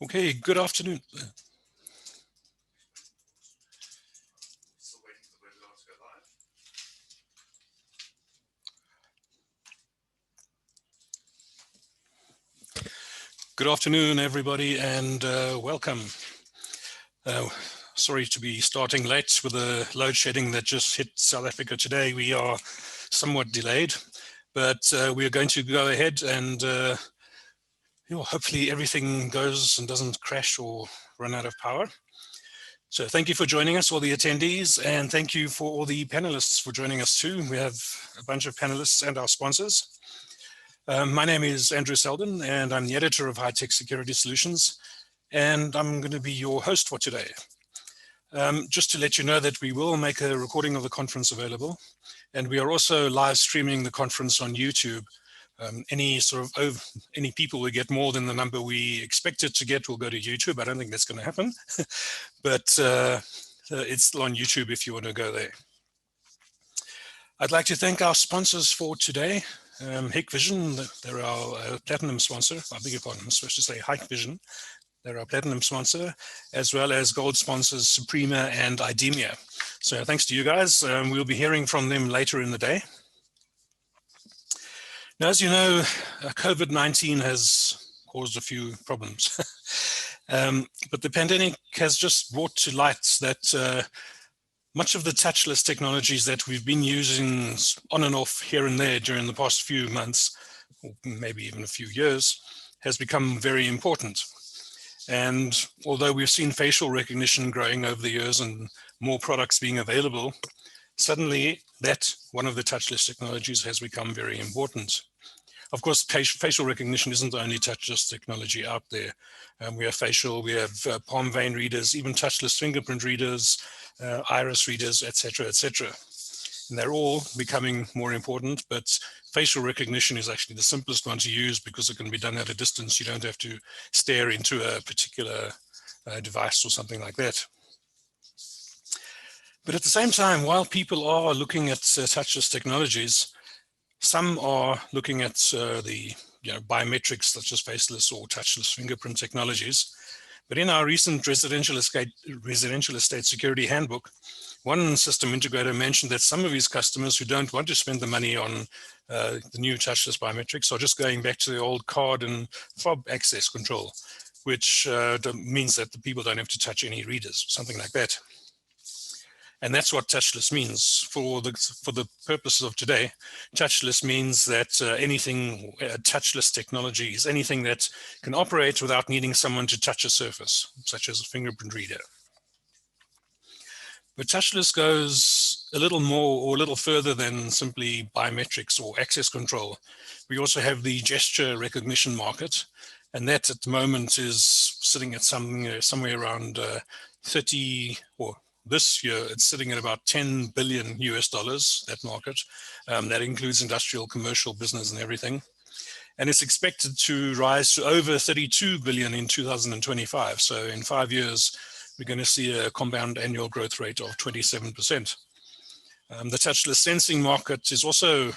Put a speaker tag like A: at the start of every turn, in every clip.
A: Okay, good afternoon. Good afternoon, everybody, and welcome. Sorry to be starting late with the load shedding that just hit South Africa today. We are somewhat delayed, but we are going to go ahead and hopefully everything goes and doesn't crash or run out of power. So thank you for joining us, all the attendees, and thank you for all the panelists for joining us too. We have a bunch of panelists and our sponsors. My name is Andrew Selden, and I'm the editor of High Tech Security Solutions, and I'm going to be your host for today. Just to let you know that we will make a recording of the conference available, and we are also live streaming the conference on YouTube. Any people who get more than the number we expected to get will go to YouTube. I don't think that's going to happen, but it's still on YouTube if you want to go there. I'd like to thank our sponsors for today. Hikvision, they're our platinum sponsor. I beg your pardon, I'm supposed to say Hikvision. They're our platinum sponsor, as well as gold sponsors Suprema and IDEMIA. So thanks to you guys. We'll be hearing from them later in the day. Now, as you know, COVID-19 has caused a few problems. But the pandemic has just brought to light that much of the touchless technologies that we've been using on and off here and there during the past few months, or maybe even a few years, has become very important. And although we've seen facial recognition growing over the years and more products being available, suddenly that one of the touchless technologies has become very important. Of course, facial recognition isn't the only touchless technology out there. We have facial, we have palm vein readers, even touchless fingerprint readers, iris readers, etc., etc. And they're all becoming more important, but facial recognition is actually the simplest one to use because it can be done at a distance. You don't have to stare into a particular device or something like that. But at the same time, while people are looking at touchless technologies, some are looking at the biometrics such as faceless or touchless fingerprint technologies. But in our recent residential estate security handbook, one system integrator mentioned that some of his customers who don't want to spend the money on the new touchless biometrics are just going back to the old card and fob access control, which means that the people don't have to touch any readers, something like that. And that's what touchless means. For the purposes of today, touchless means that anything touchless technology is anything that can operate without needing someone to touch a surface, such as a fingerprint reader. But touchless goes a little more or a little further than simply biometrics or access control. We also have the gesture recognition market, and that at the moment is sitting at somewhere around 30 or this year, it's sitting at about 10 billion US dollars, that market. That includes industrial, commercial, business, and everything. And it's expected to rise to over 32 billion in 2025. So in 5 years, we're going to see a compound annual growth rate of 27%. The touchless sensing market is also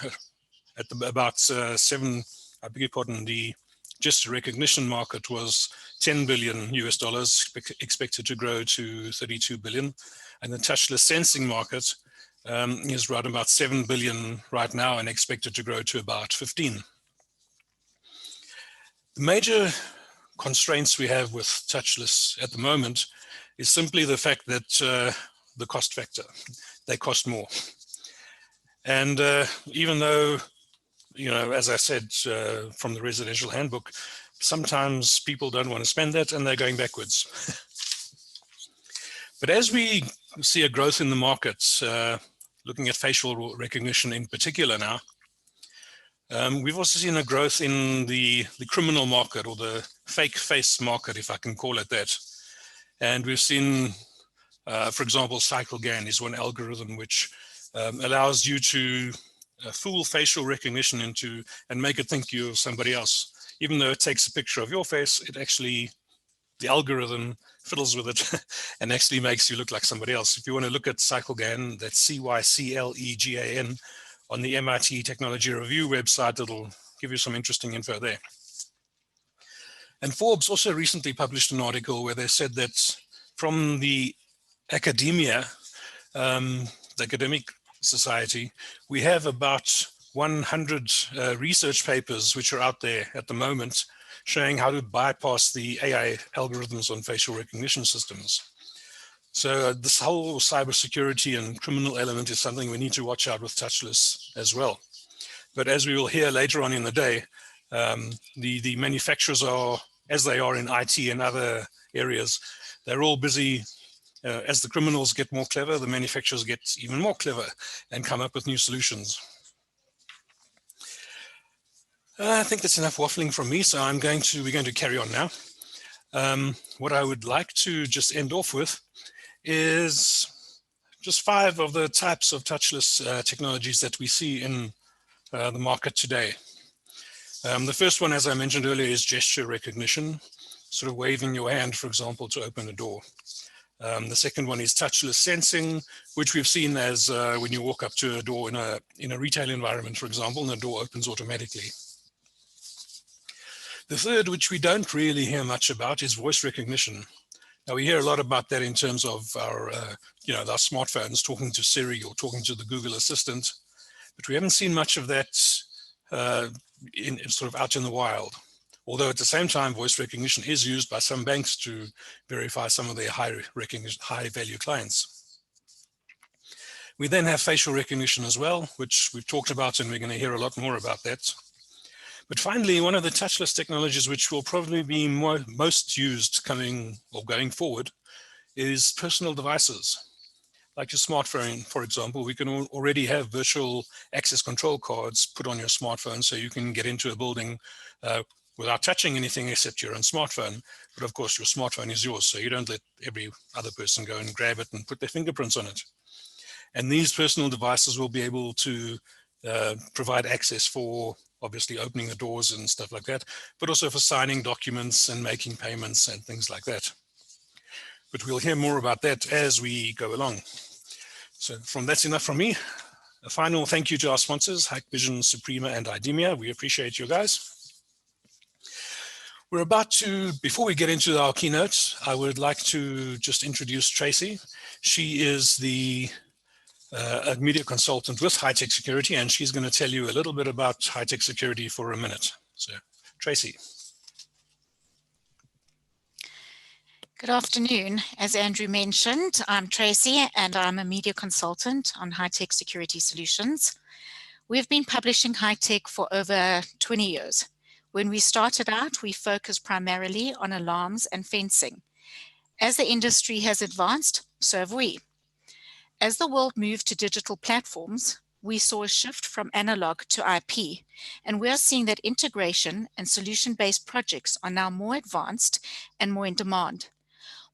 A: at about the gesture recognition market was 10 billion US dollars, expected to grow to 32 billion. And the touchless sensing market is right about 7 billion right now and expected to grow to about 15. The major constraints we have with touchless at the moment is simply the fact that the cost factor, they cost more. And even though, as I said from the residential handbook, sometimes people don't want to spend that and they're going backwards. But as we see a growth in the markets, looking at facial recognition in particular now, we've also seen a growth in the criminal market, or the fake face market, if I can call it that. And we've seen, for example, CycleGAN is one algorithm which allows you to fool facial recognition into and make it think you're somebody else. Even though it takes a picture of your face, it actually, the algorithm fiddles with it and actually makes you look like somebody else. If you want to look at CycleGAN, that's CYCLEGAN, on the MIT Technology Review website, it'll give you some interesting info there. And Forbes also recently published an article where they said that from the academia, the academic society, we have about 100 research papers which are out there at the moment showing how to bypass the AI algorithms on facial recognition systems. So this whole cybersecurity and criminal element is something we need to watch out with touchless as well. But as we will hear later on in the day, the manufacturers are, as they are in IT and other areas, they're all busy. As the criminals get more clever, the manufacturers get even more clever and come up with new solutions. I think that's enough waffling from me, so we're going to carry on now. What I would like to just end off with is just 5 of the types of touchless technologies that we see in the market today. The first one, as I mentioned earlier, is gesture recognition, sort of waving your hand, for example, to open a door. The second one is touchless sensing, which we've seen as when you walk up to a door in a retail environment, for example, and the door opens automatically. The third, which we don't really hear much about, is voice recognition. Now, we hear a lot about that in terms of our, our smartphones talking to Siri or talking to the Google Assistant, but we haven't seen much of that sort of out in the wild. Although at the same time, voice recognition is used by some banks to verify some of their high value clients. We then have facial recognition as well, which we've talked about, and we're going to hear a lot more about that. But finally, one of the touchless technologies which will probably be most used going forward is personal devices. Like your smartphone, for example, we can already have virtual access control cards put on your smartphone so you can get into a building without touching anything except your own smartphone. But of course, your smartphone is yours, so you don't let every other person go and grab it and put their fingerprints on it. And these personal devices will be able to provide access for obviously opening the doors and stuff like that, but also for signing documents and making payments and things like that. But we'll hear more about that as we go along. So that's enough from me. A final thank you to our sponsors, Hikvision, Suprema, and IDEMIA. We appreciate you guys. We're about to, before we get into our keynote, I would like to just introduce Tracy. She is a media consultant with High-Tech Security, and she's going to tell you a little bit about High-Tech Security for a minute. So, Tracy.
B: Good afternoon. As Andrew mentioned, I'm Tracy, and I'm a media consultant on High-Tech Security Solutions. We've been publishing high-tech for over 20 years. When we started out, we focused primarily on alarms and fencing. As the industry has advanced, so have we. As the world moved to digital platforms, we saw a shift from analog to IP, and we are seeing that integration and solution-based projects are now more advanced and more in demand.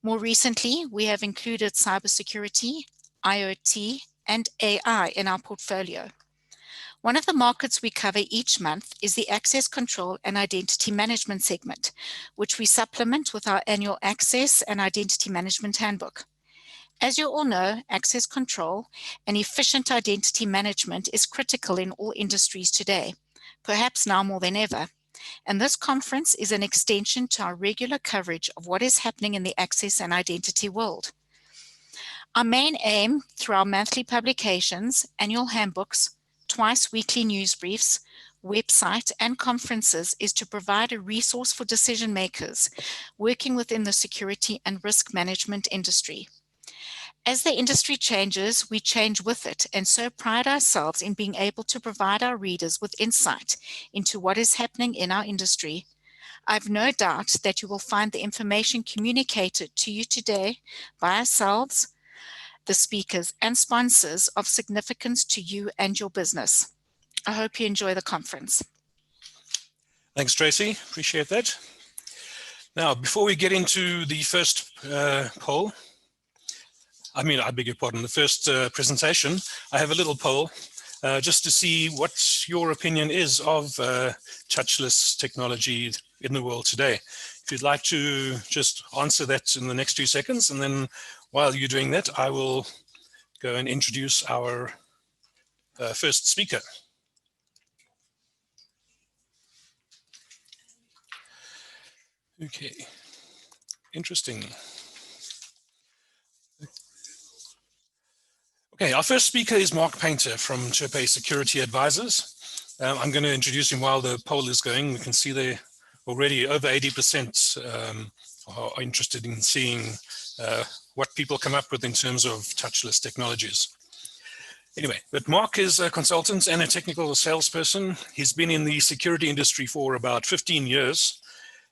B: More recently, we have included cybersecurity, IoT, and AI in our portfolio. One of the markets we cover each month is the access control and identity management segment, which we supplement with our annual access and identity management handbook. As you all know, access control and efficient identity management is critical in all industries today, perhaps now more than ever. And this conference is an extension to our regular coverage of what is happening in the access and identity world. Our main aim through our monthly publications, annual handbooks, twice weekly news briefs, website, and conferences is to provide a resource for decision makers working within the security and risk management industry. As the industry changes, we change with it, and so pride ourselves in being able to provide our readers with insight into what is happening in our industry. I've no doubt that you will find the information communicated to you today by ourselves, the speakers, and sponsors of significance to you and your business. I hope you enjoy the conference.
A: Thanks, Tracy. Appreciate that. Now, before we get into the first poll, I beg your pardon, the first presentation, I have a little poll just to see what your opinion is of touchless technology in the world today. If you'd like to just answer that in the next 2 seconds, and then while you're doing that, I will go and introduce our first speaker. Okay, interesting. Okay, our first speaker is Mark Painter from Chirpay Security Advisors. I'm going to introduce him while the poll is going. We can see there already over 80% are interested in seeing what people come up with in terms of touchless technologies. Anyway, but Mark is a consultant and a technical salesperson. He's been in the security industry for about 15 years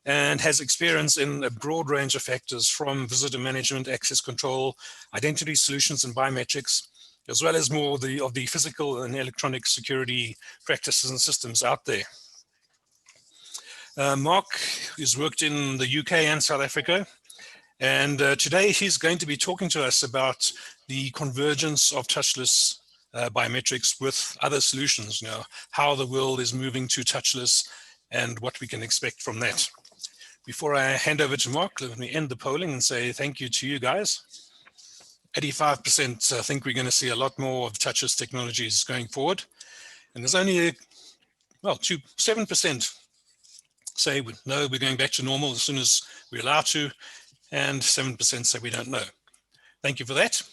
A: and has experience in a broad range of factors from visitor management, access control, identity solutions and biometrics, as well as more of the physical and electronic security practices and systems out there. Mark has worked in the UK and South Africa, and today he's going to be talking to us about the convergence of touchless biometrics with other solutions, you know, how the world is moving to touchless and what we can expect from that. Before I hand over to Mark, let me end the polling and say thank you to you guys. 85% think we're going to see a lot more of touchless technologies going forward. And there's only, 7% say, no, we're going back to normal as soon as we're allowed to, and 7% say we don't know. Thank you for that.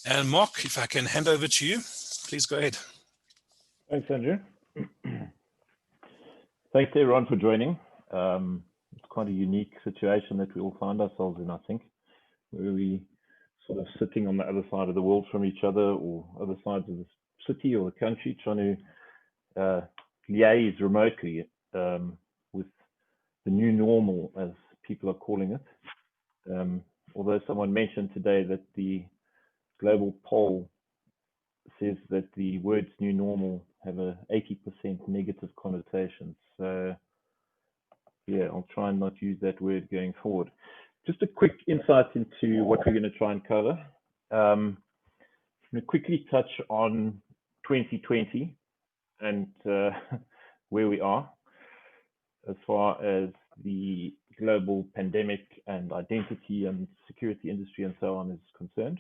A: And Mark, if I can hand over to you, please go ahead.
C: Thanks, Andrew. Thanks everyone for joining. It's quite a unique situation that we all find ourselves in, I think, where we sort of sitting on the other side of the world from each other, or other sides of the city or the country, trying to liaise remotely with the new normal, as people are calling it. Although someone mentioned today that the global poll says that the words new normal have a 80% negative connotation. So yeah, I'll try and not use that word going forward. Just a quick insight into what we're going to try and cover. I'm going to quickly touch on 2020 and where we are as far as the global pandemic and identity and security industry and so on is concerned,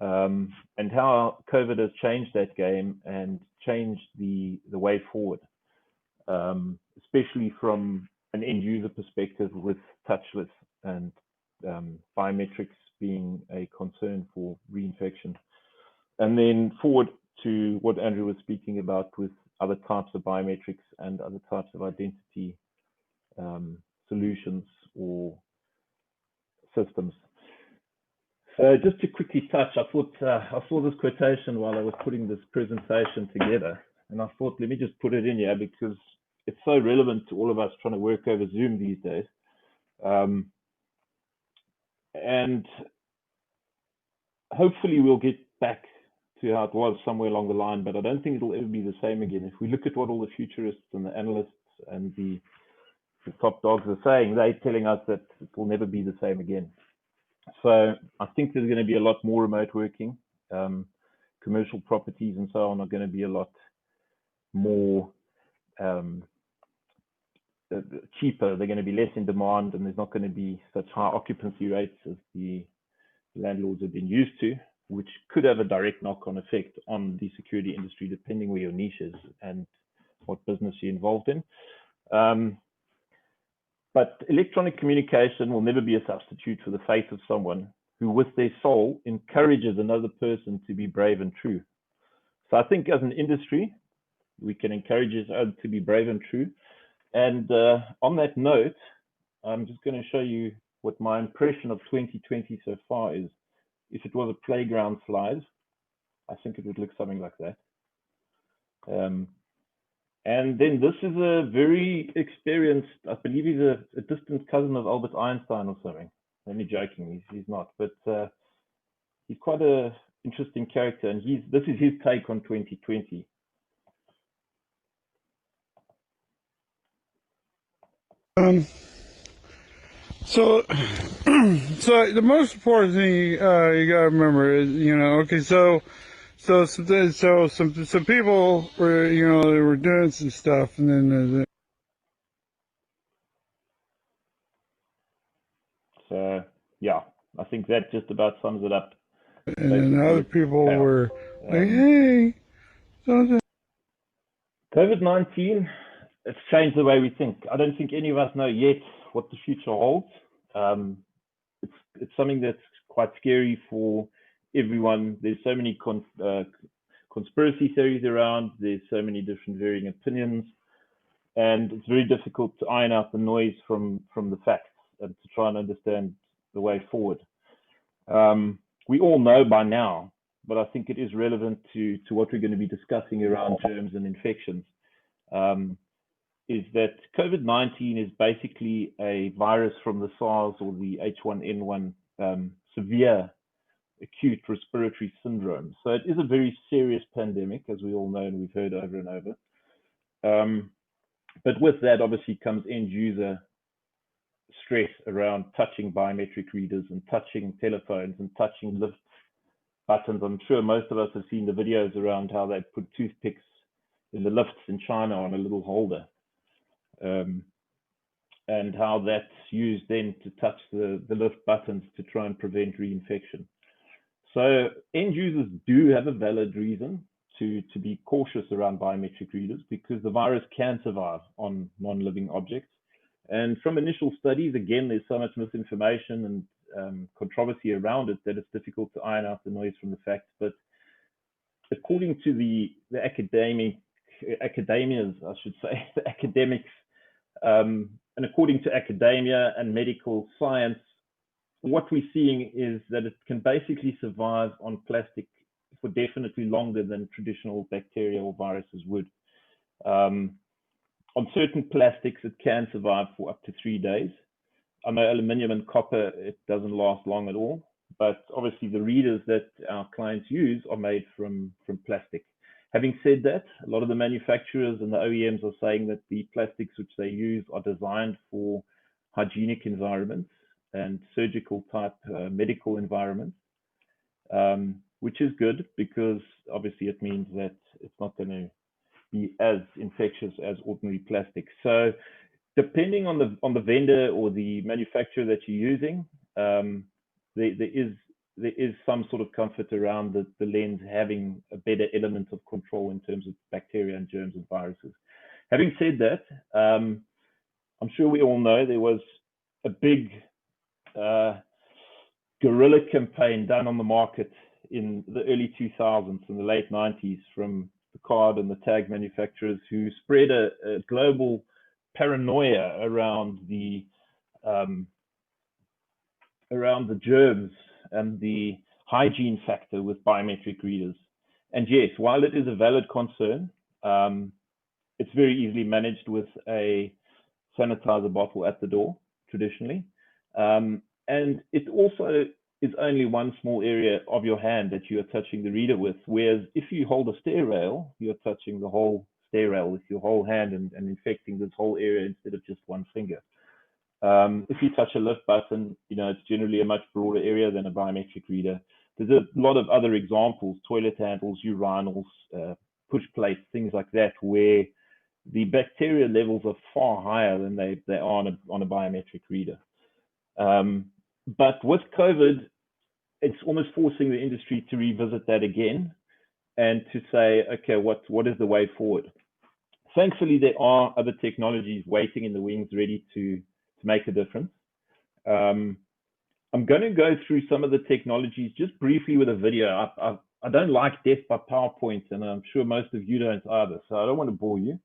C: and how COVID has changed that game and changed the way forward, especially from an end user perspective with touchless and biometrics being a concern for reinfection. And then forward to what Andrew was speaking about with other types of biometrics and other types of identity solutions or systems. So just to quickly touch, I thought I saw this quotation while I was putting this presentation together, and I thought, let me just put it in here because it's so relevant to all of us trying to work over Zoom these days. And hopefully we'll get back to how it was somewhere along the line, but I don't think it'll ever be the same again. If we look at what all the futurists and the analysts and the top dogs are saying, they're telling us that it will never be the same again. So I think there's going to be a lot more remote working. Commercial properties and so on are going to be a lot more cheaper. They're going to be less in demand, and there's not going to be such high occupancy rates as the landlords have been used to, which could have a direct knock-on effect on the security industry, depending where your niche is and what business you're involved in. But electronic communication will never be a substitute for the faith of someone who, with their soul, encourages another person to be brave and true. So I think as an industry, we can encourage each other to be brave and true. And on that note, I'm just going to show you what my impression of 2020 so far is. If it was a playground slide, I think it would look something like that. And then this is a very experienced, I believe he's a distant cousin of Albert Einstein or something. Only joking, he's not, but he's quite an interesting character, and this is his take on 2020.
D: So the most important thing you gotta remember is, okay, so some people were, they were doing some stuff, and then
C: so yeah, I think that just about sums it up.
D: And then other people were like, hey, something.
C: COVID-19, it's changed the way we think. I don't think any of us know yet what the future holds. It's something that's quite scary for everyone. There's so many conspiracy theories around. There's so many different varying opinions, and it's very difficult to iron out the noise from the facts and to try and understand the way forward. We all know by now, but I think it is relevant to what we're going to be discussing around germs and infections, is that COVID-19 is basically a virus from the SARS or the H1N1 severe acute respiratory syndrome. So it is a very serious pandemic, as we all know and we've heard over and over. But with that obviously comes end user stress around touching biometric readers and touching telephones and touching lift buttons. I'm sure most of us have seen the videos around how they put toothpicks in the lifts in China on a little holder, and how that's used then to touch the lift buttons to try and prevent reinfection. So end users do have a valid reason to be cautious around biometric readers, because the virus can survive on non-living objects. And from initial studies, again, there's so much misinformation and controversy around it that it's difficult to iron out the noise from the facts. But according to the academics, I should say, the academics, and according to academia and medical science, what we're seeing is that it can basically survive on plastic for definitely longer than traditional bacteria or viruses would. On certain plastics, it can survive for up to 3 days. I know aluminium and copper, it doesn't last long at all, but obviously the readers that our clients use are made from plastic. Having said that, a lot of the manufacturers and the OEMs are saying that the plastics which they use are designed for hygienic environments and surgical type medical environments, which is good, because obviously it means that it's not going to be as infectious as ordinary plastic. So depending on the vendor or the manufacturer that you're using, there is some sort of comfort around the lens having a better element of control in terms of bacteria and germs and viruses. Having said that, I'm sure we all know there was a big guerrilla campaign done on the market in the early 2000s and the late 90s from the card and the tag manufacturers, who spread a global paranoia around the germs and the hygiene factor with biometric readers. And yes, while it is a valid concern, it's very easily managed with a sanitizer bottle at the door traditionally, and it also is only one small area of your hand that you are touching the reader with, whereas if you hold a stair rail, you're touching the whole stair rail with your whole hand and infecting this whole area instead of just one finger. If you touch a lift button, it's generally a much broader area than a biometric reader. There's a lot of other examples: toilet handles, urinals, push plates, things like that, where the bacteria levels are far higher than they are on a biometric reader. But with COVID, it's almost forcing the industry to revisit that again and to say, okay, what is the way forward? Thankfully, there are other technologies waiting in the wings, ready to make a difference. I'm going to go through some of the technologies just briefly with a video. I don't like death by PowerPoint, and I'm sure most of you don't either, so I don't want to bore you.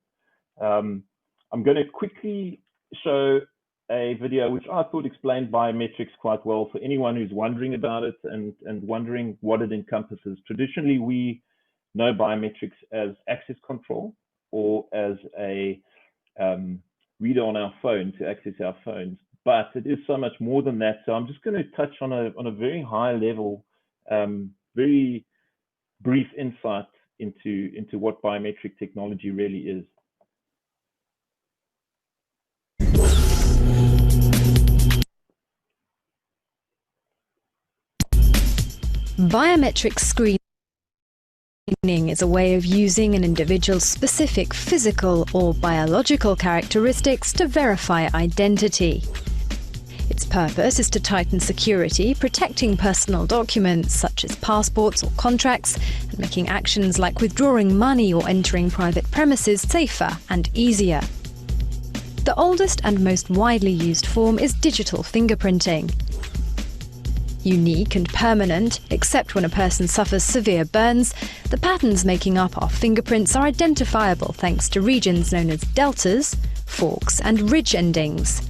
C: I'm going to quickly show a video which I thought explained biometrics quite well for anyone who's wondering about it and wondering what it encompasses. Traditionally, we know biometrics as access control or as a reader on our phone to access our phones, but it is so much more than that. So I'm just going to touch on a very high level, very brief insight into what biometric technology really is.
E: Biometric screening is a way of using an individual's specific physical or biological characteristics to verify identity. Its purpose is to tighten security, protecting personal documents such as passports or contracts, and making actions like withdrawing money or entering private premises safer and easier. The oldest and most widely used form is digital fingerprinting. Unique and permanent, except when a person suffers severe burns, the patterns making up our fingerprints are identifiable thanks to regions known as deltas, forks and ridge endings.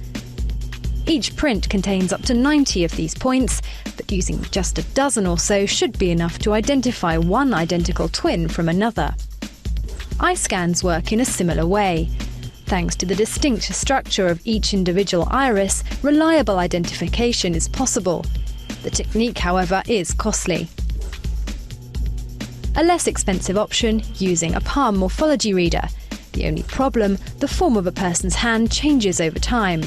E: Each print contains up to 90 of these points, but using just a dozen or so should be enough to identify one identical twin from another. Eye scans work in a similar way. Thanks to the distinct structure of each individual iris, reliable identification is possible. The technique, however, is costly. A less expensive option, using a palm morphology reader. The only problem, the form of a person's hand changes over time.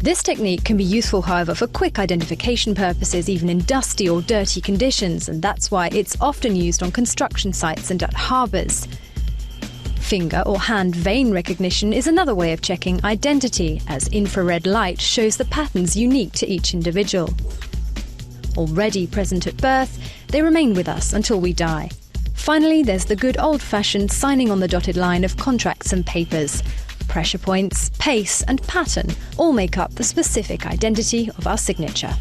E: This technique can be useful, however, for quick identification purposes even in dusty or dirty conditions, and that's why it's often used on construction sites and at harbours. Finger or hand vein recognition is another way of checking identity, as infrared light shows the patterns unique to each individual. Already present at birth, they remain with us until we die. Finally, there's the good old-fashioned signing on the dotted line of contracts and papers. Pressure points, pace and pattern all make up the specific identity of our signature.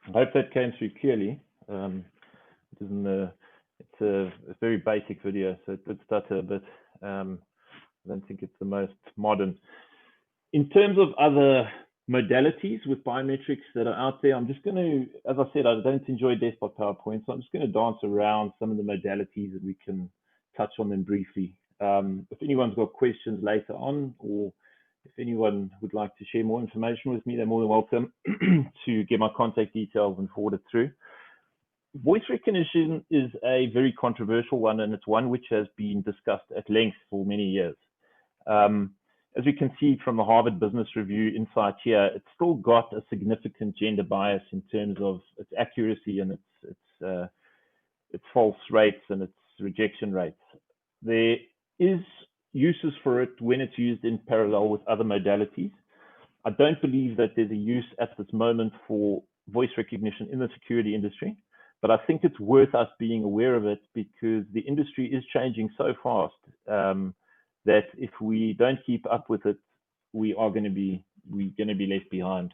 C: I hope that came through clearly. It's a very basic video, so it did stutter a bit. I don't think it's the most modern. In terms of other modalities with biometrics that are out there, I'm just going to, as I said, I don't enjoy desktop PowerPoint, so I'm just going to dance around some of the modalities that we can touch on them briefly. If anyone's got questions later on, or if anyone would like to share more information with me, they're more than welcome to get my contact details and forward it through. Voice recognition is a very controversial one, and it's one which has been discussed at length for many years. As we can see from the Harvard Business Review insight here, it's still got a significant gender bias in terms of its accuracy and its false rates and its rejection rates. There is uses for it when it's used in parallel with other modalities. I don't believe that there's a use at this moment for voice recognition in the security industry, but I think it's worth us being aware of it because the industry is changing so fast that if we don't keep up with it, we're going to be left behind.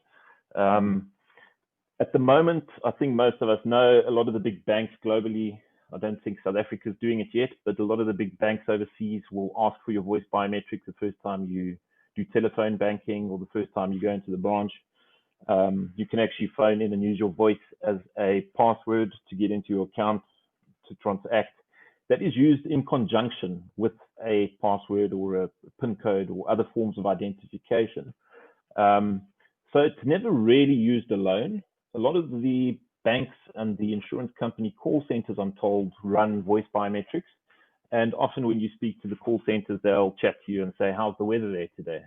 C: At the moment, I think most of us know a lot of the big banks globally. I don't think South Africa is doing it yet, but a lot of the big banks overseas will ask for your voice biometrics the first time you do telephone banking or the first time you go into the branch. You can actually phone in and use your voice as a password to get into your account to transact. That is used in conjunction with a password or a PIN code or other forms of identification. So it's never really used alone. A lot of the banks and the insurance company call centers, I'm told, run voice biometrics. And often when you speak to the call centers, they'll chat to you and say, how's the weather there today?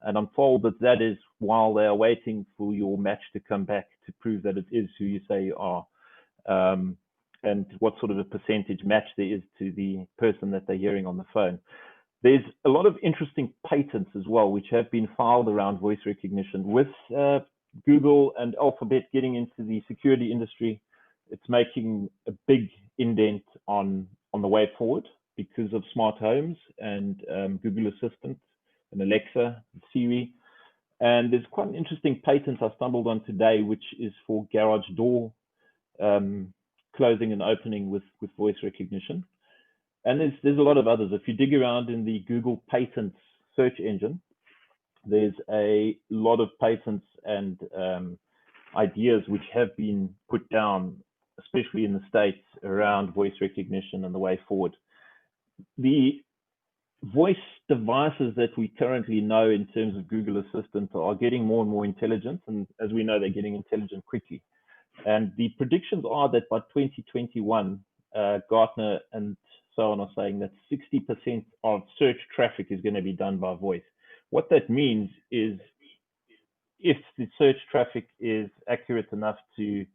C: And I'm told that that is while they are waiting for your match to come back to prove that it is who you say you are, and what sort of a percentage match there is to the person that they're hearing on the phone. There's a lot of interesting patents as well, which have been filed around voice recognition. With Google and Alphabet getting into the security industry, it's making a big indent on the way forward because of smart homes and Google Assistant and Alexa, and Siri. And there's quite an interesting patent I stumbled on today, which is for garage door closing and opening with voice recognition. And there's a lot of others. If you dig around in the Google patents search engine, there's a lot of patents and ideas which have been put down, especially in the States, around voice recognition and the way forward. The voice devices that we currently know in terms of Google Assistant are getting more and more intelligent, and as we know, they're getting intelligent quickly. And the predictions are that by 2021, Gartner and so on are saying that 60% of search traffic is going to be done by voice. What that means is if the search traffic is accurate enough to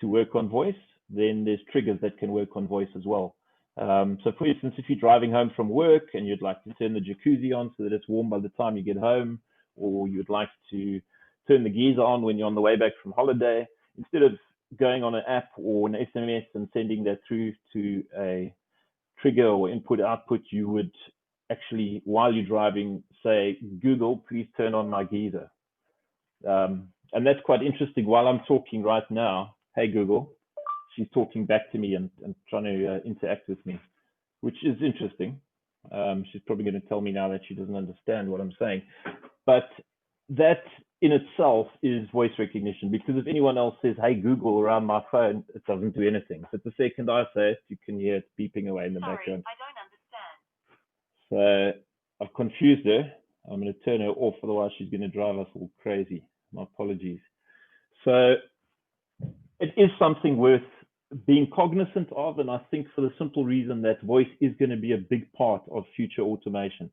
C: work on voice, then there's triggers that can work on voice as well. So for instance, if you're driving home from work and you'd like to turn the jacuzzi on so that it's warm by the time you get home, or you'd like to turn the geyser on when you're on the way back from holiday, instead of going on an app or an SMS and sending that through to a trigger or input output, you would actually, while you're driving, say, Google, please turn on my geyser. And that's quite interesting. While I'm talking right now, hey Google, she's talking back to me and trying to interact with me, which is interesting. She's probably going to tell me now that she doesn't understand what I'm saying. But that in itself is voice recognition, because if anyone else says, hey Google, around my phone, it doesn't do anything. But the second I say it, you can hear it beeping away in the background. I don't understand. So I've confused her. I'm going to turn her off, otherwise she's going to drive us all crazy. My apologies. So it is something worth being cognizant of, and I think for the simple reason that voice is going to be a big part of future automation,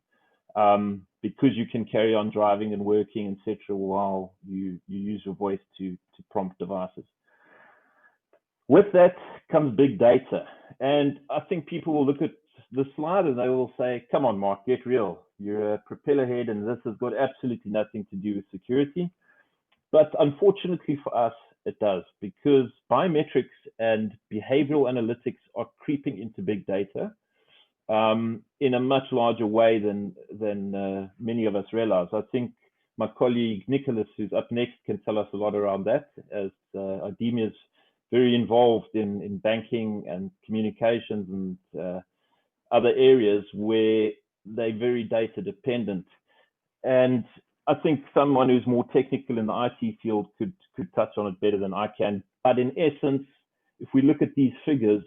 C: because you can carry on driving and working, etc., while you use your voice to prompt devices. With that comes big data, and I think people will look at the slide and they will say, come on Mark, get real, you're a propeller head and this has got absolutely nothing to do with security. But unfortunately for us, it does, because biometrics and behavioral analytics are creeping into big data in a much larger way than many of us realize. I think my colleague Nicholas, who's up next, can tell us a lot around that, as IDEMIA is very involved in banking and communications and other areas where they're very data dependent. And I think someone who's more technical in the IT field could touch on it better than I can. But in essence, if we look at these figures,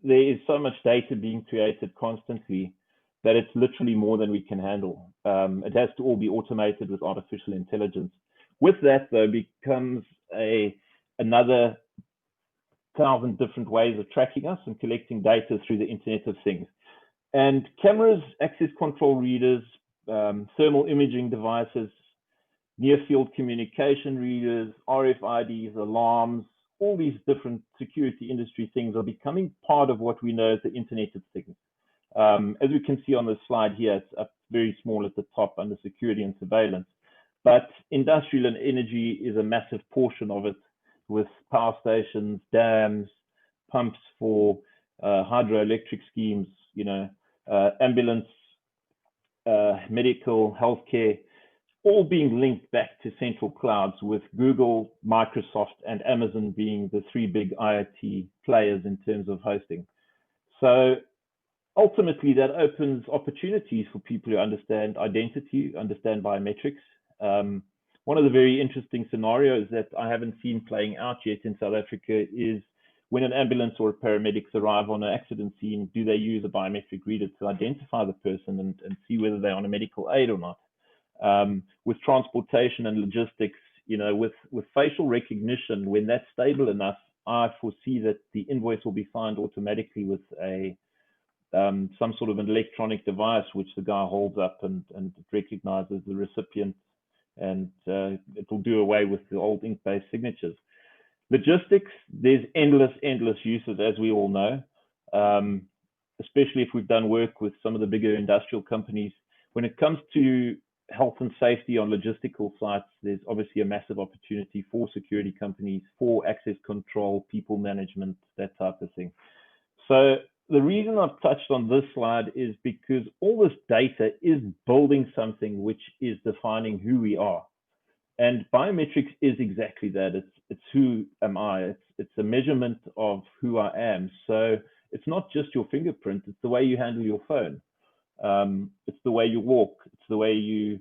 C: there is so much data being created constantly that it's literally more than we can handle. It has to all be automated with artificial intelligence. With that, though, becomes another 1,000 different ways of tracking us and collecting data through the Internet of Things. And cameras, access control readers, thermal imaging devices, near field communication readers, RFIDs, alarms, all these different security industry things are becoming part of what we know as the Internet of Things. As we can see on the slide here, it's up very small at the top under security and surveillance. But industrial and energy is a massive portion of it, with power stations, dams, pumps for hydroelectric schemes, ambulance, medical, healthcare, all being linked back to central clouds, with Google, Microsoft, and Amazon being the three big IoT players in terms of hosting. So ultimately, that opens opportunities for people who understand identity, understand biometrics. One of the very interesting scenarios that I haven't seen playing out yet in South Africa is when an ambulance or a paramedics arrive on an accident scene, do they use a biometric reader to identify the person and see whether they're on a medical aid or not? With transportation and logistics, with facial recognition, when that's stable enough, I foresee that the invoice will be signed automatically with some sort of an electronic device which the guy holds up and it recognizes the recipient, and it will do away with the old ink-based signatures. Logistics, there's endless uses, as we all know, especially if we've done work with some of the bigger industrial companies. When it comes to health and safety on logistical sites, there's obviously a massive opportunity for security companies, for access control, people management, that type of thing. So the reason I've touched on this slide is because all this data is building something which is defining who we are. And biometrics is exactly that. It's who am I? It's a measurement of who I am. So it's not just your fingerprint, it's the way you handle your phone. It's the way you walk, it's the way you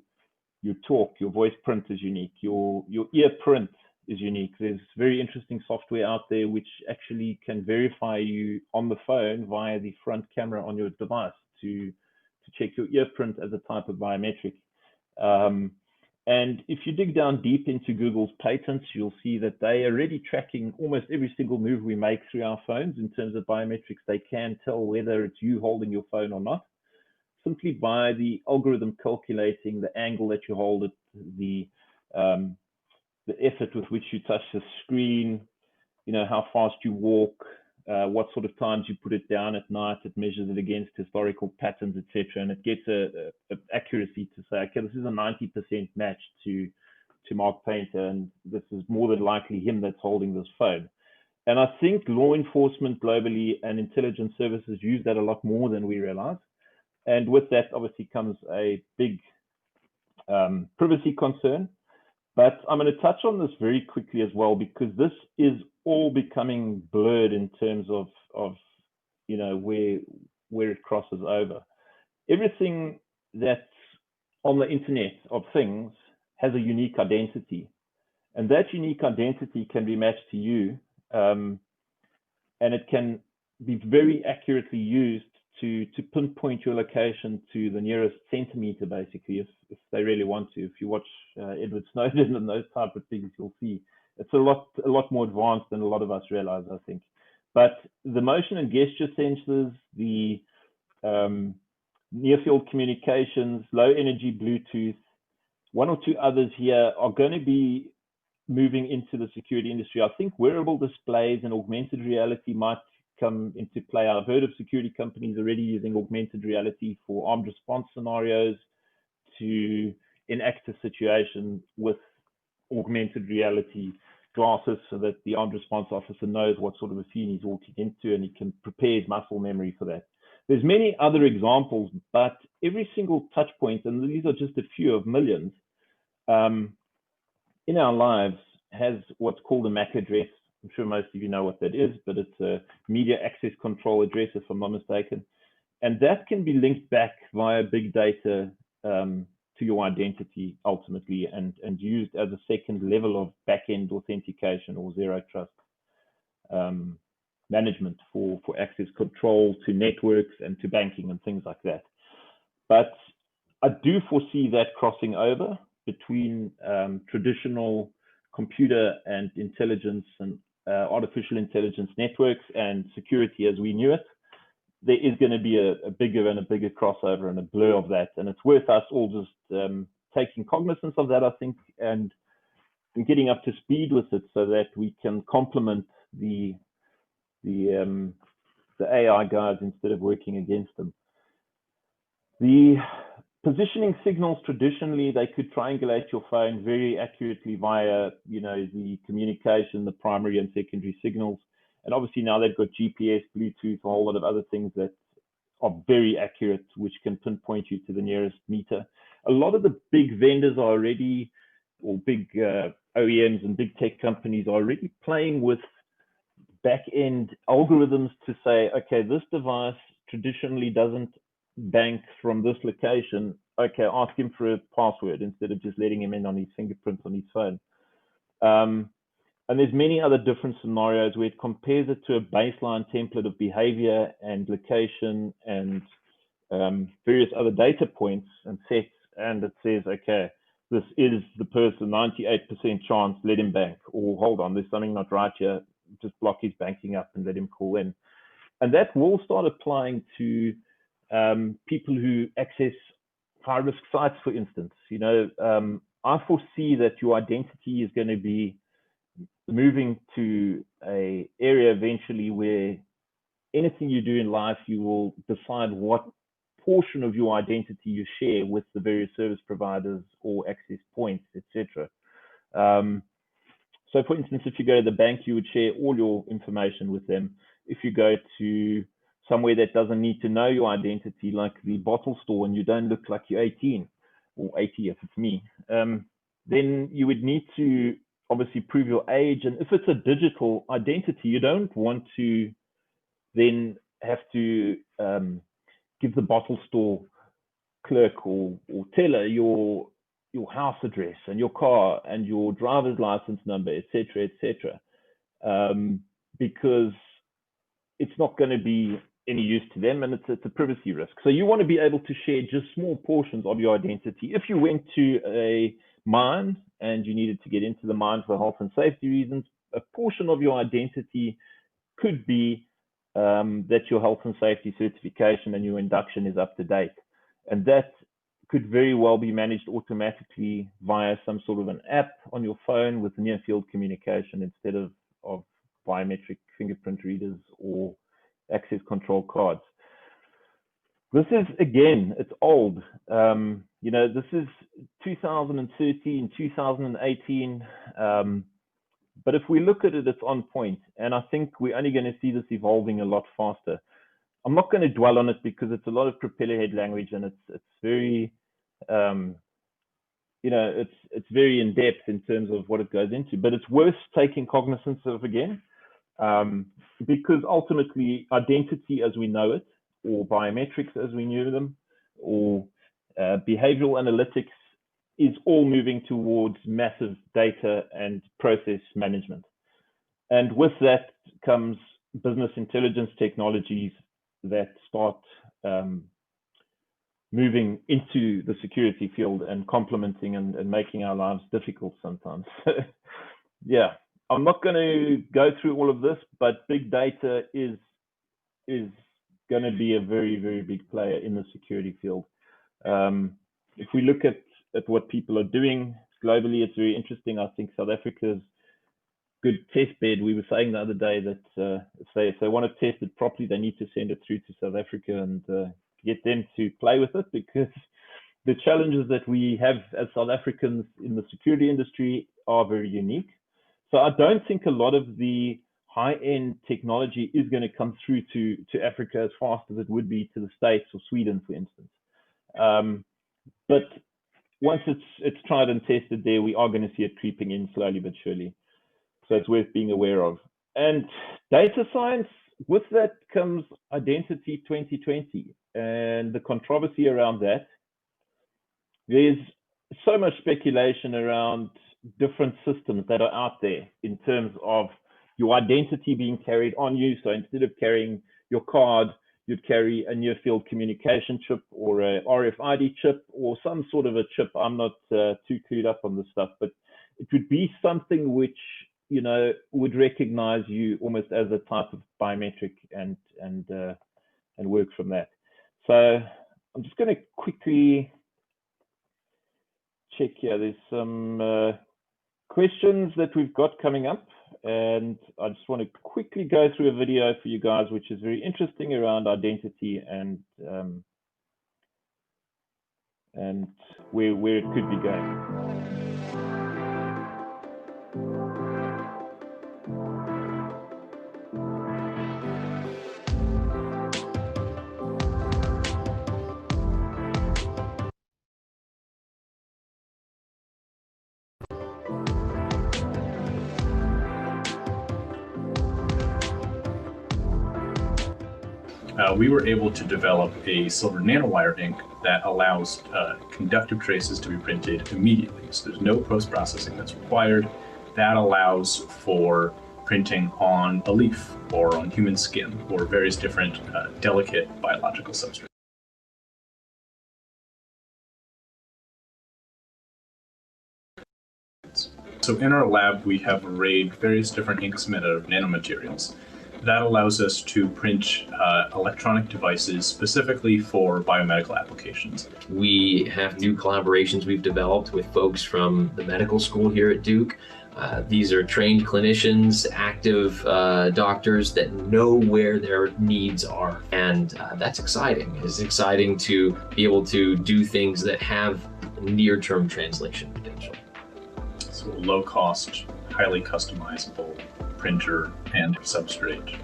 C: talk. Your voice print is unique, your ear print is unique. There's very interesting software out there which actually can verify you on the phone via the front camera on your device to check your ear print as a type of biometric. And if you dig down deep into Google's patents, you'll see that they are already tracking almost every single move we make through our phones in terms of biometrics. They can tell whether it's you holding your phone or not, simply by the algorithm calculating the angle that you hold it, the effort with which you touch the screen, how fast you walk, what sort of times you put it down at night. It measures it against historical patterns, etc., and it gets a accuracy to say, okay, this is a 90% match to Mark Painter, and this is more than likely him that's holding this phone. And I think law enforcement globally and intelligence services use that a lot more than we realize. And with that, obviously, comes a big privacy concern. But I'm going to touch on this very quickly as well, because this is all becoming blurred in terms of you know, where it crosses over. Everything that's on the Internet of Things has a unique identity, and that unique identity can be matched to you, and it can be very accurately used to pinpoint your location to the nearest centimeter, basically, if they really want to. If you watch Edward Snowden and those type of things, you'll see it's a lot more advanced than a lot of us realize, I think. But the motion and gesture sensors, the near field communications, low energy Bluetooth, one or two others here are going to be moving into the security industry. I think wearable displays and augmented reality might come into play. I've heard of security companies already using augmented reality for armed response scenarios to enact a situation with augmented reality glasses, so that the armed response officer knows what sort of a scene he's walking into, and he can prepare his muscle memory for that. There's many other examples, but every single touch point, and these are just a few of millions, in our lives has what's called a MAC address. I'm sure most of you know what that is, but it's a media access control address, if I'm not mistaken. And that can be linked back via big data to your identity ultimately, and used as a second level of back-end authentication or zero trust management for access control to networks and to banking and things like that. But I do foresee that crossing over between traditional computer and intelligence and artificial intelligence networks and security as we knew it. There is going to be a bigger and a bigger crossover and a blur of that, and it's worth us all just taking cognizance of that, I think, and getting up to speed with it, so that we can complement the AI guys instead of working against them. The positioning signals, traditionally, they could triangulate your phone very accurately via, you know, the communication, the primary and secondary signals. And obviously now they've got GPS, Bluetooth, a whole lot of other things that are very accurate, which can pinpoint you to the nearest meter. A lot of the big vendors are already, or big OEMs and big tech companies are already playing with back-end algorithms to say, okay, this device traditionally doesn't bank from this location. Okay, ask him for a password instead of just letting him in on his fingerprint on his phone. And there's many other different scenarios where it compares it to a baseline template of behavior and location and various other data points and sets, and it says, okay, this is the person, 98% chance, let him bank. Or hold on, there's something not right here, just block his banking up and let him call in. And that will start applying to people who access high-risk sites, for instance. You know, I foresee that your identity is going to be moving to an area eventually where anything you do in life, you will decide what portion of your identity you share with the various service providers or access points, etc. So for instance, if you go to the bank, you would share all your information with them. If you go to somewhere that doesn't need to know your identity, like the bottle store, and you don't look like you're 18 or 80 if it's me, then you would need to obviously prove your age. And if it's a digital identity, you don't want to then have to give the bottle store clerk or teller your house address and your car and your driver's license number, etc., because it's not going to be any use to them, and it's a privacy risk. So you want to be able to share just small portions of your identity. If you went to a mine and you needed to get into the mine for health and safety reasons, a portion of your identity could be that your health and safety certification and your induction is up to date. And that could very well be managed automatically via some sort of an app on your phone with near field communication instead of biometric fingerprint readers or access control cards. This is, again, it's old. You know, this is 2013, 2018. But if we look at it, it's on point. And I think we're only going to see this evolving a lot faster. I'm not going to dwell on it because it's a lot of propeller head language, and it's very, it's very in depth in terms of what it goes into. But it's worth taking cognizance of again, because ultimately identity as we know it, or biometrics as we knew them, or behavioral analytics is all moving towards massive data and process management. And with that comes business intelligence technologies that start moving into the security field and complementing and making our lives difficult sometimes. Yeah, I'm not going to go through all of this, but big data is going to be a very, very big player in the security field. If we look at what people are doing globally, it's very interesting. I think South Africa's good test bed. We were saying the other day that if they want to test it properly, they need to send it through to South Africa and get them to play with it, because the challenges that we have as South Africans in the security industry are very unique. So I don't think a lot of the high-end technology is going to come through to Africa as fast as it would be to the States or Sweden, for instance. But once it's tried and tested there, we are going to see it creeping in slowly but surely. So it's worth being aware of. And data science, with that comes Identity 2020 and the controversy around that. There's so much speculation around different systems that are out there in terms of your identity being carried on you. So instead of carrying your card, you'd carry a near field communication chip or a RFID chip or some sort of a chip. I'm not too clued up on this stuff, but it would be something which, you know, would recognize you almost as a type of biometric and work from that. So I'm just going to quickly check here. There's some questions that we've got coming up, and I just want to quickly go through a video for you guys, which is very interesting around identity and where it could be going.
F: We were able to develop a silver nanowire ink that allows conductive traces to be printed immediately. So there's no post-processing that's required. That allows for printing on a leaf or on human skin or various different delicate biological substrates. So in our lab, we have arrayed various different inks made out of nanomaterials. That allows us to print electronic devices specifically for biomedical applications.
G: We have new collaborations we've developed with folks from the medical school here at Duke. These are trained clinicians, active doctors that know where their needs are. And that's exciting. It's exciting to be able to do things that have near-term translation potential.
F: So low cost, highly customizable printer and substrate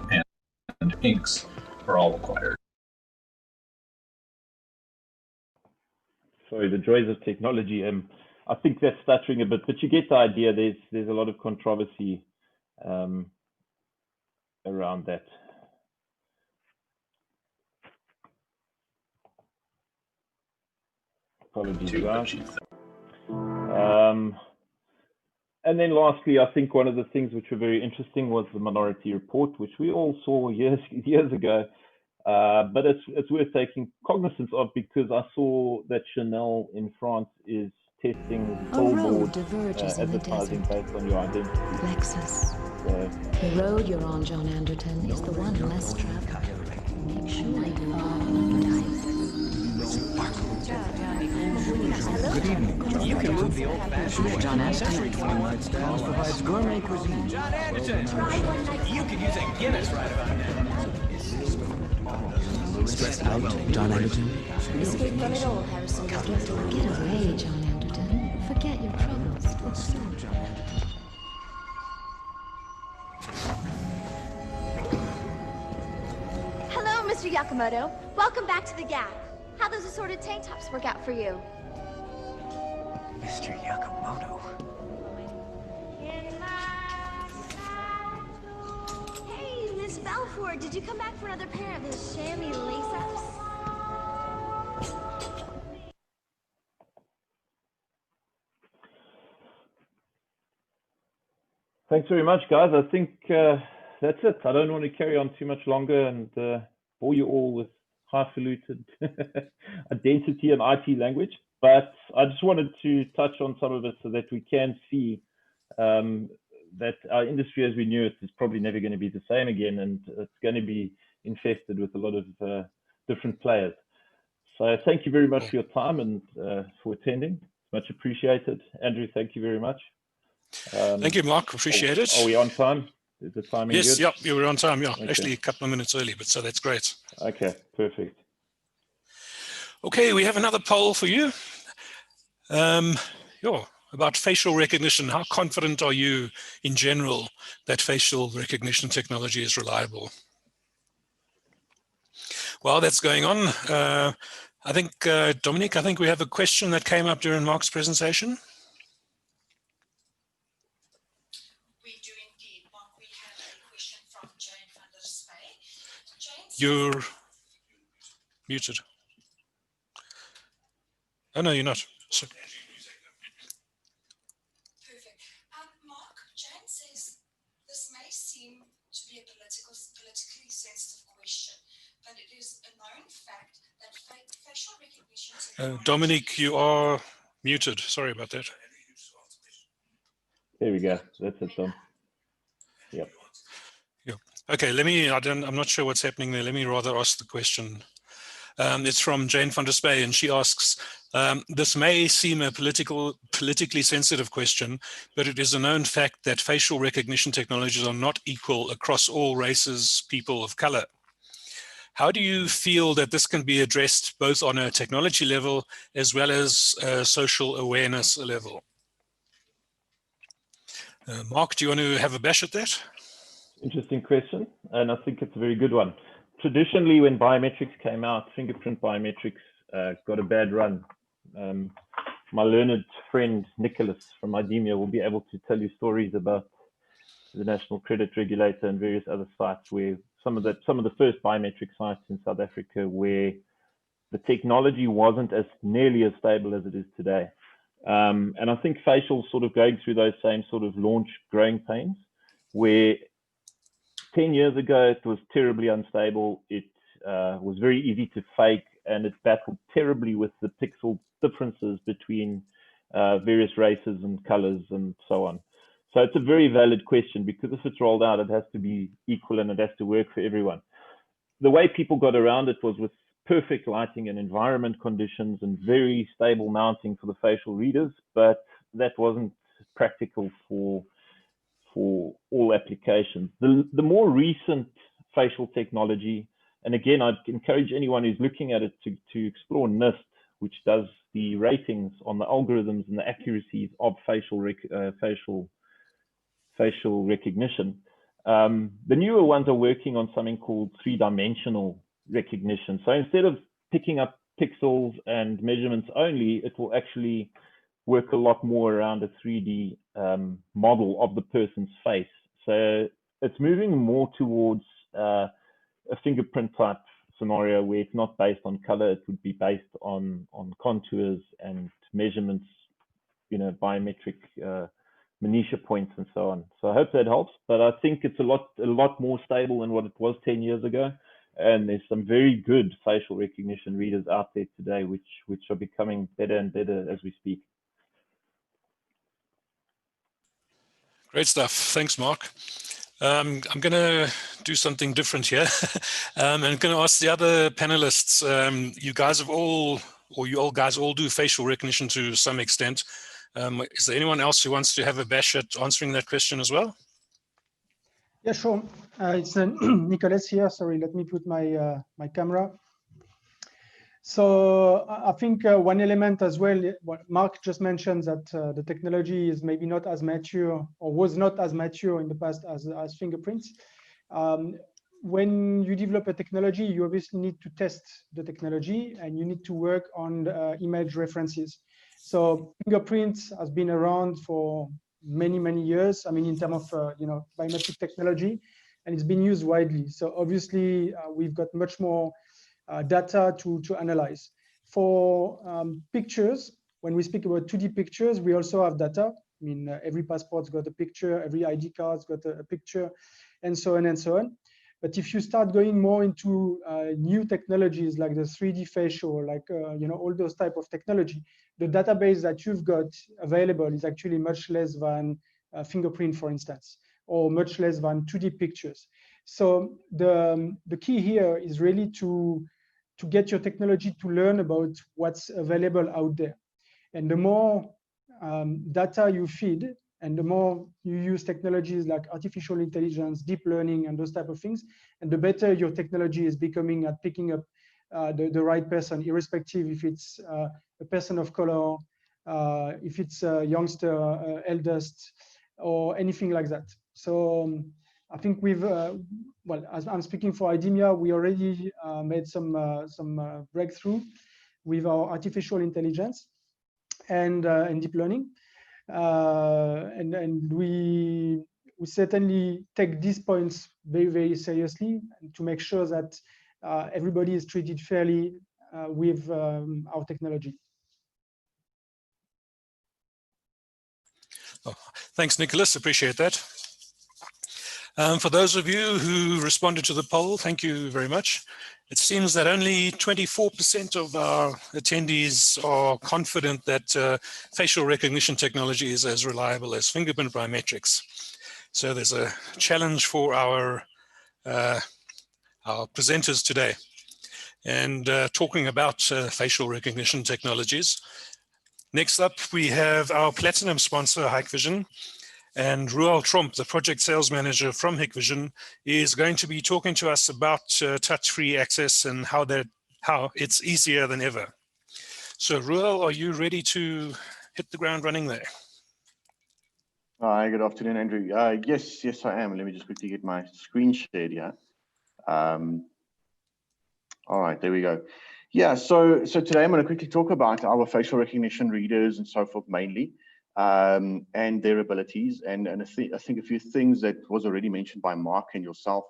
F: and inks are all required.
C: Sorry, the joys of technology. I think that's stuttering a bit, but you get the idea. There's a lot of controversy around that. Apologies, guys. And then lastly, I think one of the things which were very interesting was the Minority Report, which we all saw years ago. But it's worth taking cognizance of, because I saw that Chanel in France is testing billboard advertising based on your identity.
H: Lexus. The road you're on, John Anderton, is the one less traveled. Make sure you are
I: Good evening. You can move the old-fashioned John Anderton provides gourmet cuisine. John Anderton, you could use a Guinness right about now. Stressed out, John Anderton.
H: escape from it all, Harrison. Get away, John Anderton. Forget your troubles.
J: Yakamoto. Welcome back to the Gap. How those assorted tank tops work out for you?
I: Mr. Yakamoto.
J: Hey, Miss Belfort, did you come back for another pair of those chamois lace-ups?
C: Thanks very much, guys. I think that's it. I don't want to carry on too much longer and bore you all with highfalutin identity and IT language. But I just wanted to touch on some of it so that we can see that our industry as we knew it is probably never going to be the same again, and it's going to be infested with a lot of different players. So thank you very much for your time and for attending. It's much appreciated. Andrew, thank you very much.
A: Thank you, Mark. Appreciate it.
C: Are we on time? Is the timing
A: yes,
C: good?
A: Yep, you were on time. Yeah,
C: Okay.
A: Actually a couple of minutes early, but so that's great.
C: Okay, perfect.
A: Okay, we have another poll for you. About facial recognition. How confident are you in general that facial recognition technology is reliable? While that's going on, I think, Dominic, I think we have a question that came up during Mark's presentation.
B: We do indeed, Mark. We have a question from Jane van der Spey.
A: You're muted. Oh, no, you're not. So
B: Perfect. Mark, Jane says this may seem to be a politically sensitive question, but it is a known fact that facial recognition
A: Dominic, you are muted. Sorry about that.
C: There we go. That's it, Dom. Yep.
A: Yeah. Okay, I'm not sure what's happening there. Let me rather ask the question. It's from Jane van der Spey, and she asks, this may seem a politically sensitive question, but it is a known fact that facial recognition technologies are not equal across all races, people of color. How do you feel that this can be addressed both on a technology level as well as a social awareness level? Mark, do you want to have a bash at that?
C: Interesting question, and I think it's a very good one. Traditionally, when biometrics came out, fingerprint biometrics got a bad run. My learned friend Nicholas from IDEMIA will be able to tell you stories about the National Credit Regulator and various other sites where some of the first biometric sites in South Africa where the technology wasn't nearly as stable as it is today. And I think facial sort of going through those same sort of launch growing pains where 10 years ago it was terribly unstable. It was very easy to fake, and it battled terribly with the pixel differences between various races and colors and so on. So it's a very valid question, because if it's rolled out, it has to be equal and it has to work for everyone. The way people got around it was with perfect lighting and environment conditions and very stable mounting for the facial readers, but that wasn't practical for all applications. The more recent facial technology, and again, I'd encourage anyone who's looking at it to explore NIST, which does the ratings on the algorithms and the accuracies of facial recognition. The newer ones are working on something called three-dimensional recognition. So instead of picking up pixels and measurements only, it will actually work a lot more around a 3D model of the person's face. So it's moving more towards a fingerprint type scenario where it's not based on color. It would be based on contours and measurements, biometric minutia points and so on. So I hope that helps, but I think it's a lot more stable than what it was 10 years ago. And there's some very good facial recognition readers out there today, which are becoming better and better as we speak.
A: Great stuff. Thanks, Mark. I'm going to do something different here. I'm going to ask the other panelists, you all guys all do facial recognition to some extent. Is there anyone else who wants to have a bash at answering that question as well?
K: Yeah, sure. It's Nicholas here. Sorry, let me put my my camera. So I think one element as well, what Mark just mentioned, that the technology is maybe not as mature or was not as mature in the past as fingerprints. when you develop a technology, you obviously need to test the technology and you need to work on image references. So fingerprints has been around for many, many years. I mean, in terms of biometric technology, and it's been used widely. So obviously, we've got much more data to analyze. For pictures, when we speak about 2D pictures, we also have data. I mean, every passport's got a picture, every ID card's got a picture, and so on and so on. But if you start going more into new technologies like the 3D facial, like all those type of technology, the database that you've got available is actually much less than fingerprint, for instance, or much less than 2D pictures. So the key here is really to get your technology to learn about what's available out there. And the more data you feed, and the more you use technologies like artificial intelligence, deep learning, and those type of things, and the better your technology is becoming at picking up the right person, irrespective if it's a person of color, if it's a youngster, eldest, or anything like that. So I think we've, well, as I'm speaking for IDEMIA, we already made some breakthrough with our artificial intelligence and deep learning. And we certainly take these points very, very seriously to make sure that everybody is treated fairly with our technology.
A: Oh, thanks, Nicholas. Appreciate that. For those of you who responded to the poll, thank you very much. It seems that only 24% of our attendees are confident that facial recognition technology is as reliable as fingerprint biometrics. So there's a challenge for our presenters today. And talking about facial recognition technologies, next up we have our platinum sponsor, Hikvision. And Ruel Tromp, the project sales manager from Hikvision, is going to be talking to us about touch-free access and how it's easier than ever. So Ruel, are you ready to hit the ground running there?
L: Hi, good afternoon, Andrew. Yes, I am. Let me just quickly get my screen shared here. All right, there we go. Yeah, so today I'm going to quickly talk about our facial recognition readers and so forth mainly. And their abilities, and I think a few things that was already mentioned by Mark and yourself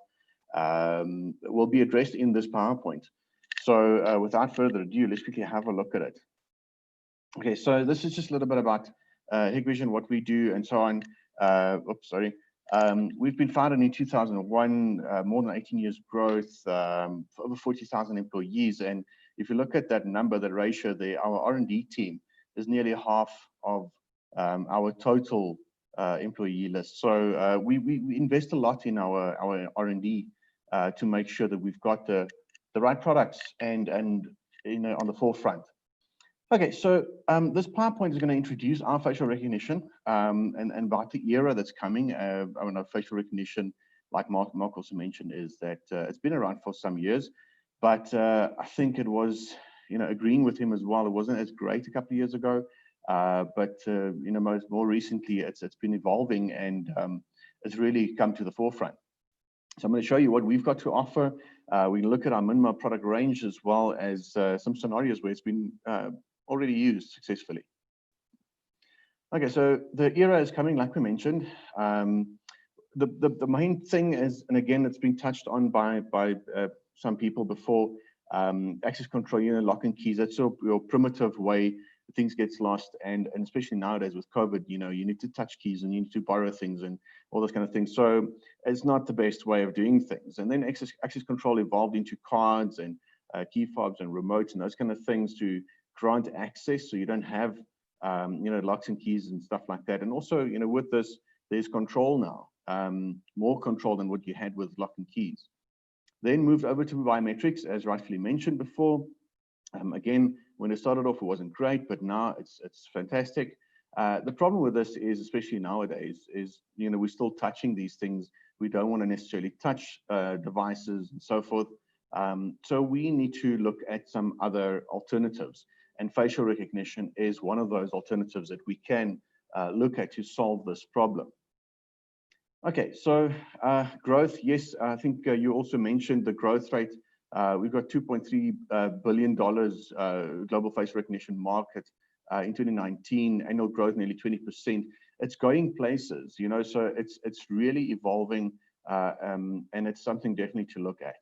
L: will be addressed in this PowerPoint. So without further ado, let's quickly have a look at it. Okay, so this is just a little bit about Hikvision, what we do, and so on. We've been founded in 2001, more than 18 years growth, for over 40,000 employees. And if you look at that number, that ratio there, our R&D team is nearly half of our total employee list. So we invest a lot in our R&D to make sure that we've got the right products and on the forefront. Okay, so this PowerPoint is going to introduce our facial recognition and about the era that's coming. I know facial recognition, like Mark also mentioned, is that it's been around for some years, but I think it was, agreeing with him as well, it wasn't as great a couple of years ago. But more recently, it's been evolving and it's really come to the forefront. So I'm going to show you what we've got to offer. We can look at our minimal product range as well as some scenarios where it's been already used successfully. Okay, so the era is coming, like we mentioned. The main thing is, and again, it's been touched on by some people before, access control, lock and keys. That's your primitive way things gets lost, and especially nowadays with COVID, you need to touch keys and you need to borrow things and all those kind of things. So it's not the best way of doing things. And then access control evolved into cards and key fobs and remotes and those kind of things to grant access, so you don't have locks and keys and stuff like that. And also, with this, there's control now, more control than what you had with lock and keys. Then moved over to biometrics, as rightfully mentioned before. Again, when it started off, it wasn't great, but now it's fantastic. The problem with this is, especially nowadays, is we're still touching these things. We don't want to necessarily touch devices and so forth. So we need to look at some other alternatives, and facial recognition is one of those alternatives that we can look at to solve this problem. Okay, so growth, yes, I think you also mentioned the growth rate. We've got $2.3 billion global face recognition market in 2019, annual growth nearly 20%. It's going places, you know, so it's really evolving, and it's something definitely to look at.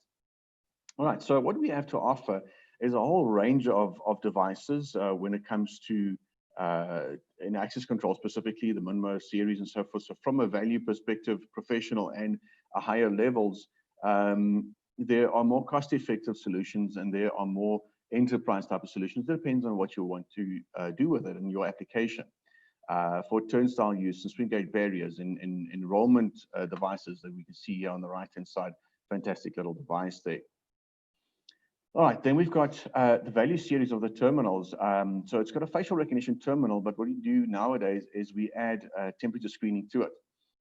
L: All right, so what we have to offer is a whole range of devices when it comes to in access control, specifically the Minmo series and so forth. So from a value perspective, professional and higher levels, there are more cost-effective solutions and there are more enterprise type of solutions. It depends on what you want to do with it in your application. For turnstile use and swing gate barriers in enrollment devices that we can see here on the right-hand side, fantastic little device there. All right, then we've got the value series of the terminals. So it's got a facial recognition terminal, but what we do nowadays is we add temperature screening to it.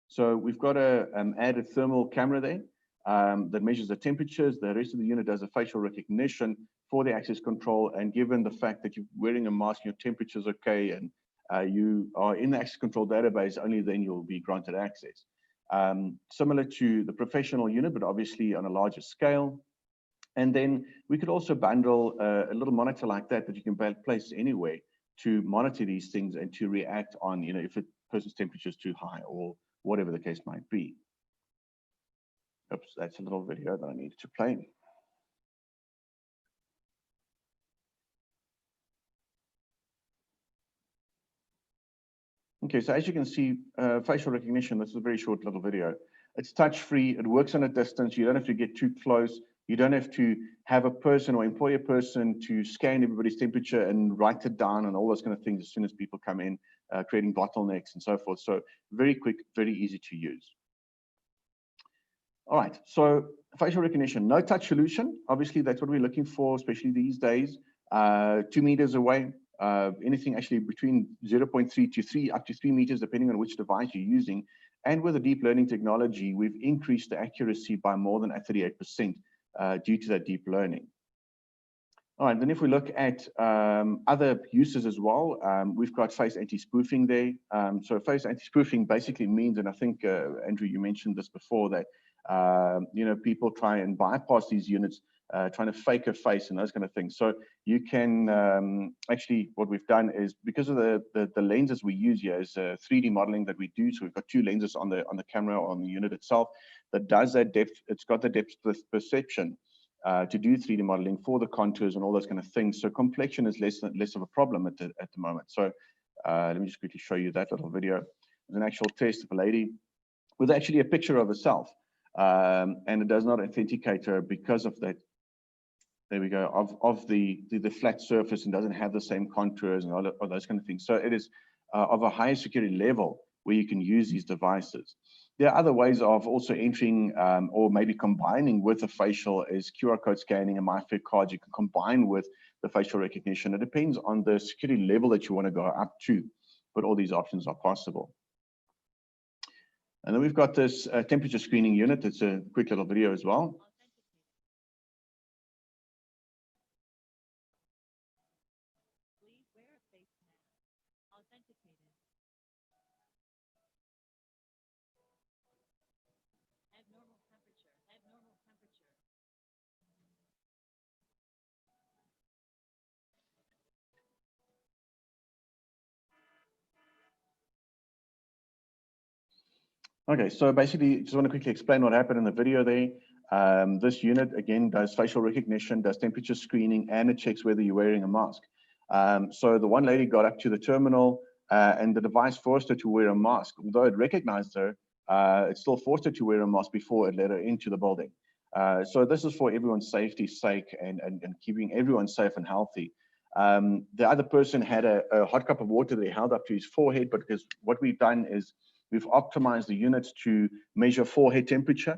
L: So we've got a added thermal camera there that measures the temperatures. The rest of the unit does a facial recognition for the access control. And given the fact that you're wearing a mask, your temperature's okay, and you are in the access control database, only then you'll be granted access. Similar to the professional unit, but obviously on a larger scale. And then we could also bundle a little monitor like that you can place anywhere to monitor these things and to react on, you know, if a person's temperature is too high or whatever the case might be. Oops, that's a little video that I needed to play. Okay, so as you can see, facial recognition, this is a very short little video. It's touch-free, it works on a distance, you don't have to get too close. You don't have to have a person or employ a person to scan everybody's temperature and write it down and all those kind of things as soon as people come in, creating bottlenecks and so forth. So very quick, very easy to use. All right, so facial recognition, no touch solution. Obviously, that's what we're looking for, especially these days. 2 meters away, anything actually between 0.3 to 3, up to 3 meters, depending on which device you're using. And with the deep learning technology, we've increased the accuracy by more than 38%. Due to that deep learning. All right, then if we look at other uses as well, we've got face anti-spoofing there. So face anti-spoofing basically means, and I think, Andrew, you mentioned this before, that you know, people try and bypass these units, trying to fake a face and those kind of things. So you can actually, what we've done is, because of the lenses we use here is 3D modeling that we do. So we've got 2 lenses on the camera, on the unit itself, that does that depth. It's got the depth perception to do 3D modeling for the contours and all those kind of things. So complexion is less of a problem at the moment. So let me just quickly show you that little video. There's an actual test of a lady with actually a picture of herself, and it does not authenticate her because of that. There we go, of the flat surface, and doesn't have the same contours and all those kind of things. So it is of a higher security level where you can use these devices. There are other ways of also entering or maybe combining with the facial is QR code scanning and MyFair cards. You can combine with the facial recognition. It depends on the security level that you want to go up to, but all these options are possible. And then we've got this temperature screening unit. It's a quick little video as well. Okay, so basically, just want to quickly explain what happened in the video there. This unit, again, does facial recognition, does temperature screening, and it checks whether you're wearing a mask. So the one lady got up to the terminal, and the device forced her to wear a mask. Although it recognized her, it still forced her to wear a mask before it let her into the building. So this is for everyone's safety's sake and keeping everyone safe and healthy. The other person had a hot cup of water they held up to his forehead, but because what we've done is we've optimized the units to measure forehead temperature,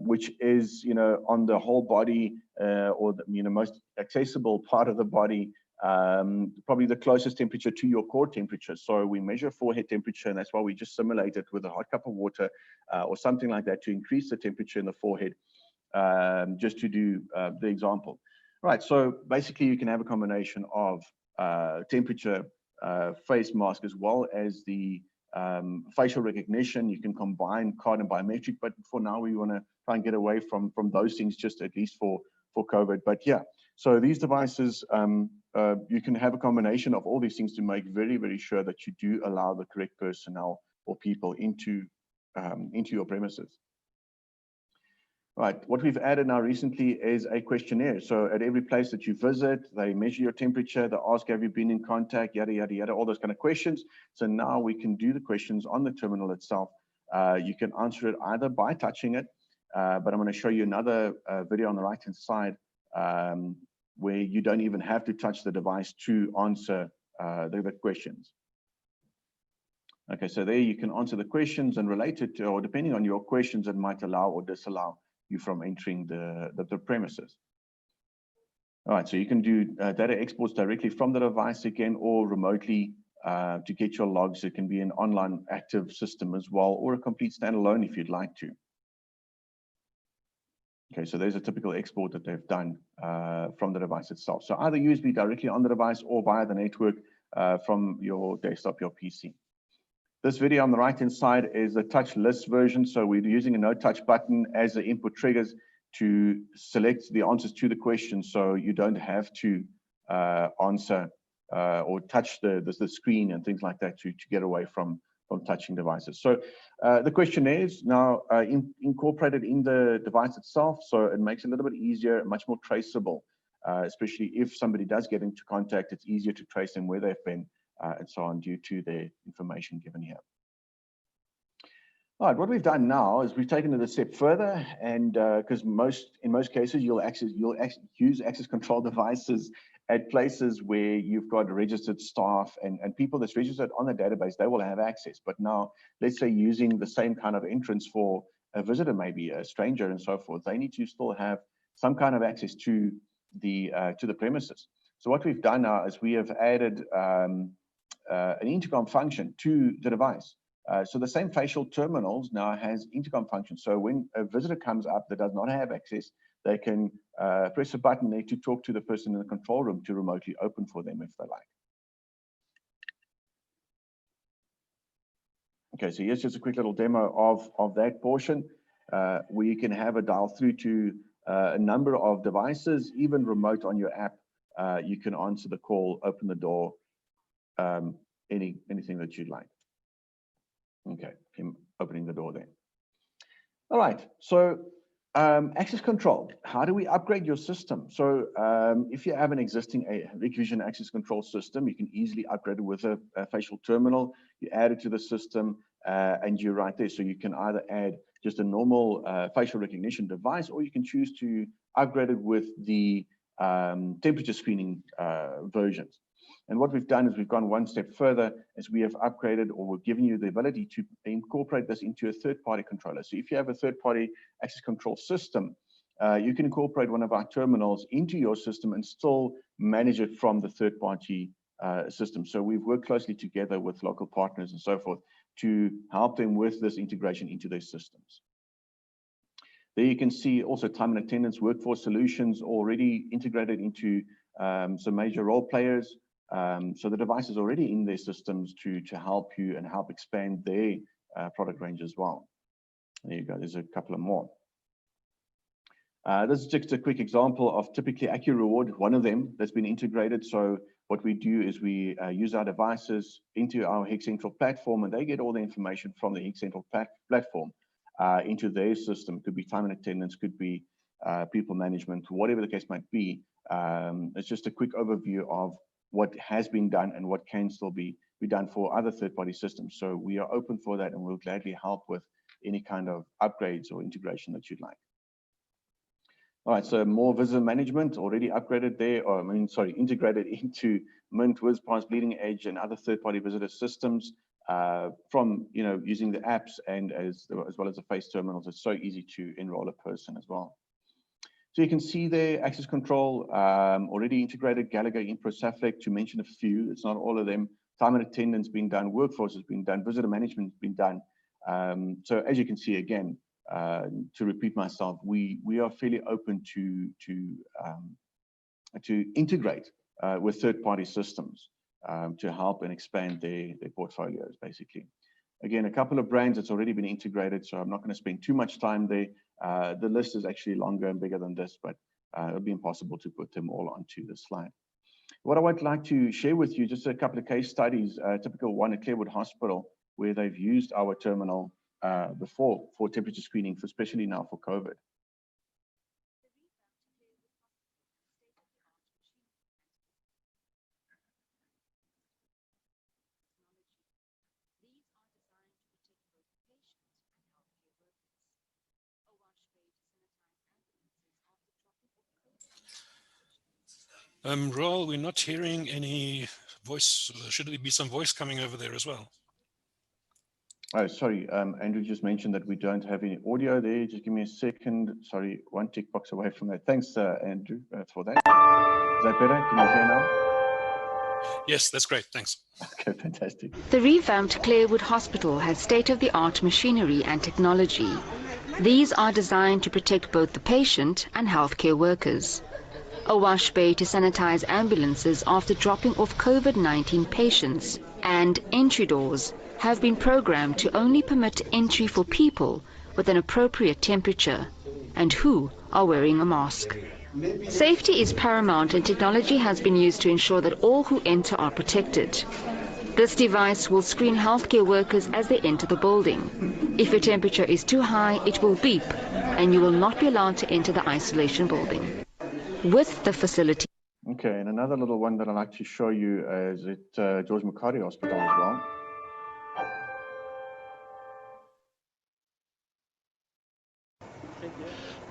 L: which is, you know, on the whole body or the, you know, most accessible part of the body, probably the closest temperature to your core temperature. So we measure forehead temperature, and that's why we just simulate it with a hot cup of water or something like that to increase the temperature in the forehead, just to do the example. Right, so basically you can have a combination of temperature face mask as well as the facial recognition. You can combine card and biometric, but for now we want to try and get away from those things, just at least for COVID. But yeah, so these devices, you can have a combination of all these things to make very, very sure that you do allow the correct personnel or people into your premises. Right, what we've added now recently is a questionnaire. So at every place that you visit, they measure your temperature, they ask, have you been in contact, yada, yada, yada, all those kind of questions. So now we can do the questions on the terminal itself. You can answer it either by touching it, but I'm going to show you another video on the right-hand side where you don't even have to touch the device to answer the questions. Okay, so there you can answer the questions, and related to, or depending on your questions, it might allow or disallow you from entering the premises. All right, so you can do data exports directly from the device again, or remotely to get your logs. It can be an online active system as well, or a complete standalone if you'd like to. Okay, so there's a typical export that they've done from the device itself. So either USB directly on the device or via the network from your desktop, your PC. This video on the right-hand side is the Touchless version. So we're using a no-touch button as the input triggers to select the answers to the question. So you don't have to answer or touch the screen and things like that to get away from touching devices. So the questionnaire is now incorporated in the device itself. So it makes it a little bit easier, much more traceable, especially if somebody does get into contact. It's easier to trace them where they've been. And so on, due to the information given here. All right, what we've done now is we've taken it a step further, and because in most cases you'll use access control devices at places where you've got registered staff and people that's registered on the database, they will have access. But now, let's say using the same kind of entrance for a visitor, maybe a stranger and so forth, they need to still have some kind of access to the premises. So what we've done now is we have added an intercom function to the device. So the same facial terminals now has intercom function. So when a visitor comes up that does not have access, they can press a button there to talk to the person in the control room to remotely open for them if they like. Okay, so here's just a quick little demo of that portion where you can have a dial through to a number of devices, even remote on your app. You can answer the call, open the door, anything that you'd like. Okay, him opening the door there. All right, so access control. How do we upgrade your system? So if you have an existing Vision access control system, you can easily upgrade it with a facial terminal. You add it to the system and you're right there. So you can either add just a normal facial recognition device, or you can choose to upgrade it with the temperature screening versions. And what we've done is we've gone one step further, as we have upgraded, or we've given you the ability to incorporate this into a third-party controller. So if you have a third-party access control system, you can incorporate one of our terminals into your system and still manage it from the third-party system. So we've worked closely together with local partners and so forth to help them with this integration into their systems. There you can see also time and attendance workforce solutions already integrated into some major role players. So the device is already in their systems to help you and help expand their product range as well. There you go, there's a couple of more. This is just a quick example of typically AccuReward, one of them that's been integrated. So what we do is we use our devices into our Hex Central platform, and they get all the information from the Hex Central platform into their system. Could be time and attendance, could be people management, whatever the case might be. It's just a quick overview of what has been done and what can still be done for other third-party systems. So we are open for that, and we'll gladly help with any kind of upgrades or integration that you'd like. All right, so more visitor management already upgraded there, or integrated into Mint, WizPass, Bleeding Edge, and other third-party visitor systems from using the apps and as well as the face terminals. It's so easy to enroll a person as well. So you can see there, access control already integrated, Gallagher, InfoSaflex, to mention a few. It's not all of them. Time and attendance being done, workforce has been done, visitor management has been done. So as you can see again, to repeat myself, we are fairly open to integrate with third-party systems to help and expand their portfolios, basically. Again, a couple of brands that's already been integrated, so I'm not going to spend too much time there. The list is actually longer and bigger than this, but it'll be impossible to put them all onto the slide. What I would like to share with you, just a couple of case studies, a typical one at Clarewood Hospital, where they've used our terminal before for temperature screening, especially now for COVID.
A: Roel, we're not hearing any voice. Should there be some voice coming over there as well?
L: Oh, sorry, Andrew just mentioned that we don't have any audio there. Just give me a second. Sorry, one tick box away from that. Thanks, Andrew, for that. Is that better? Can you hear now?
A: Yes, that's great. Thanks.
L: Okay, fantastic.
M: The revamped Clarewood Hospital has state-of-the-art machinery and technology. These are designed to protect both the patient and healthcare workers. A wash bay to sanitize ambulances after dropping off COVID-19 patients, and entry doors have been programmed to only permit entry for people with an appropriate temperature and who are wearing a mask. Safety is paramount, and technology has been used to ensure that all who enter are protected. This device will screen healthcare workers as they enter the building. If your temperature is too high, it will beep, and you will not be allowed to enter the isolation building. With the facility.
L: Okay, and another little one that I'd like to show you is at George Mukhari Hospital as well.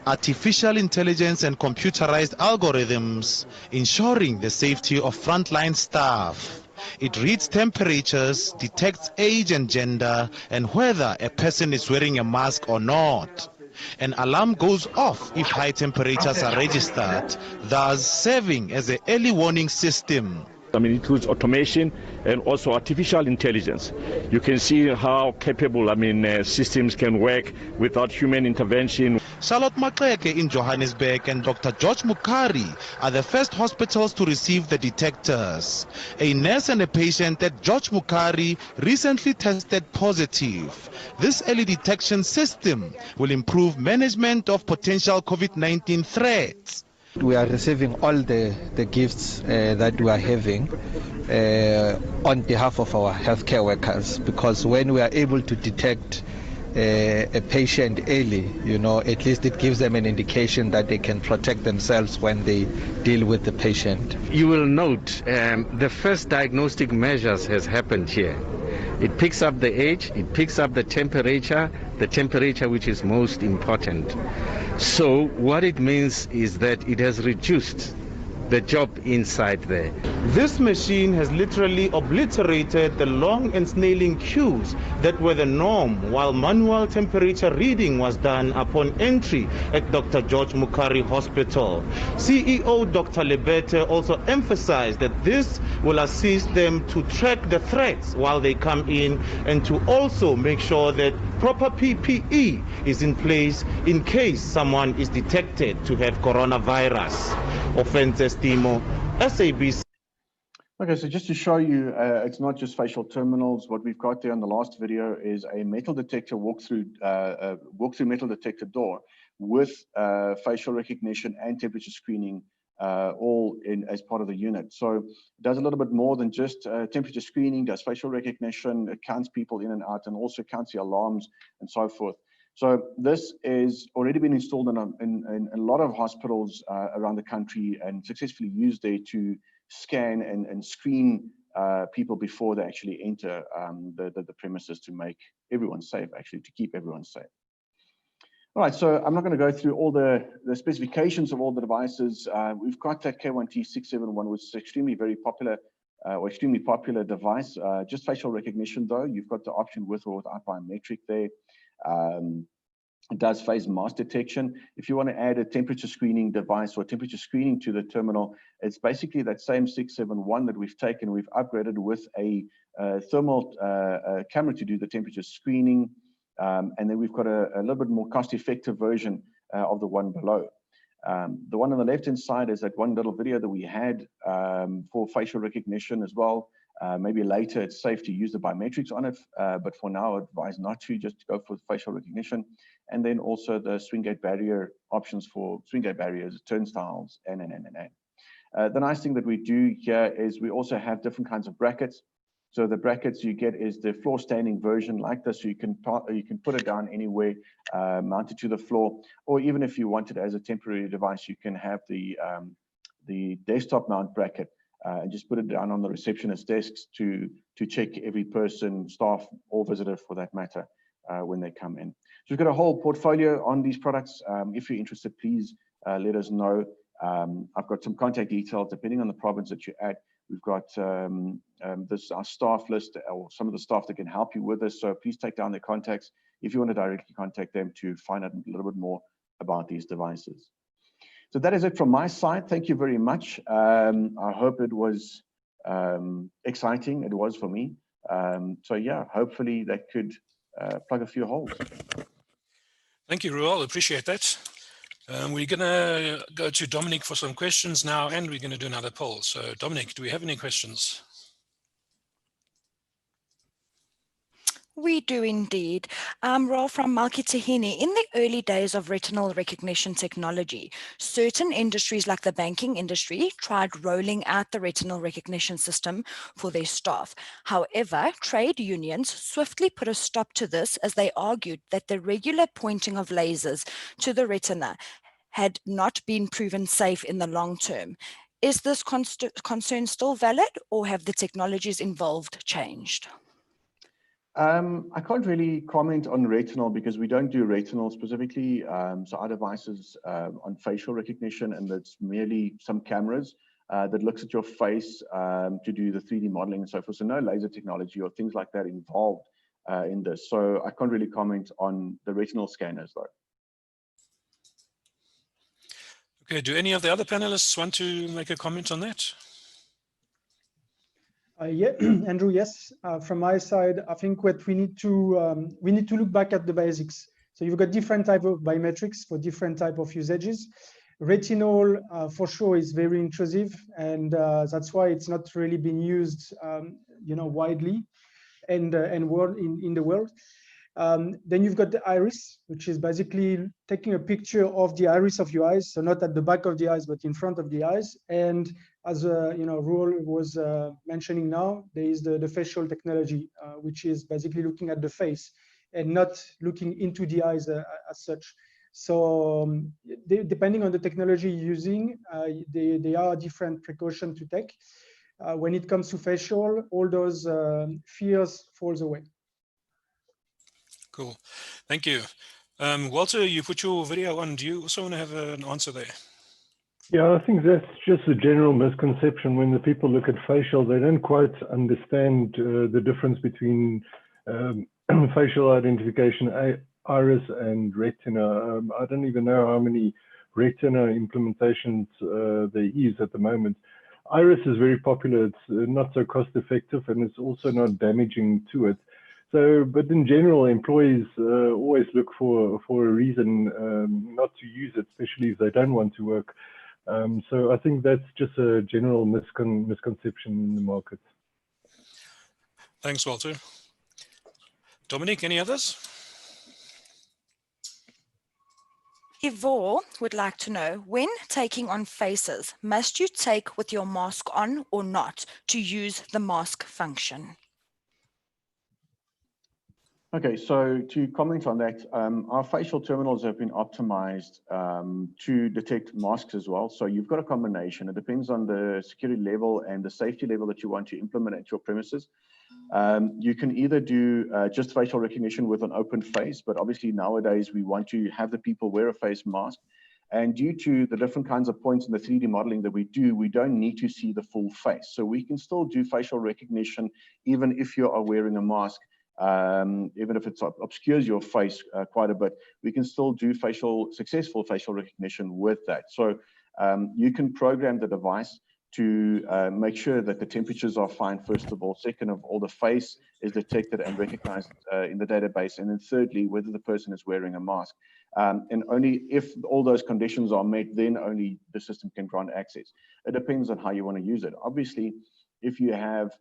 N: Artificial intelligence and computerized algorithms ensuring the safety of frontline staff. It reads temperatures, detects age and gender, and whether a person is wearing a mask or not. An alarm goes off if high temperatures are registered, thus serving as an early warning system.
O: I mean, it includes automation and also artificial intelligence. You can see how capable, systems can work without human intervention.
N: Charlotte Maxeke in Johannesburg and Dr. George Mukhari are the first hospitals to receive the detectors. A nurse and a patient at George Mukhari recently tested positive. This early detection system will improve management of potential COVID-19 threats.
P: We are receiving all the gifts that we are having on behalf of our healthcare workers, because when we are able to detect a patient early, at least it gives them an indication that they can protect themselves when they deal with the patient.
Q: You will note the first diagnostic measures has happened here. It picks up the age, it picks up the temperature which is most important. So what it means is that it has reduced the job inside there.
N: This machine has literally obliterated the long and snailing queues that were the norm while manual temperature reading was done upon entry at Dr. George Mukhari Hospital. CEO Dr. Lebete also emphasized that this will assist them to track the threats while they come in, and to also make sure that proper PPE is in place in case someone is detected to have coronavirus. Offenses Timo, SABC.
L: Okay, so just to show you, it's not just facial terminals. What we've got there on the last video is a metal detector walk-through metal detector door with facial recognition and temperature screening all in as part of the unit. So it does a little bit more than just temperature screening, does facial recognition, it counts people in and out, and also counts the alarms and so forth. So this is already been installed in a lot of hospitals around the country and successfully used there to scan and screen people before they actually enter the premises, to make everyone safe, actually, to keep everyone safe. All right, so I'm not going to go through all the specifications of all the devices. We've got that K1T671, which is extremely popular device. Just facial recognition, though. You've got the option with or without biometric there. It does phase mask detection. If you want to add a temperature screening device or temperature screening to the terminal, it's basically that same 671 that we've taken. We've upgraded with a thermal camera to do the temperature screening. And then we've got a little bit more cost-effective version of the one below. The one on the left-hand side is that one little video that we had for facial recognition as well. Maybe later it's safe to use the biometrics on it, but for now, I advise not to, just go for facial recognition. And then also the swing gate barrier options for swing gate barriers, turnstiles, and. The nice thing that we do here is we also have different kinds of brackets. So the brackets you get is the floor standing version like this. So you can put it down anywhere, mount it to the floor, or even if you want it as a temporary device, you can have the desktop mount bracket and just put it down on the receptionist desks to check every person, staff, or visitor for that matter when they come in. So we've got a whole portfolio on these products. If you're interested, please let us know. I've got some contact details depending on the province that you're at. We've got our staff list, or some of the staff that can help you with this. So please take down their contacts if you want to directly contact them to find out a little bit more about these devices. So that is it from my side. Thank you very much. I hope it was exciting. It was for me. So yeah, hopefully that could plug a few holes.
A: Thank you, Ruel. Appreciate that. We're going to go to Dominic for some questions now, and we're going to do another poll. So Dominic, do we have any questions?
R: We do indeed. Roel from Malki Tahini, in the early days of retinal recognition technology, certain industries like the banking industry tried rolling out the retinal recognition system for their staff. However, trade unions swiftly put a stop to this as they argued that the regular pointing of lasers to the retina had not been proven safe in the long term. Is this concern still valid, or have the technologies involved changed?
L: I can't really comment on retinal because we don't do retinal specifically. So our device is on facial recognition, and that's merely some cameras that looks at your face to do the 3D modeling and so forth. So no laser technology or things like that involved in this. So I can't really comment on the retinal scanners though.
A: Okay, do any of the other panelists want to make a comment on that?
K: Yeah, Andrew, yes. From my side, I think what we need to look back at the basics. So you've got different type of biometrics for different type of usages. Retinal, for sure, is very intrusive, and that's why it's not really been used, widely, and in the world. Then you've got the iris, which is basically taking a picture of the iris of your eyes, so not at the back of the eyes, but in front of the eyes. And as Ruel was mentioning now, there is the facial technology, which is basically looking at the face and not looking into the eyes as such. So depending on the technology you're using, there are different precautions to take. When it comes to facial, all those fears falls away.
A: Cool, thank you. Walter, you put your video on. Do you also want to have an answer there?
S: Yeah, I think that's just a general misconception. When the people look at facial, they don't quite understand the difference between facial identification, iris, and retina. I don't even know how many retina implementations there is at the moment. Iris is very popular. It's not so cost effective, and it's also not damaging to it. So, but in general, employees always look for a reason not to use it, especially if they don't want to work. So I think that's just a general misconception in the market.
A: Thanks, Walter. Dominic, any others?
R: Ivor would like to know, when taking on faces, must you take with your mask on or not to use the mask function?
L: Okay, so to comment on that, our facial terminals have been optimized to detect masks as well. So you've got a combination. It depends on the security level and the safety level that you want to implement at your premises. You can either do just facial recognition with an open face, but obviously nowadays we want to have the people wear a face mask. And due to the different kinds of points in the 3D modeling that we do, we don't need to see the full face. So we can still do facial recognition even if you are wearing a mask. Even if it obscures your face quite a bit, we can still do successful facial recognition with that. So you can program the device to make sure that the temperatures are fine, first of all. Second of all, the face is detected and recognized in the database. And then thirdly, whether the person is wearing a mask. And only if all those conditions are met, then only the system can grant access. It depends on how you want to use it. Obviously, if you have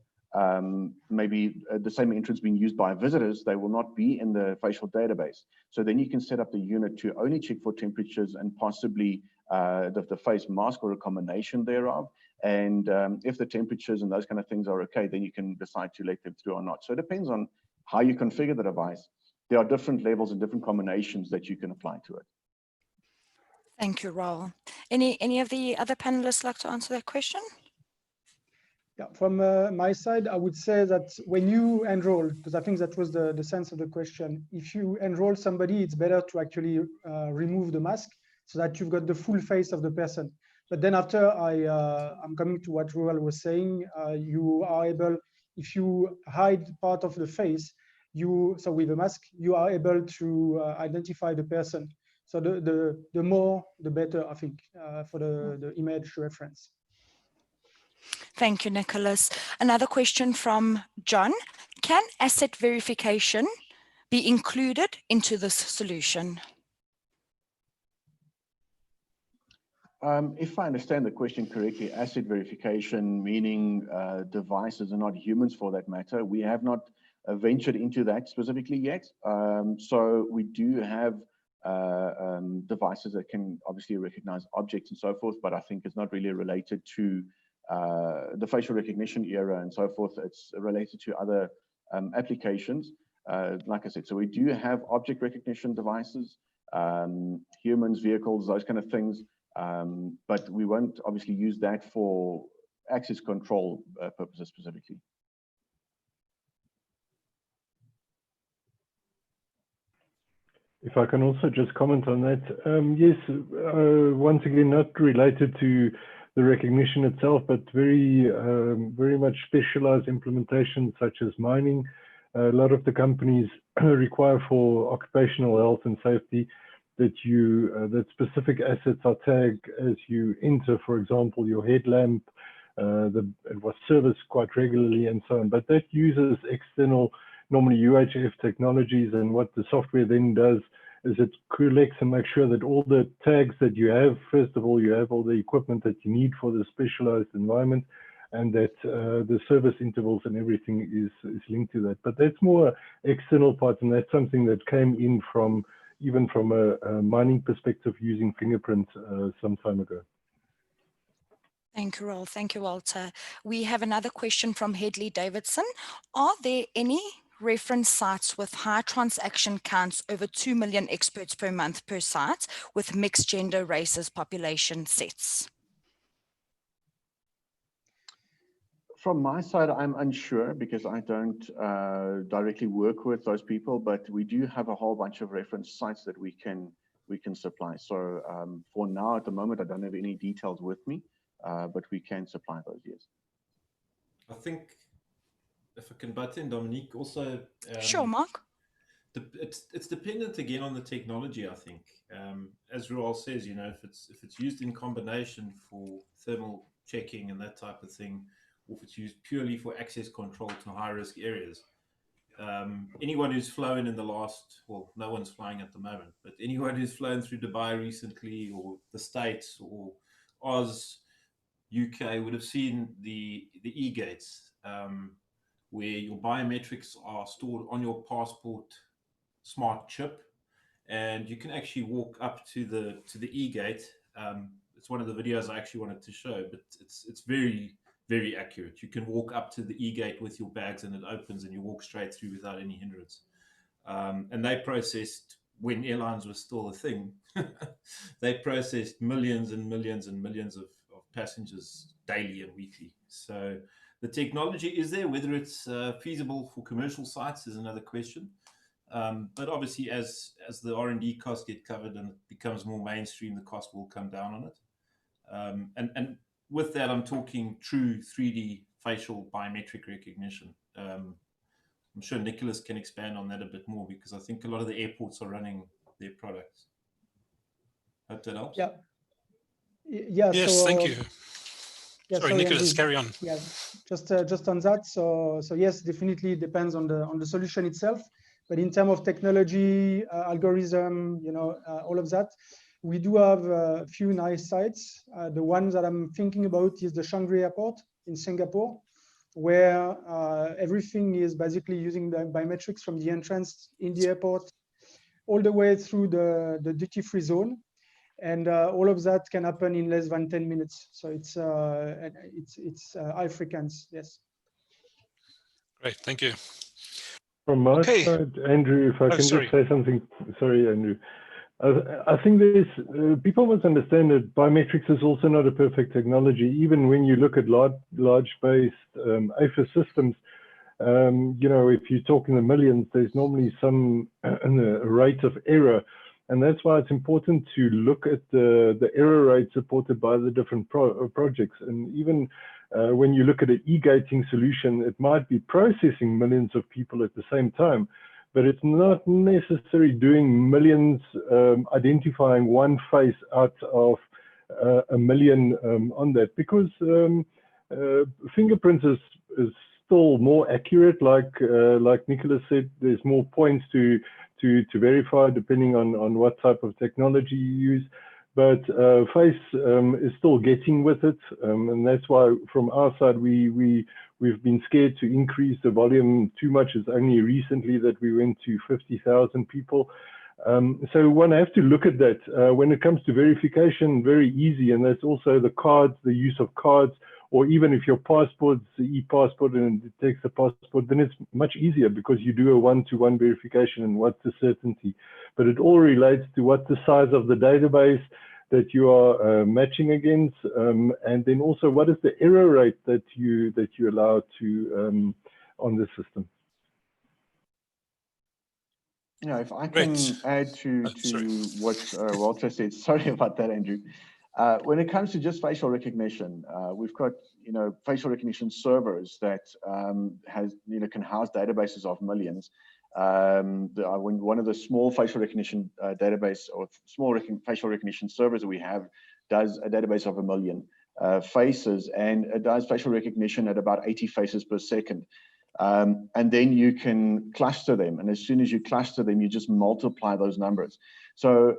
L: maybe the same entrance being used by visitors, they will not be in the facial database. So then you can set up the unit to only check for temperatures and possibly the face mask or a combination thereof. And if the temperatures and those kind of things are okay, then you can decide to let them through or not. So it depends on how you configure the device. There are different levels and different combinations that you can apply to it.
R: Thank you, Raul. Any of the other panelists like to answer that question?
K: Yeah, from my side, I would say that when you enroll, because I think that was the sense of the question, if you enroll somebody, it's better to actually remove the mask so that you've got the full face of the person. But then after I'm coming to what Ruel was saying, you are able, if you hide part of the face, so with a mask, you are able to identify the person. So the more, the better, I think, for the image reference.
R: Thank you, Nicholas. Another question from John. Can asset verification be included into this solution?
L: If I understand the question correctly, asset verification, meaning devices and not humans for that matter, we have not ventured into that specifically yet. So we do have devices that can obviously recognize objects and so forth, but I think it's not really related to the facial recognition era and so forth. It's related to other applications. Like I said, so we do have object recognition devices, humans, vehicles, those kind of things. But we won't obviously use that for access control purposes specifically.
S: If I can also just comment on that, yes, once again, not related to the recognition itself, but very much specialized implementations such as mining. A lot of the companies require for occupational health and safety that that specific assets are tagged as you enter, for example, your headlamp. It was serviced quite regularly and so on, but that uses external, normally UHF technologies, and what the software then does is it collects and makes sure that all the tags that you have, first of all, you have all the equipment that you need for the specialized environment, and that the service intervals and everything is linked to that. But that's more external part, and that's something that came in from, even from a mining perspective, using fingerprint some time ago.
R: Thank you, Raul. Thank you, Walter. We have another question from Headley Davidson. Are there any reference sites with high transaction counts over 2 million experts per month per site with mixed gender races population sets?
L: From my side, I'm unsure because I don't directly work with those people, but we do have a whole bunch of reference sites that we can supply. So for now, at the moment, I don't have any details with me, but we can supply those, yes.
T: I think, if I can butt in, Dominique, also...
R: sure, Mark.
T: It's dependent again on the technology, I think. As Ruel says, you know, if it's used in combination for thermal checking and that type of thing, or if it's used purely for access control to high-risk areas. Anyone who's flown in the last, well, no one's flying at the moment, but anyone who's flown through Dubai recently, or the States, or Oz, UK, would have seen the e-gates, where your biometrics are stored on your passport smart chip, and you can actually walk up to the e-gate. It's one of the videos I actually wanted to show, but it's very, very accurate. You can walk up to the e-gate with your bags and it opens and you walk straight through without any hindrance. And they processed, when airlines were still a thing, they processed millions and millions and millions of passengers daily and weekly. So the technology is there. Whether it's feasible for commercial sites is another question. But obviously, as the R&D costs get covered and it becomes more mainstream, the cost will come down on it. And with that, I'm talking true 3D facial biometric recognition. I'm sure Nicholas can expand on that a bit more, because I think a lot of the airports are running their products. Hope that helps.
K: Yeah. Yeah.
A: Yes,
K: so,
A: thank you.
K: Yeah,
A: sorry, Nicholas, carry on.
K: Yeah, just on that. So yes, definitely depends on the solution itself. But in terms of technology, algorithm, you know, all of that, we do have a few nice sites. The one that I'm thinking about is the Changi Airport in Singapore, where everything is basically using the biometrics from the entrance in the airport all the way through the duty-free zone. And all of that can happen in less than 10 minutes. So it's high frequency, yes.
A: Great, thank you.
S: From my side, Andrew, if I can just say something. Sorry, Andrew. I think there's people must understand that biometrics is also not a perfect technology. Even when you look at large-based AFIS systems, you know, if you talk in the millions, there's normally some rate of error. And that's why it's important to look at the error rate supported by the different projects. And even when you look at an e-gating solution, it might be processing millions of people at the same time, but it's not necessarily doing millions, identifying one face out of a million on that, because fingerprints is still more accurate. Like Nicholas said, there's more points to verify depending on what type of technology you use. But face is still getting with it, and that's why from our side we've been scared to increase the volume too much. It's only recently that we went to 50,000 people. So one has to look at that. When it comes to verification, very easy, and that's also the cards, the use of cards, or even if your passport's the e-passport and it detects the passport, then it's much easier because you do a one-to-one verification and what's the certainty. But it all relates to what's the size of the database that you are matching against, and then also what is the error rate that you allow to on the system.
L: Yeah, if I can add to what Walter said. Sorry about that, Andrew. When it comes to just facial recognition, we've got facial recognition servers that can house databases of millions. One of the small facial recognition database or small facial recognition servers that we have does a database of 1 million faces, and it does facial recognition at about 80 faces per second. And then you can cluster them, and as soon as you cluster them, you just multiply those numbers. So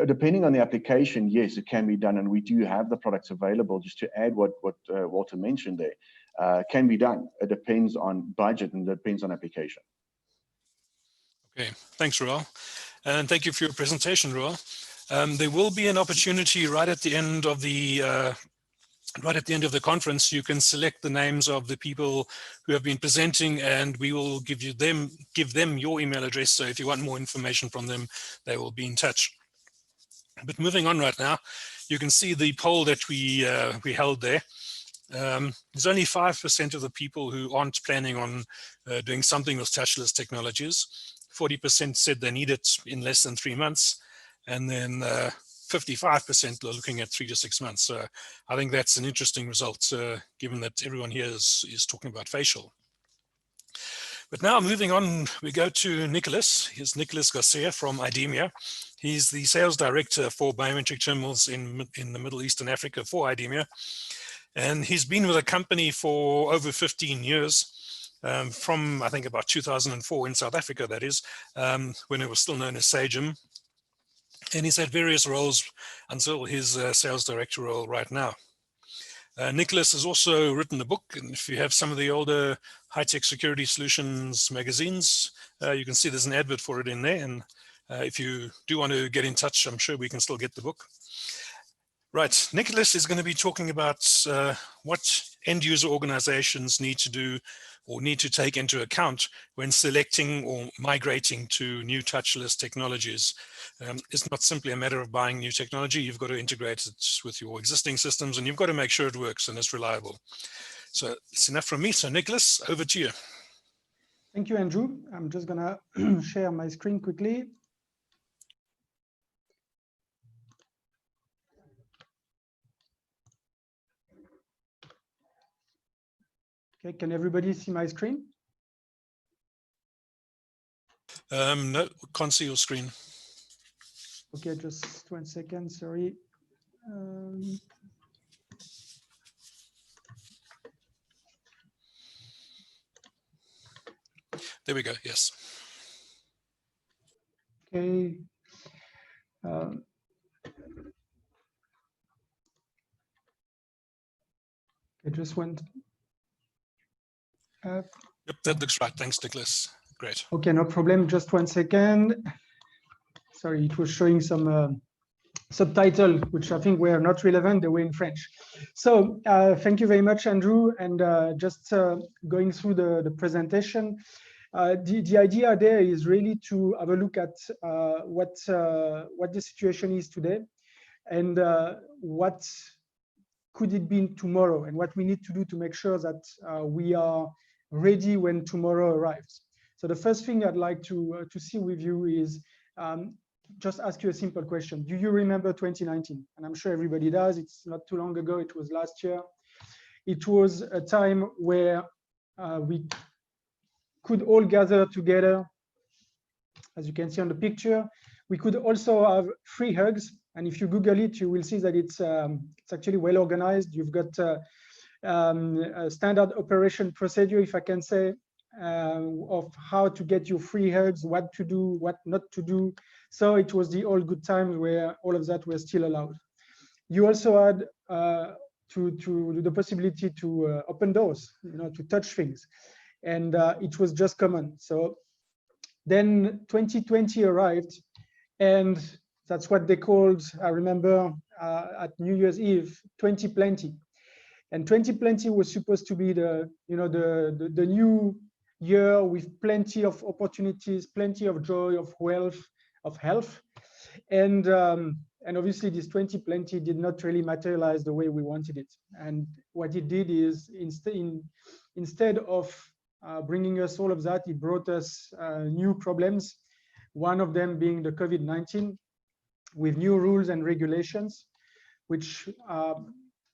L: depending on the application, yes, it can be done, and we do have the products available. Just to add what Walter mentioned there, can be done. It depends on budget and it depends on application.
A: Okay, thanks, Ruel, and thank you for your presentation, Ruel. There will be an opportunity right at the end of the conference. You can select the names of the people who have been presenting, and we will give them your email address. So if you want more information from them, they will be in touch. But moving on right now, you can see the poll that we held there. There's only 5% of the people who aren't planning on doing something with touchless technologies. 40% said they need it in less than 3 months, and then 55% are looking at 3 to 6 months. So I think that's an interesting result, given that everyone here is talking about facial. But now moving on, we go to Nicholas. Here's Nicholas Garcia from IDEMIA. He's the sales director for biometric terminals in the Middle East and Africa for IDEMIA. And he's been with the company for over 15 years, from I think about 2004 in South Africa, that is, when it was still known as Sagem. And he's had various roles until his sales director role right now. Nicholas has also written a book, and if you have some of the older high-tech security solutions magazines, you can see there's an advert for it in there. And if you do want to get in touch, I'm sure we can still get the book. Right, Nicholas is going to be talking about what end-user organizations need to do or need to take into account when selecting or migrating to new touchless technologies. It's not simply a matter of buying new technology. You've got to integrate it with your existing systems, and you've got to make sure it works and it's reliable. So it's enough from me. So Nicholas, over to you.
K: Thank you, Andrew. I'm just going to share my screen quickly. Okay, can everybody see my screen?
A: No, can't see your screen.
K: Okay, just 1 second, sorry.
A: There we go, yes.
K: Okay. I just went.
A: Yep, that looks right. Thanks, Nicholas. Great.
K: Okay, no problem. Just 1 second. Sorry, it was showing some subtitle, which I think were not relevant. They were in French. So thank you very much, Andrew. And just going through the presentation, the idea there is really to have a look at what the situation is today and what could it be tomorrow and what we need to do to make sure that we are ready when tomorrow arrives. So the first thing I'd like to see with you is just ask you a simple question. Do you remember 2019? And I'm sure everybody does. It's not too long ago. It was last year. It was a time where we could all gather together. As you can see on the picture, we could also have free hugs. And if you Google it, you will see that it's actually well organized. You've got a standard operation procedure, if I can say, of how to get your free hugs, what to do, what not to do. So it was the old good times where all of that was still allowed. You also had the possibility to open doors, to touch things, and it was just common. So then 2020 arrived, and that's what they called, I remember at New Year's Eve, 2020. And 2020 was supposed to be the new year with plenty of opportunities, plenty of joy, of wealth, of health. And obviously this 2020 did not really materialize the way we wanted it. And what it did is instead of bringing us all of that, it brought us new problems. One of them being the COVID-19 with new rules and regulations, which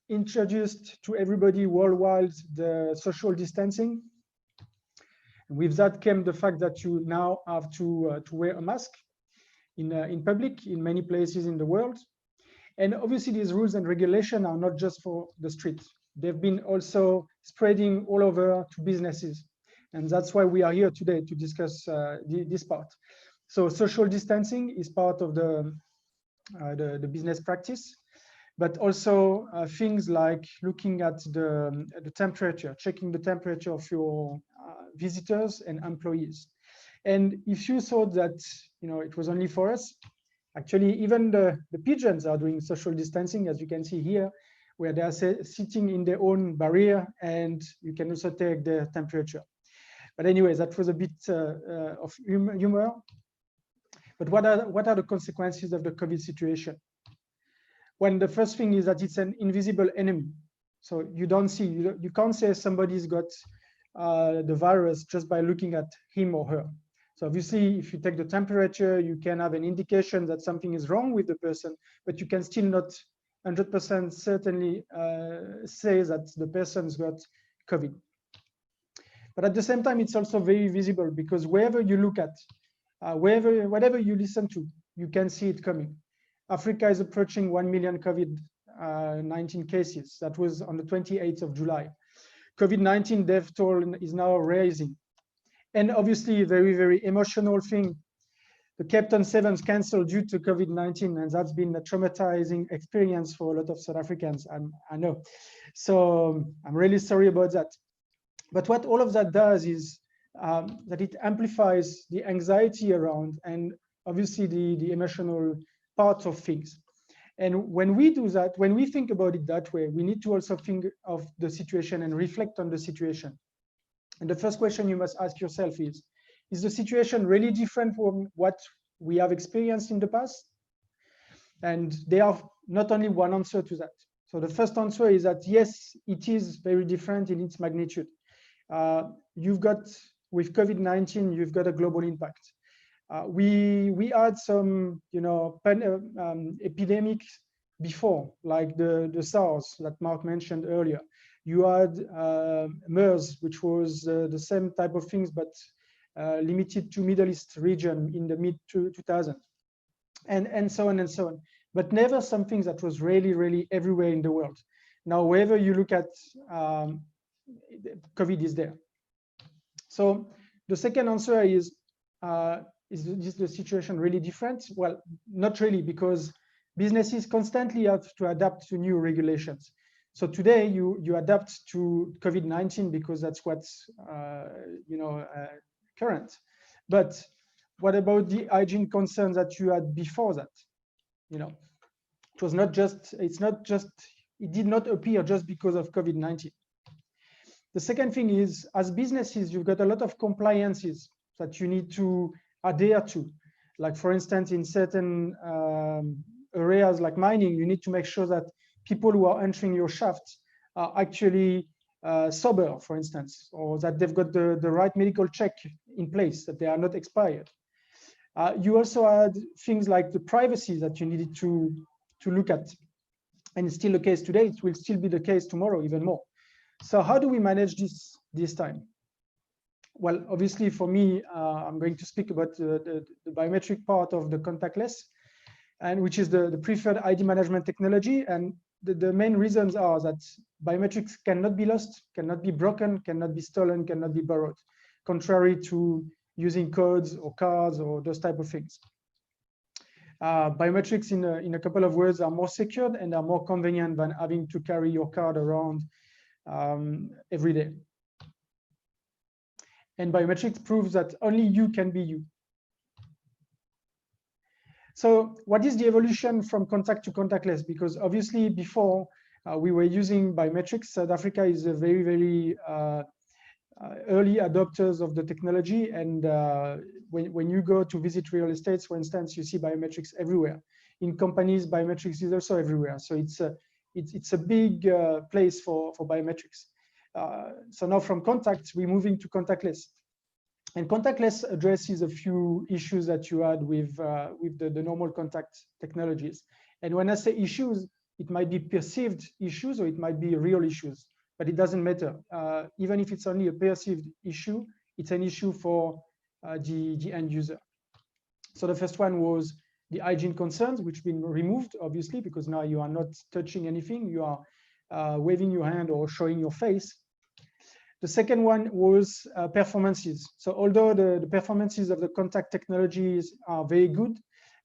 K: introduced to everybody worldwide the social distancing. With that came the fact that you now have to wear a mask in public in many places in the world. And obviously these rules and regulations are not just for the street. They've been also spreading all over to businesses. And that's why we are here today to discuss this part. So social distancing is part of the business practice, but also things like looking at the temperature, checking the temperature of your visitors and employees. And if you thought that it was only for us, actually even the pigeons are doing social distancing, as you can see here, where they are sitting in their own barrier, and you can also take their temperature. But anyway, that was a bit of humor. But what are the consequences of the COVID situation? When the first thing is that it's an invisible enemy. So you don't see, you can't say somebody's got the virus just by looking at him or her. So obviously, if you take the temperature, you can have an indication that something is wrong with the person, but you can still not 100% certainly say that the person's got COVID. But at the same time, it's also very visible because wherever you look at, whatever you listen to, you can see it coming. Africa is approaching 1 million COVID-19 cases. That was on the 28th of July. COVID-19 death toll is now rising. And obviously a very, very emotional thing. The Captain 7's canceled due to COVID-19, and that's been a traumatizing experience for a lot of South Africans, I know. So I'm really sorry about that. But what all of that does is that it amplifies the anxiety around and obviously the emotional parts of things. And when we do that, when we think about it that way, we need to also think of the situation and reflect on the situation. And the first question you must ask yourself is the situation really different from what we have experienced in the past? And there are not only one answer to that. So the first answer is that yes, it is very different in its magnitude. You've got, with COVID-19, you've got a global impact. We had some, epidemics before, like the SARS that Mark mentioned earlier. You had MERS, which was the same type of things, but limited to Middle East region in the mid-2000s, and so on and so on. But never something that was really, really everywhere in the world. Now, wherever you look at, COVID is there. So the second answer is the situation really different? Well, not really, because businesses constantly have to adapt to new regulations. So today you adapt to COVID-19 because that's what's current. But what about the hygiene concerns that you had before that? It was not just, it did not appear just because of COVID-19. The second thing is, as businesses, you've got a lot of compliances that you need to adhere to. Like, for instance, in certain areas like mining, you need to make sure that people who are entering your shaft are actually sober, for instance, or that they've got the right medical check in place, that they are not expired. You also had things like the privacy that you needed to look at. And it's still the case today. It will still be the case tomorrow, even more. So how do we manage this time? Well, obviously, for me, I'm going to speak about the biometric part of the contactless, and which is the preferred ID management technology. And the main reasons are that biometrics cannot be lost, cannot be broken, cannot be stolen, cannot be borrowed, contrary to using codes or cards or those type of things. Biometrics, in a couple of words, are more secured and are more convenient than having to carry your card around every day. And biometrics proves that only you can be you. So what is the evolution from contact to contactless? Because obviously before we were using biometrics. South Africa is a very, very early adopters of the technology. And when you go to visit real estates, for instance, you see biometrics everywhere. In companies, biometrics is also everywhere. So it's a big place for biometrics. So now from contact, we're moving to contactless. And contactless addresses a few issues that you had with the normal contact technologies. And when I say issues, it might be perceived issues or it might be real issues, but it doesn't matter. Even if it's only a perceived issue, it's an issue for the end user. So the first one was the hygiene concerns, which have been removed, obviously, because now you are not touching anything. You are waving your hand or showing your face. The second one was performances. So although the performances of the contact technologies are very good,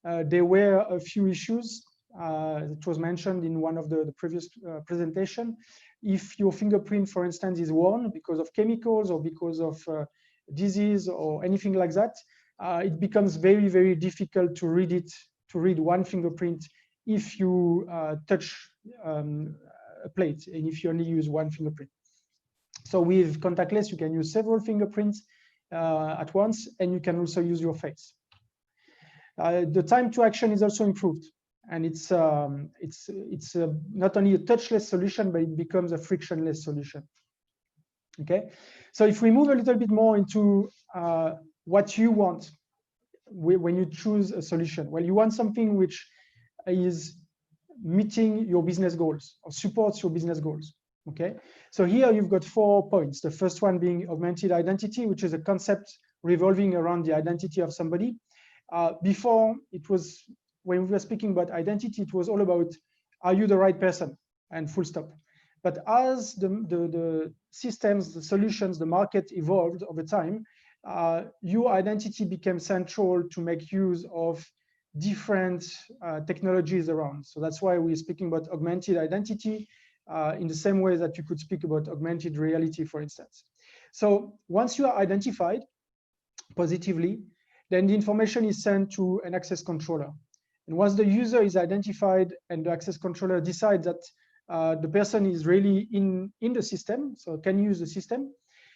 K: there were a few issues that was mentioned in one of the previous presentation. If your fingerprint, for instance, is worn because of chemicals or because of disease or anything like that, it becomes very, very difficult to read it, to read one fingerprint if you touch a plate and if you only use one fingerprint. So with contactless, you can use several fingerprints at once, and you can also use your face. The time to action is also improved, and it's not only a touchless solution, but it becomes a frictionless solution. Okay, so if we move a little bit more into what you want when you choose a solution, well, you want something which is meeting your business goals or supports your business goals. Okay, so here you've got 4 points. The first one being augmented identity, which is a concept revolving around the identity of somebody. Before, it was, when we were speaking about identity, it was all about, are you the right person? And full stop. But as the systems, the solutions, the market evolved over time, your identity became central to make use of different technologies around. So that's why we're speaking about augmented identity, in the same way that you could speak about augmented reality, for instance. So once you are identified positively, then the information is sent to an access controller. And once the user is identified and the access controller decides that the person is really in the system, so can use the system,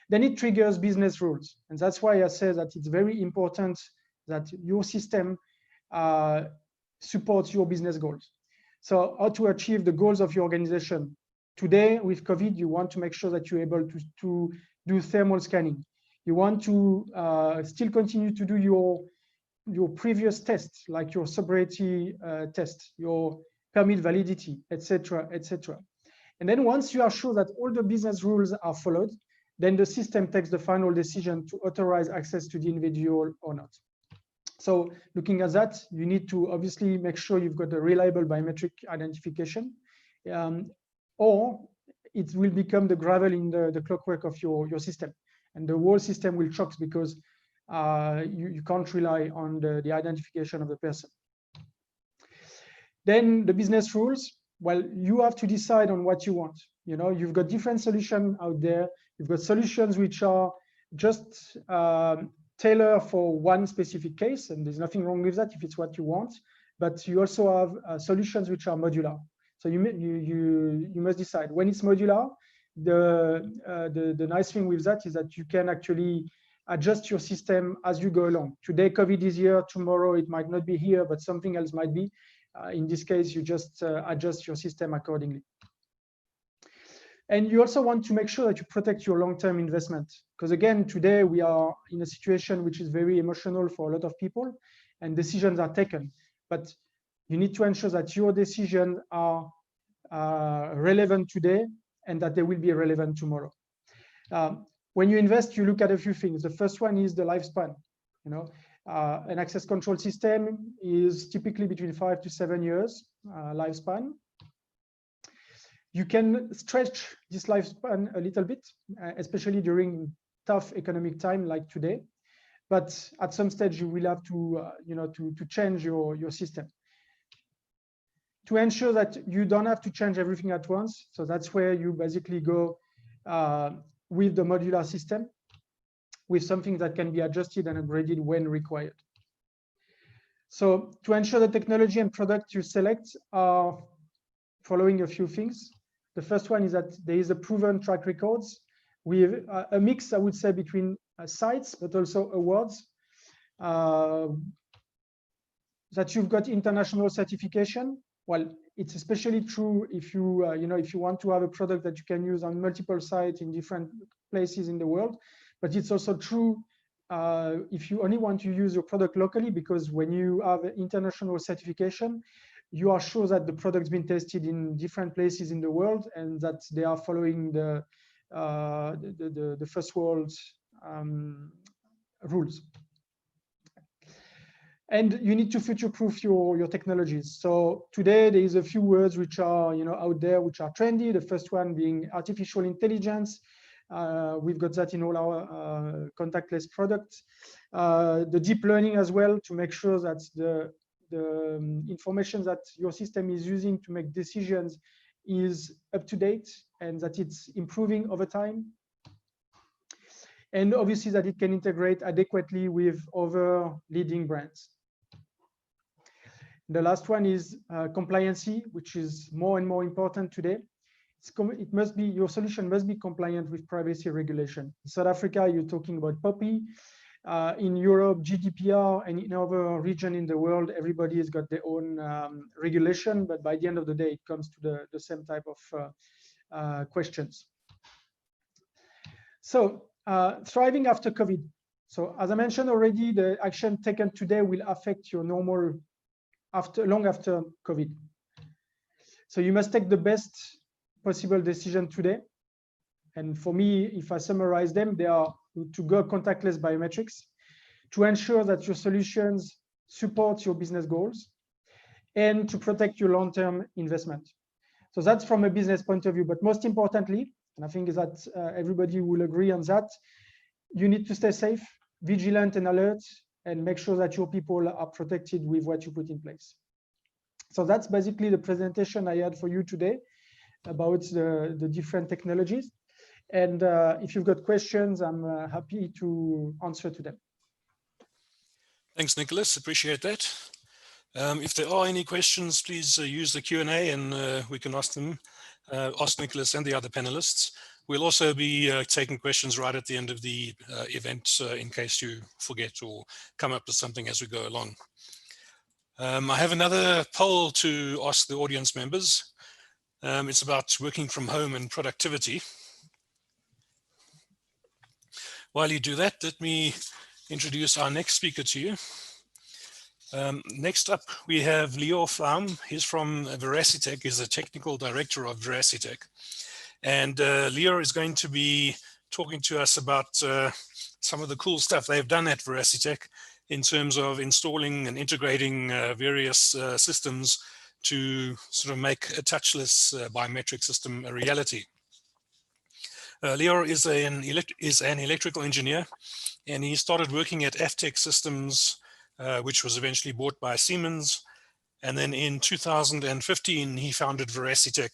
K: then it triggers business rules. And that's why I say that it's very important that your system supports your business goals. So how to achieve the goals of your organization. Today, with COVID, you want to make sure that you're able to do thermal scanning. You want to still continue to do your previous tests, like your sobriety test, your permit validity, etc., etc. And then once you are sure that all the business rules are followed, then the system takes the final decision to authorize access to the individual or not. So looking at that, you need to obviously make sure you've got a reliable biometric identification, or it will become the gravel in the clockwork of your system. And the whole system will choke because you can't rely on the identification of the person. Then the business rules. well, you have to decide on what you want. You know, you've got different solutions out there. You've got solutions which are just tailored for one specific case, and there's nothing wrong with that if it's what you want. But you also have solutions which are modular. So you must decide. When it's modular, the nice thing with that is that you can actually adjust your system as you go along. Today, COVID is here. Tomorrow, it might not be here, but something else might be. In this case, you just adjust your system accordingly. And you also want to make sure that you protect your long-term investment. Because again, today we are in a situation which is very emotional for a lot of people, and decisions are taken. But you need to ensure that your decisions are relevant today and that they will be relevant tomorrow. When you invest, you look at a few things. The first one is the lifespan. You know, an access control system is typically between 5 to 7 years lifespan. You can stretch this lifespan a little bit, especially during tough economic time like today. But at some stage, you will have to, to change your system. To ensure that you don't have to change everything at once. So that's where you basically go with the modular system, with something that can be adjusted and upgraded when required. So to ensure the technology and product you select are following a few things. The first one is that there is a proven track records with a mix, I would say, between sites, but also awards. That you've got international certification. Well, it's especially true if you, if you want to have a product that you can use on multiple sites in different places in the world. But it's also true if you only want to use your product locally, because when you have international certification, you are sure that the product's been tested in different places in the world and that they are following the first world rules. And you need to future-proof your technologies. So today there is a few words which are out there which are trendy. The first one being artificial intelligence. We've got that in all our contactless products. The deep learning as well, to make sure that the information that your system is using to make decisions is up to date and that it's improving over time. And obviously that it can integrate adequately with other leading brands. The last one is compliancy, which is more and more important today. It must be, your solution must be compliant with privacy regulation. In South Africa, you're talking about POPI. In Europe, GDPR, and in other region in the world, everybody has got their own regulation, but by the end of the day, it comes to the same type of questions. So thriving after COVID. So as I mentioned already, the action taken today will affect your normal long after COVID. So you must take the best possible decision today. And for me, if I summarize them, they are to go contactless biometrics, to ensure that your solutions support your business goals, and to protect your long-term investment. So that's from a business point of view. But most importantly, and I think that everybody will agree on that, you need to stay safe, vigilant and alert, and make sure that your people are protected with what you put in place. So that's basically the presentation I had for you today about the different technologies. And if you've got questions, I'm happy to answer to them.
A: Thanks, Nicholas. Appreciate that. If there are any questions, please use the Q&A and we can ask them, ask Nicholas and the other panelists. We'll also be taking questions right at the end of the event in case you forget or come up with something as we go along. I have another poll to ask the audience members. It's about working from home and productivity. While you do that, let me introduce our next speaker to you. Next up, we have Leo Flaum. He's from Veracitech. He's the technical director of Veracitech. And Leo is going to be talking to us about some of the cool stuff they've done at Veracitech in terms of installing and integrating various systems to sort of make a touchless biometric system a reality. Leo is an electrical engineer, and he started working at FTech Systems, which was eventually bought by Siemens. And then in 2015, he founded Veracitech,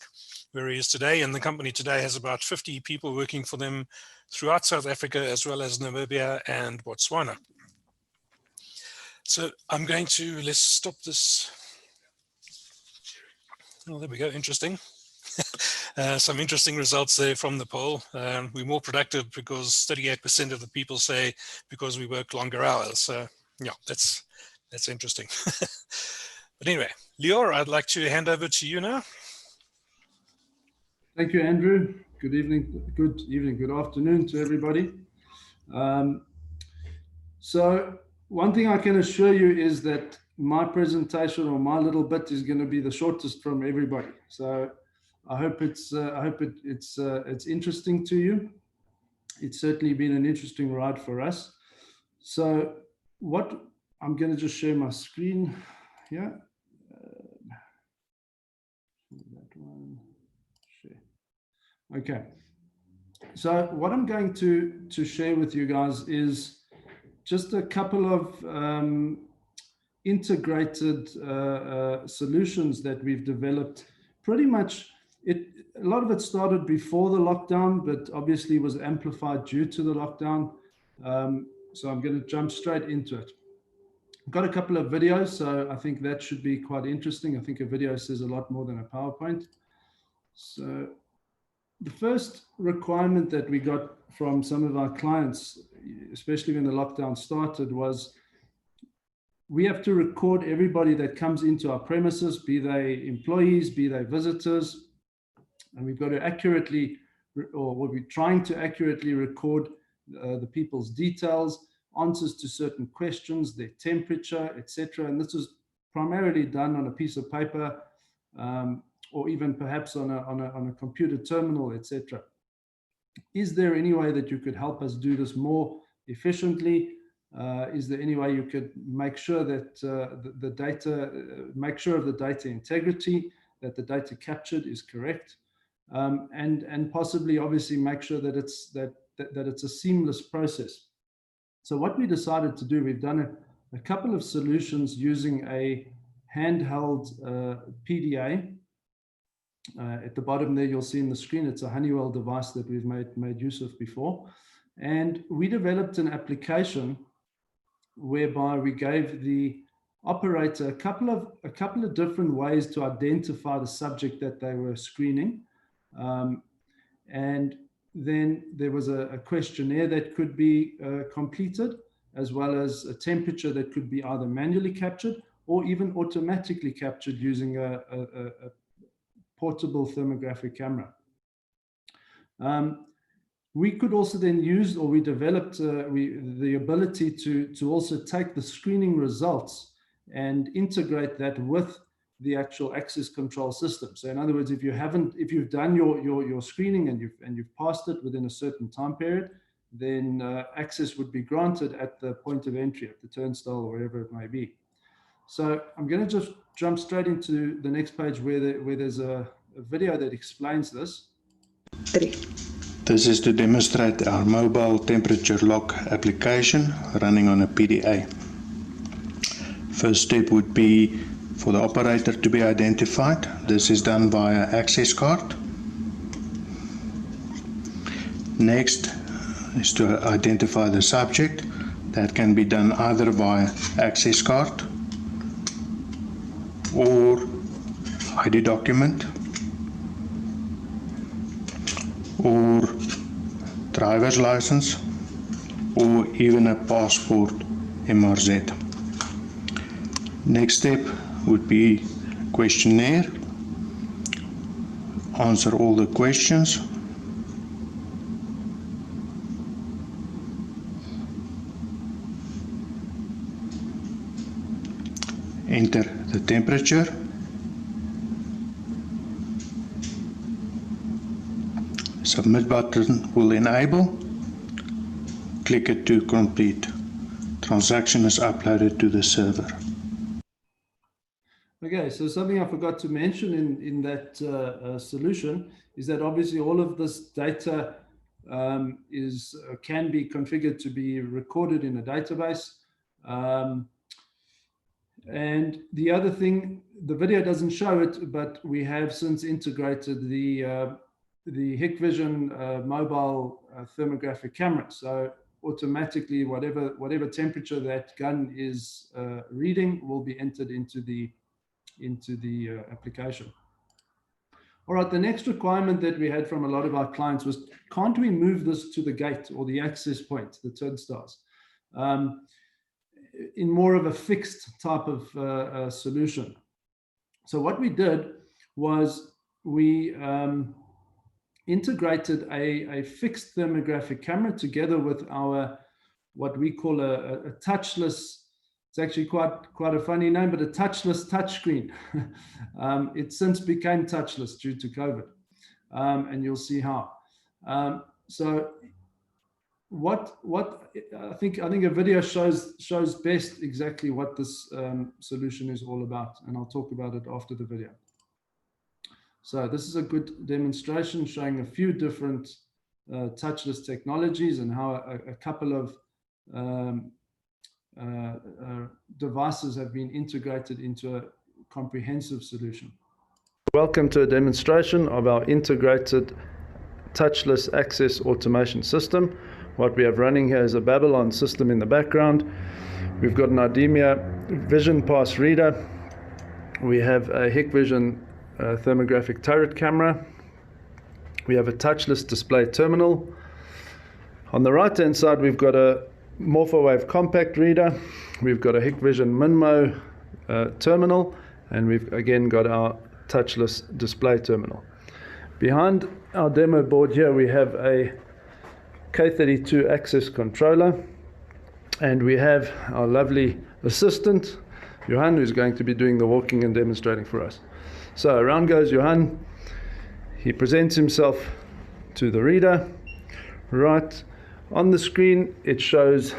A: where he is today. And the company today has about 50 people working for them throughout South Africa, as well as Namibia and Botswana. So I'm going to, let's stop this. Oh, there we go, interesting. Some interesting results there from the poll. We're more productive because 38% of the people say because we work longer hours. So yeah, that's interesting. But anyway, Lior, I'd like to hand over to you now.
U: Thank you, Andrew. Good evening, good afternoon to everybody. So one thing I can assure you is that my presentation or my little bit is going to be the shortest from everybody. So I hope it's interesting to you. It's certainly been an interesting ride for us. So what I'm going to just share my screen here. That one. Share. Okay. So what I'm going to share with you guys is just a couple of integrated solutions that we've developed. Pretty much, a lot of it started before the lockdown, but obviously was amplified due to the lockdown. So I'm going to jump straight into it. I've got a couple of videos, so I think that should be quite interesting. I think a video says a lot more than a PowerPoint. So the first requirement that we got from some of our clients, especially when the lockdown started, was we have to record everybody that comes into our premises, be they employees, be they visitors, and we've got to accurately, or we're trying to accurately record the people's details, answers to certain questions, their temperature, etc. And this was primarily done on a piece of paper, or even perhaps on a computer terminal, etc. Is there any way that you could help us do this more efficiently? Is there any way you could make sure that the data, make sure of the data integrity, that the data captured is correct, and possibly, obviously, make sure that it's a seamless process. So what we decided to do, we've done a couple of solutions using a handheld PDA. At the bottom there, you'll see in the screen, it's a Honeywell device that we've made use of before. And we developed an application whereby we gave the operator a couple of different ways to identify the subject that they were screening. And then there was a questionnaire that could be completed, as well as a temperature that could be either manually captured or even automatically captured using a portable thermographic camera. We could also then use, or we developed the ability to also take the screening results and integrate that with the actual access control system. So in other words, if you've done your screening and you've passed it within a certain time period, then access would be granted at the point of entry, at the turnstile, or wherever it may be. So I'm going to just jump straight into the next page where there's a video that explains this.
V: This is to demonstrate our mobile temperature lock application running on a PDA. First step would be for the operator to be identified. This is done via access card. Next is to identify the subject. That can be done either via access card or ID document or driver's license or even a passport MRZ. Next step would be questionnaire. Answer all the questions. Enter the temperature. Submit button will enable. Click it to complete. Transaction is uploaded to the server.
U: Okay, so something I forgot to mention in that solution is that obviously all of this data can be configured to be recorded in a database. And the other thing, the video doesn't show it, but we have since integrated the Hikvision mobile thermographic camera. So automatically, whatever temperature that gun is reading will be entered into the application. All right, the next requirement that we had from a lot of our clients was, can't we move this to the gate or the access point, the turnstiles, in more of a fixed type of solution? So what we did was we integrated a fixed thermographic camera together with our, what we call a touchless. It's actually quite a funny name, but a touchless touchscreen. It since became touchless due to COVID, and you'll see how. So what I think a video shows best exactly what this solution is all about, and I'll talk about it after the video. So this is a good demonstration showing a few different touchless technologies and how a couple of devices have been integrated into a comprehensive solution. Welcome to a demonstration of our integrated touchless access automation system. What we have running here is a Babylon system in the background. We've got an Ardemia Vision Pass reader. We have a Hikvision thermographic turret camera. We have a touchless display terminal. On the right hand side, we've got a Morphowave compact reader, we've got a Hikvision Minmo terminal, and we've again got our touchless display terminal. Behind our demo board here we have a K32 access controller, and we have our lovely assistant Johan, who's going to be doing the walking and demonstrating for us. So around goes Johan. He presents himself to the reader. Right on the screen, it shows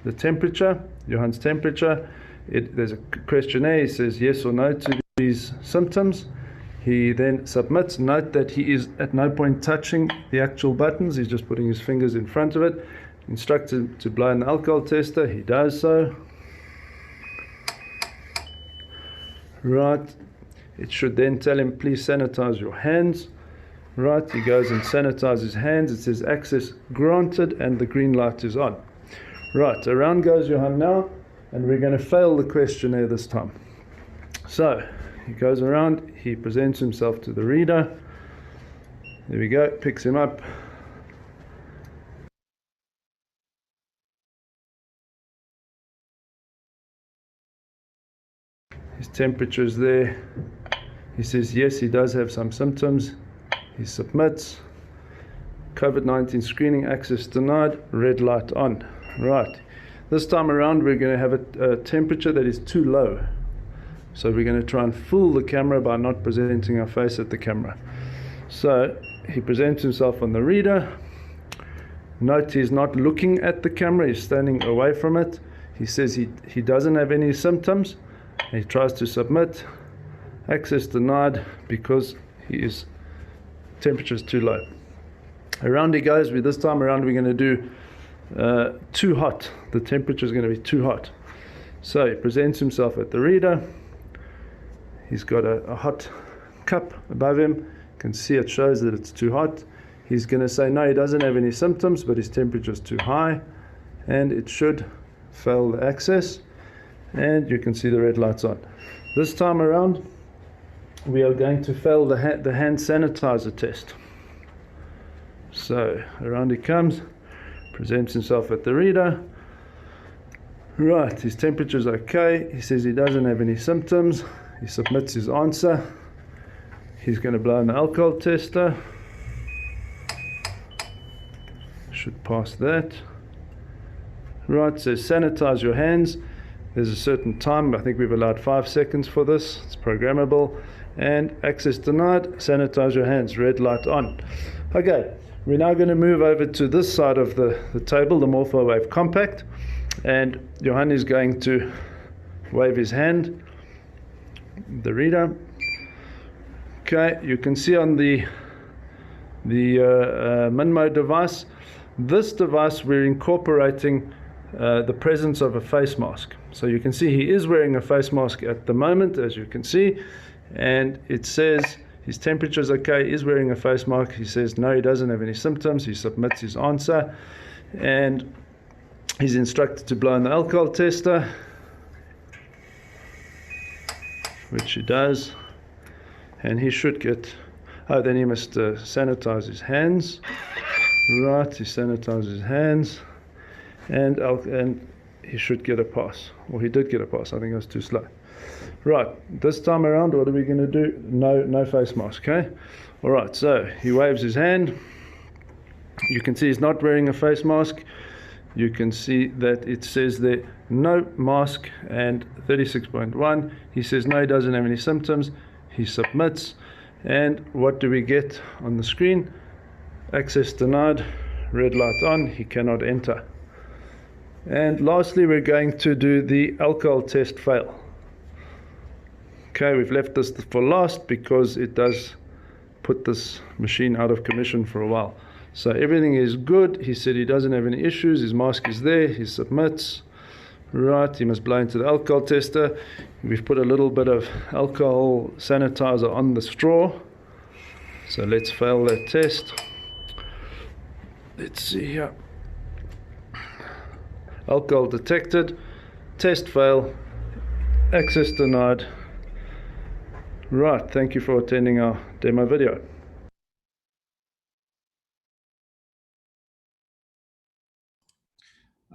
U: the temperature, Johan's temperature. There's a questionnaire. He says yes or no to these symptoms. He then submits. Note that he is at no point touching the actual buttons. He's just putting his fingers in front of it. Instructed to blow in the alcohol tester. He does so. Right. It should then tell him, please sanitize your hands. Right, he goes and sanitizes his hands. It says access granted, and the green light is on. Right, around goes Johan now, and we're going to fail the questionnaire this time. So he goes around, he presents himself to the reader. There we go, picks him up. His temperature is there. He says yes, he does have some symptoms. He submits. COVID-19 screening access denied, red light on. Right. This time around we're going to have a temperature that is too low. So we're going to try and fool the camera by not presenting our face at the camera. So he presents himself on the reader. Note he's not looking at the camera, he's standing away from it. He says he doesn't have any symptoms. He tries to submit. Access denied because temperature is too low. Around he goes. This time around we're going to do too hot. The temperature is going to be too hot. So he presents himself at the reader. He's got a hot cup above him. You can see it shows that it's too hot. He's going to say no, he doesn't have any symptoms, but his temperature is too high, and it should fail the access. And you can see the red lights on. This time around we are going to fail the hand sanitizer test. So around he comes, presents himself at the reader. Right, his temperature is okay. He says he doesn't have any symptoms. He submits his answer. He's going to blow in the alcohol tester. Should pass that. Right, says sanitize your hands. There's a certain time. I think we've allowed 5 seconds for this. It's programmable. And access denied. Sanitize your hands. Red light on. Okay, we're now going to move over to this side of the table, the Morphowave Compact. And Johan is going to wave his hand. The reader. Okay, you can see on the Minmo device, this device we're incorporating the presence of a face mask. So you can see he is wearing a face mask at the moment, as you can see, and it says his temperature is okay, he is wearing a face mask. He says no, he doesn't have any symptoms. He submits his answer, and he's instructed to blow in the alcohol tester, which he does, and he should get, oh, then he must sanitize his hands. Right, he sanitizes his hands, and he should get a pass, or he did get a pass. I think I was too slow. Right, this time around, what are we going to do? No face mask, okay? All right, so he waves his hand. You can see he's not wearing a face mask. You can see that it says there, no mask, and 36.1. He says no, he doesn't have any symptoms. He submits, and what do we get on the screen? Access denied, red light on, he cannot enter. And lastly, we're going to do the alcohol test fail. Okay, we've left this for last because it does put this machine out of commission for a while. So everything is good. He said he doesn't have any issues. His mask is there. He submits. Right, he must blow into the alcohol tester. We've put a little bit of alcohol sanitizer on the straw. So let's fail that test. Let's see here. Alcohol detected. Test fail. Access denied. Right, thank you for attending our demo video.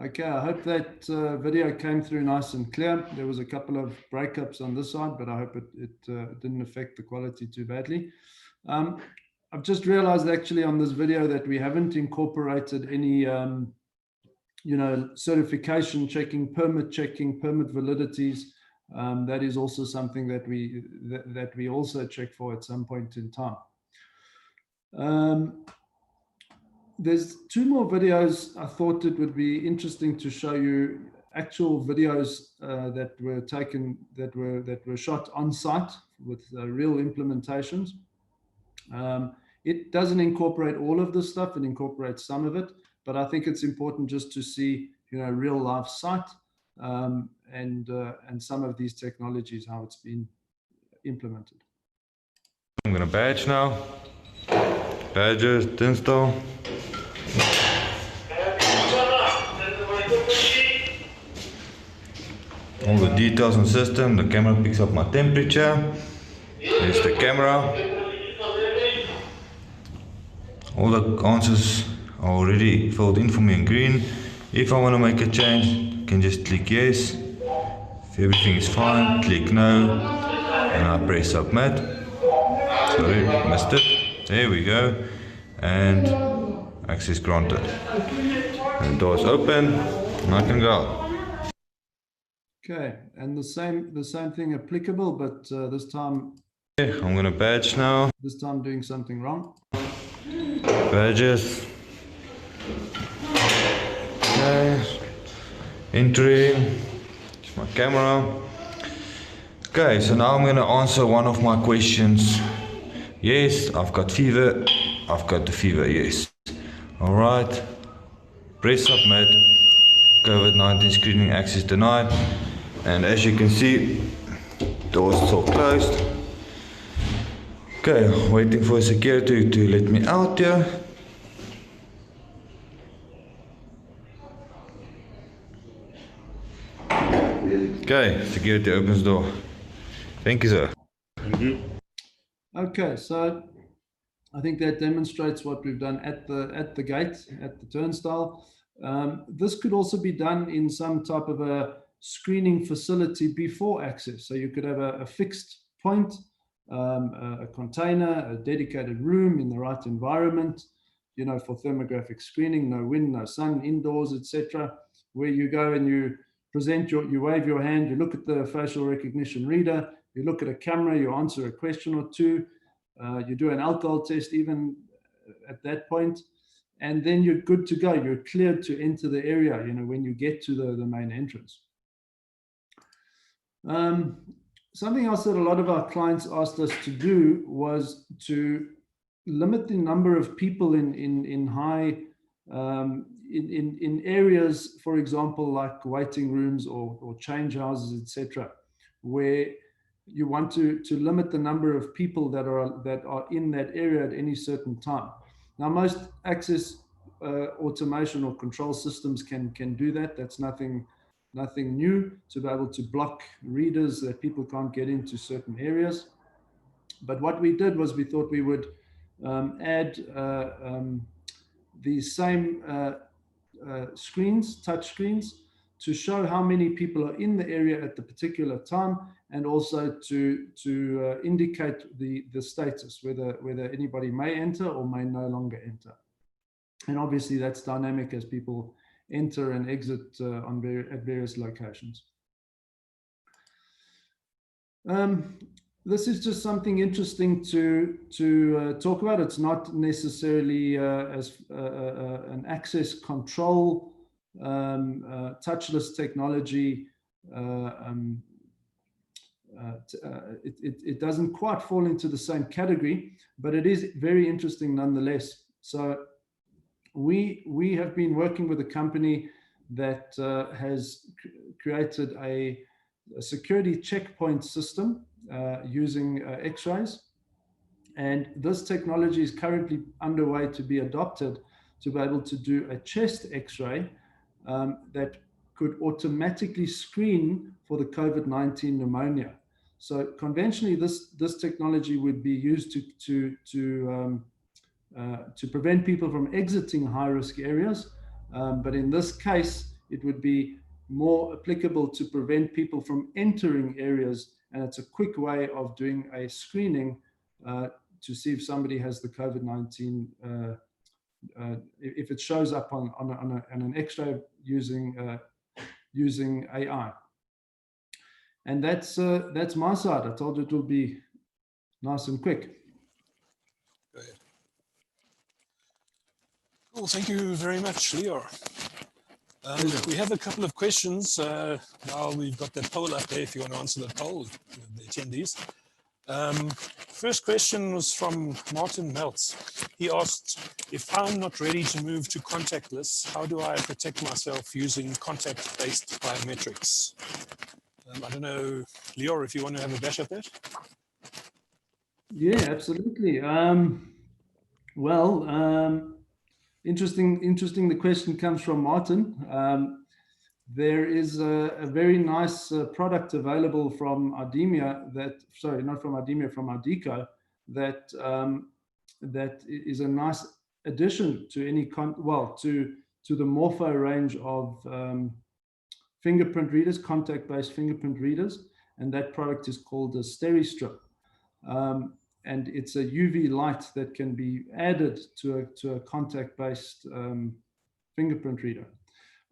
U: Okay, I hope that video came through nice and clear. There was a couple of breakups on this side, but I hope it didn't affect the quality too badly. I've just realized actually on this video that we haven't incorporated any, certification checking, permit validities. That is also something that we also check for at some point in time. There's two more videos I thought it would be interesting to show you, actual videos that were taken, that were shot on site with real implementations. It doesn't incorporate all of this stuff, it incorporates some of it, but I think it's important just to see, real life site and some of these technologies, how it's been implemented.
D: I'm going to badge now. Badges, install. All the details on system. The camera picks up my temperature. There's the camera. All the answers are already filled in for me in green. If I want to make a change, I can just click yes. If everything is fine, click no, and I press submit. Sorry, missed it. There we go, and access granted. And the door's open, and I can go.
U: Okay, and the same thing applicable, but this time.
D: Okay, I'm gonna badge now.
U: This time doing something wrong.
D: Badges. Okay. Entering. It's my camera. Okay, so now I'm gonna answer one of my questions. Yes, I've got fever. I've got the fever, yes. Alright. Press submit. COVID-19 screening access denied. And as you can see, doors still closed. Okay, waiting for security to let me out here. Okay, security opens door. Thank you, sir.
U: Thank you. Okay, so I think that demonstrates what we've done at the gate, at the turnstile. This could also be done in some type of a screening facility before access. So you could have a fixed point, a container, a dedicated room in the right environment, for thermographic screening, no wind, no sun, indoors, etc., where you go and you present you wave your hand, you look at the facial recognition reader, you look at a camera, you answer a question or two, you do an alcohol test even at that point, and then you're good to go. You're cleared to enter the area, when you get to the main entrance. Something else that a lot of our clients asked us to do was to limit the number of people in high in areas, for example, like waiting rooms or change houses, etc., where you want to limit the number of people that are in that area at any certain time. Now, most access automation or control systems can do that. That's nothing new, to be able to block readers that people can't get into certain areas. But what we did was we thought we would add these same screens, touch screens, to show how many people are in the area at the particular time, and also to indicate the status, whether anybody may enter or may no longer enter. And obviously that's dynamic as people enter and exit at various locations. This is just something interesting to talk about. It's not necessarily as an access control touchless technology. It doesn't quite fall into the same category, but it is very interesting nonetheless. So we have been working with a company that has created a security checkpoint system using X-rays, and this technology is currently underway to be adopted to be able to do a chest X-ray that could automatically screen for the COVID-19 pneumonia. So conventionally, this technology would be used to prevent people from exiting high-risk areas, but in this case, it would be more applicable to prevent people from entering areas, and it's a quick way of doing a screening to see if somebody has the COVID-19, if it shows up on an X-ray using AI. And that's my side. I told you it will be nice and quick.
A: Go ahead. Cool, thank you very much, Leo. We have a couple of questions. Now we've got that poll up there if you want to answer the poll, the attendees. First question was from Martin Meltz. He asked, if I'm not ready to move to contactless, how do I protect myself using contact-based biometrics? I don't know, Leo, if you want to have a bash at that?
U: Yeah, absolutely. Interesting. The question comes from Martin. There is a very nice product available from Ardemia from Ardeco that is a nice addition to any to the Morpho range of fingerprint readers, contact-based fingerprint readers, and that product is called the SteriStrip. And it's a UV light that can be added to a contact-based fingerprint reader.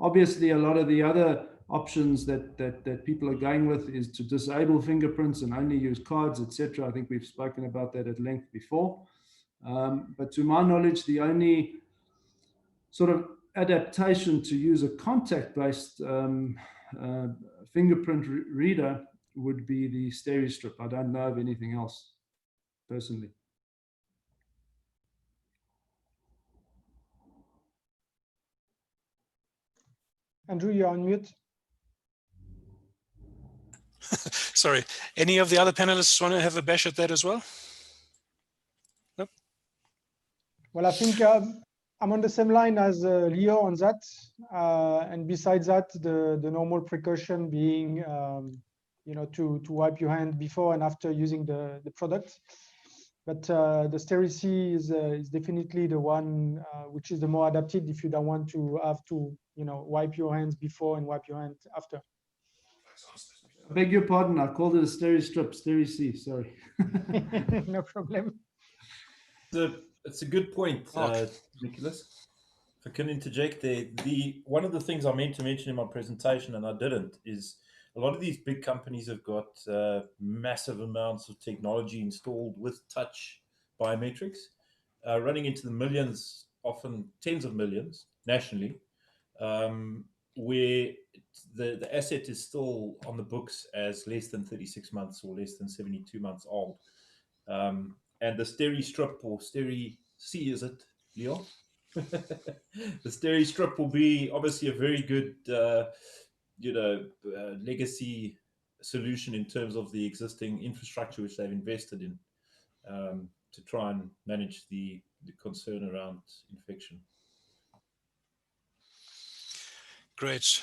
U: Obviously, a lot of the other options that people are going with is to disable fingerprints and only use cards, etc. I think we've spoken about that at length before. But to my knowledge, the only sort of adaptation to use a contact-based fingerprint reader would be the SteriStrip. I don't know of anything else, personally.
K: Andrew, you're on mute.
A: Sorry, any of the other panelists want to have a bash at that as well? Nope.
K: Well, I think I'm on the same line as Leo on that. And besides that, the normal precaution being, to wipe your hand before and after using the product. But the SteriC is definitely the one which is the more adapted if you don't want to have to, wipe your hands before and wipe your hand after.
U: I beg your pardon, I called it a SteriStrip, SteriC, sorry.
K: No problem.
T: It's a good point, Nicholas. If I can interject there, one of the things I meant to mention in my presentation and I didn't is a lot of these big companies have got massive amounts of technology installed with touch biometrics, running into the millions, often tens of millions nationally, where the asset is still on the books as less than 36 months or less than 72 months old. And the SteriStrip or SteriC, is it, Leo? The Steri strip will be obviously a very good, legacy solution in terms of the existing infrastructure which they've invested in to try and manage the concern around infection.
A: Great.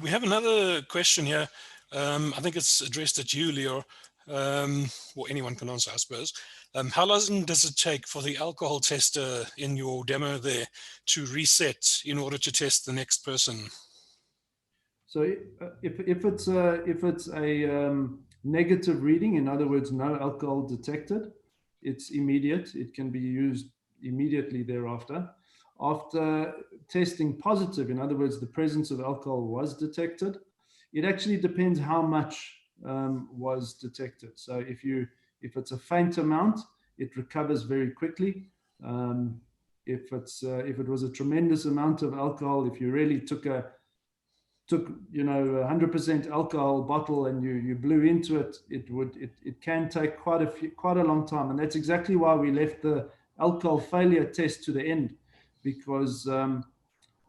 A: We have another question here. I think it's addressed at you, Leo, or anyone can answer, I suppose. How long does it take for the alcohol tester in your demo there to reset in order to test the next person?
U: So if it's a negative reading, in other words, no alcohol detected, it's immediate. It can be used immediately thereafter. After testing positive, in other words, the presence of alcohol was detected, it actually depends how much was detected. So if it's a faint amount, it recovers very quickly. If it was a tremendous amount of alcohol, if you really took 100% alcohol bottle and you blew into it, it can take quite a long time, and that's exactly why we left the alcohol failure test to the end, because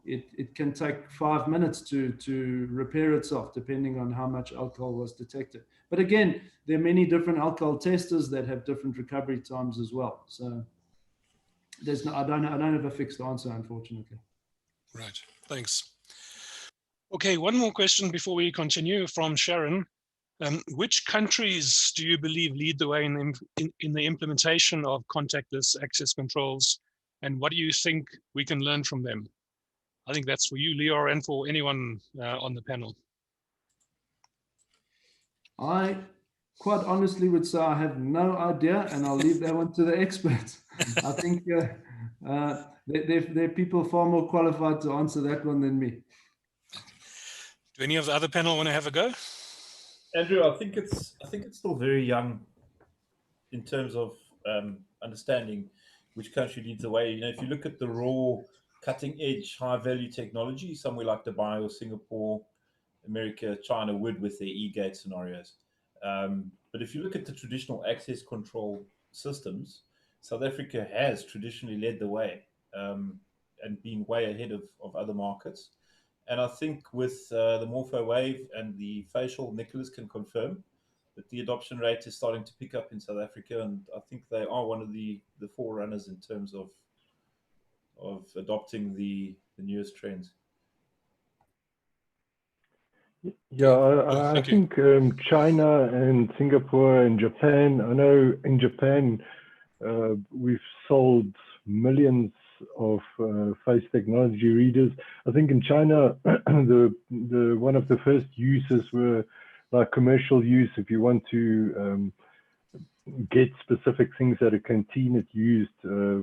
U: it can take 5 minutes to repair itself depending on how much alcohol was detected. But again, there are many different alcohol testers that have different recovery times as well. So I don't have a fixed answer, unfortunately.
A: Right. Thanks. Okay, one more question before we continue from Sharon. Which countries do you believe lead the way in the implementation of contactless access controls, and what do you think we can learn from them? I think that's for you, Leo, and for anyone on the panel.
U: I quite honestly would say I have no idea, and I'll leave that one to the experts. I think there are people far more qualified to answer that one than me.
A: Do any of the other panel want to have a go?
T: Andrew, I think it's still very young in terms of understanding which country leads the way. If you look at the raw, cutting-edge, high-value technology, somewhere like Dubai or Singapore, America, China would with their e-gate scenarios. But if you look at the traditional access control systems, South Africa has traditionally led the way and been way ahead of other markets. And I think with the Morpho Wave and the facial, Nicholas can confirm that the adoption rate is starting to pick up in South Africa, and I think they are one of the forerunners in terms of adopting the newest trends.
S: Yeah, I think China and Singapore and Japan. I know in Japan we've sold millions of face technology readers. I think in China, the one of the first uses were like commercial use. If you want to get specific things at a canteen, it used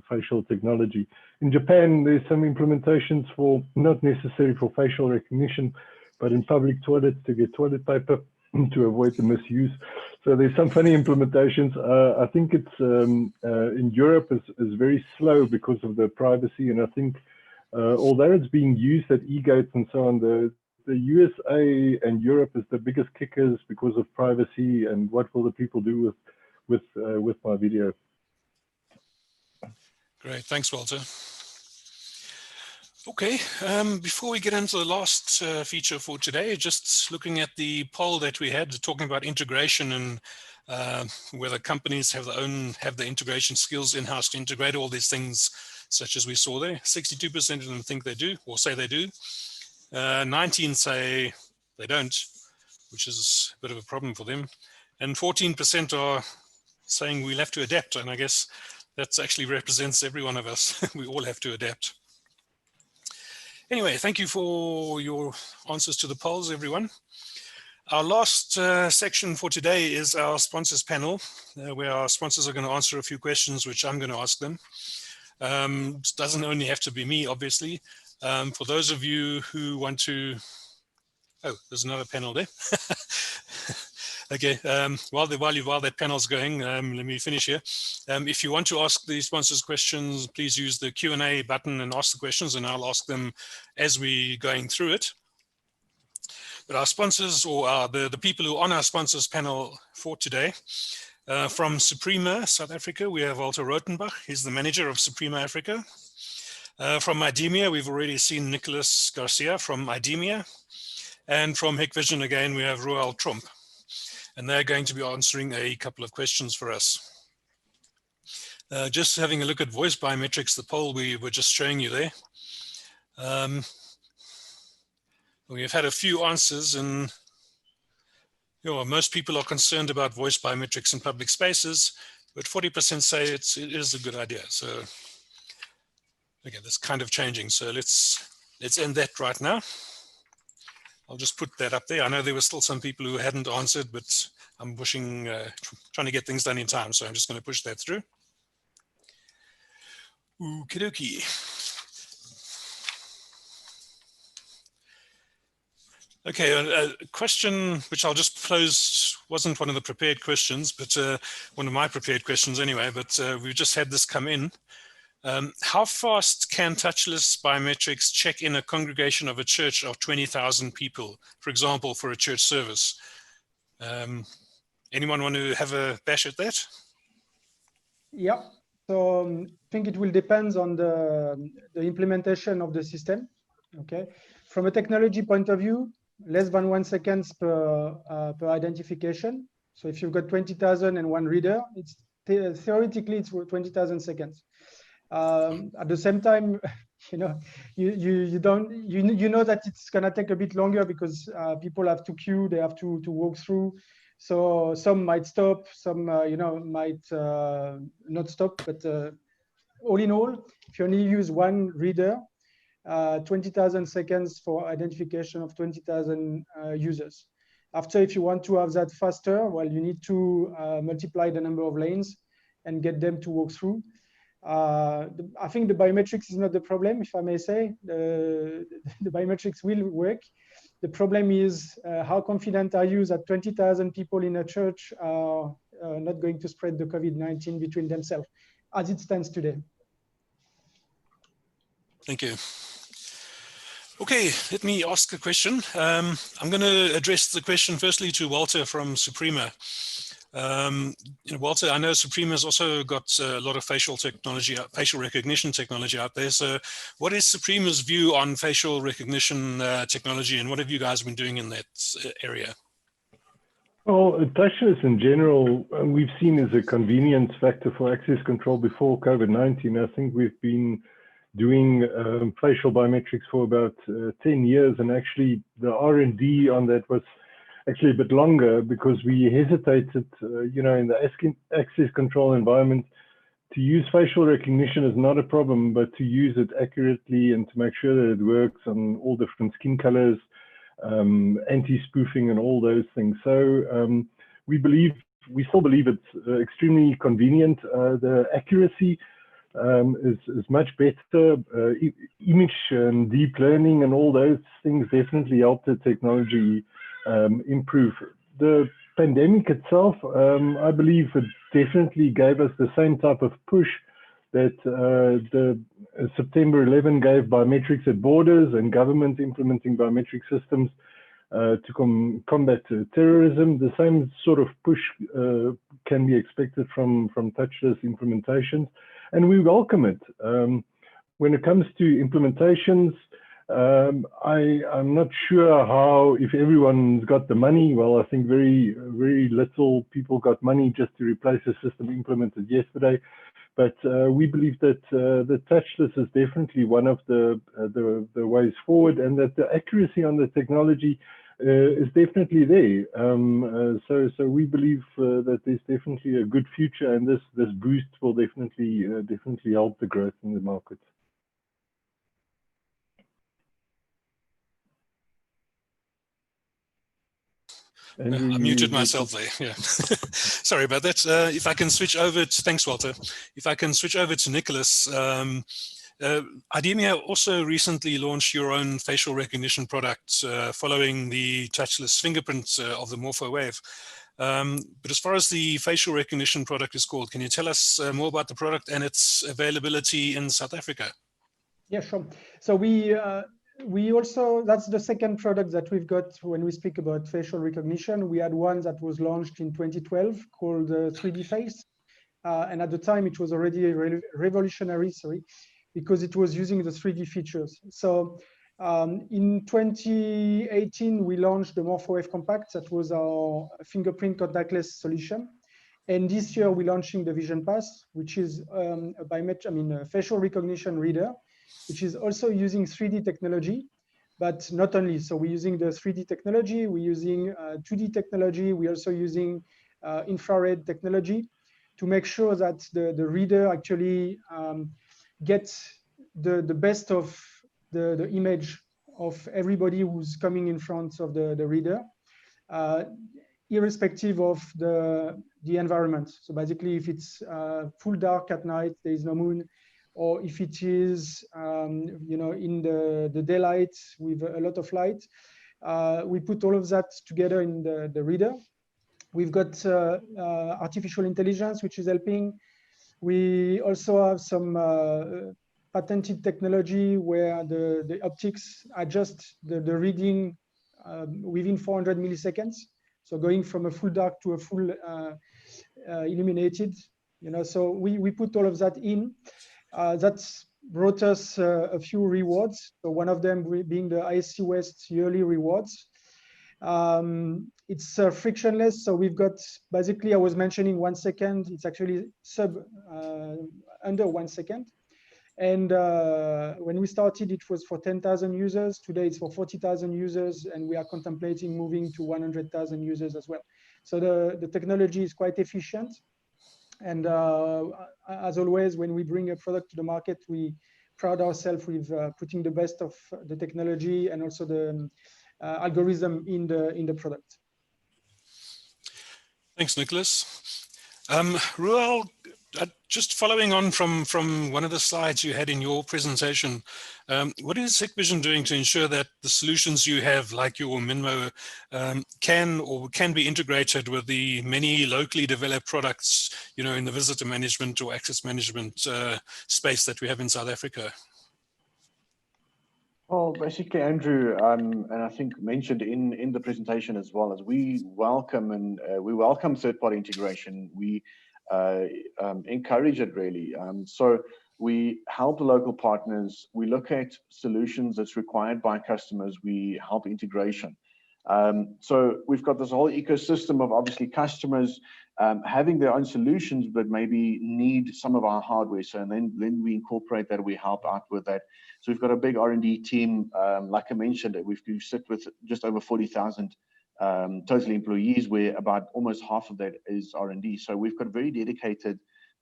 S: facial technology. In Japan, there's some implementations for not necessarily for facial recognition, but in public toilets to get toilet paper to avoid the misuse. So there's some funny implementations. I think it's in Europe is very slow because of the privacy, and I think although it's being used at e-gates and so on, the USA and Europe is the biggest kickers because of privacy and what will the people do with my video.
A: Great, thanks, Walter. Okay, before we get into the last feature for today, just looking at the poll that we had talking about integration and whether companies have the integration skills in-house to integrate all these things, such as we saw there. 62% of them think they do, or say they do. 19 say they don't, which is a bit of a problem for them. And 14% are saying we'll have to adapt, and I guess that actually represents every one of us. We all have to adapt. Anyway, thank you for your answers to the polls, everyone. Our last section for today is our sponsors panel, where our sponsors are going to answer a few questions, which I'm going to ask them. It doesn't only have to be me, obviously. For those of you who want to... Oh, there's another panel there. Okay, while that panel's going, let me finish here. If you want to ask the sponsors questions, please use the Q&A button and ask the questions, and I'll ask them as we're going through it. But our sponsors, or the people who are on our sponsors panel for today, from Suprema, South Africa, we have Walter Rotenbach. He's the manager of Suprema Africa. From IDEMIA, we've already seen Nicholas Garcia from IDEMIA. And from Hikvision again, we have Roel Tromp. And they're going to be answering a couple of questions for us. Just having a look at voice biometrics, the poll we were just showing you there. We've had a few answers, and most people are concerned about voice biometrics in public spaces, but 40% say it is a good idea. So again, that's kind of changing. So let's end that right now. I'll just put that up there. I know there were still some people who hadn't answered, but I'm pushing, trying to get things done in time. So I'm just going to push that through. Okie dokie. Okay, a question which I'll just close, wasn't one of the prepared questions, but one of my prepared questions anyway, but we've just had this come in. How fast can touchless biometrics check in a congregation of a church of 20,000 people, for example, for a church service? Anyone want to have a bash at that?
K: Yeah, so I think it will depend on the implementation of the system. Okay, from a technology point of view, less than 1 second per identification. So if you've got 20,000 and one reader, it's theoretically it's 20,000 seconds. At the same time, you know that it's gonna take a bit longer because people have to queue, they have to walk through. So some might stop, some might not stop. But all in all, if you only use one reader, 20,000 seconds for identification of 20,000 users. After, if you want to have that faster, well, you need to multiply the number of lanes and get them to walk through. I think the biometrics is not the problem, if I may say. The biometrics will work. The problem is how confident are you that 20,000 people in a church are not going to spread the COVID-19 between themselves as it stands today.
A: Thank you. Okay, let me ask a question. I'm going to address the question firstly to Walter from Suprema. Walter, I know Suprema has also got a lot of facial technology, facial recognition technology out there. So what is Suprema's view on facial recognition technology, and what have you guys been doing in that area?
S: Well, touchless in general, we've seen as a convenience factor for access control before COVID-19. I think we've been doing facial biometrics for about 10 years, and actually the R&D on that was actually a bit longer because we hesitated, in the access control environment, to use facial recognition is not a problem, but to use it accurately and to make sure that it works on all different skin colors, anti-spoofing and all those things. So we still believe it's extremely convenient. The accuracy is much better. Image and deep learning and all those things definitely help the technology improve. The pandemic itself, I believe it definitely gave us the same type of push that the September 11 gave biometrics at borders and governments implementing biometric systems to combat terrorism. The same sort of push can be expected from touchless implementations, and we welcome it. When it comes to implementations, I'm not sure how, if everyone's got the money. Well, I think very, very little people got money just to replace a system implemented yesterday. But we believe that the touchless is definitely one of the ways forward, and that the accuracy on the technology is definitely there. So we believe that there's definitely a good future, and this boost will definitely help the growth in the market.
A: I muted myself there. Yeah, sorry about that. If I can switch over to, thanks, Walter. If I can switch over to Nicholas. IDEMIA also recently launched your own facial recognition product following the touchless fingerprint of the Morpho Wave. But as far as the facial recognition product is called, can you tell us more about the product and its availability in South Africa?
K: Yeah, sure. So we also, that's the second product that we've got when we speak about facial recognition. We had one that was launched in 2012 called 3D Face. And at the time, it was already revolutionary, because it was using the 3D features. So in 2018, we launched the MorphoWave Compact. That was our fingerprint contactless solution. And this year, we're launching the Vision Pass, which is a facial recognition reader, which is also using 3D technology, but not only. So we're using the 3D technology, we're using 2D technology, we're also using infrared technology to make sure that the reader actually gets the best of the image of everybody who's coming in front of the reader, irrespective of the environment. So basically, if it's full dark at night, there is no moon, or if it is in the daylight with a lot of light, we put all of that together in the reader. We've got artificial intelligence, which is helping. We also have some patented technology where the optics adjust the reading within 400 milliseconds. So going from a full dark to a full illuminated, so we put all of that in. That's brought us a few rewards. So one of them being the ISC West yearly rewards. It's frictionless. So we've got, basically, I was mentioning 1 second. It's actually under 1 second. And when we started, it was for 10,000 users. Today, it's for 40,000 users, and we are contemplating moving to 100,000 users as well. So the technology is quite efficient. And as always, when we bring a product to the market, we pride ourselves with putting the best of the technology and also the algorithm in the product.
A: Thanks, Nicholas. Ruel, just following on from one of the slides you had in your presentation, what is Hikvision doing to ensure that the solutions you have, like your Minmo, can be integrated with the many locally developed products, in the visitor management or access management space that we have in South Africa?
L: Well, basically, Andrew, and I think mentioned in the presentation as well, as we welcome third-party integration. We encourage it really. So we help the local partners. We look at solutions that's required by customers. We help integration. So we've got this whole ecosystem of obviously customers having their own solutions, but maybe need some of our hardware. So and then we incorporate that. We help out with that. So we've got a big R&D team. Like I mentioned, we sit with just over 40,000 total employees, where about almost half of that is R&D. So we've got very dedicated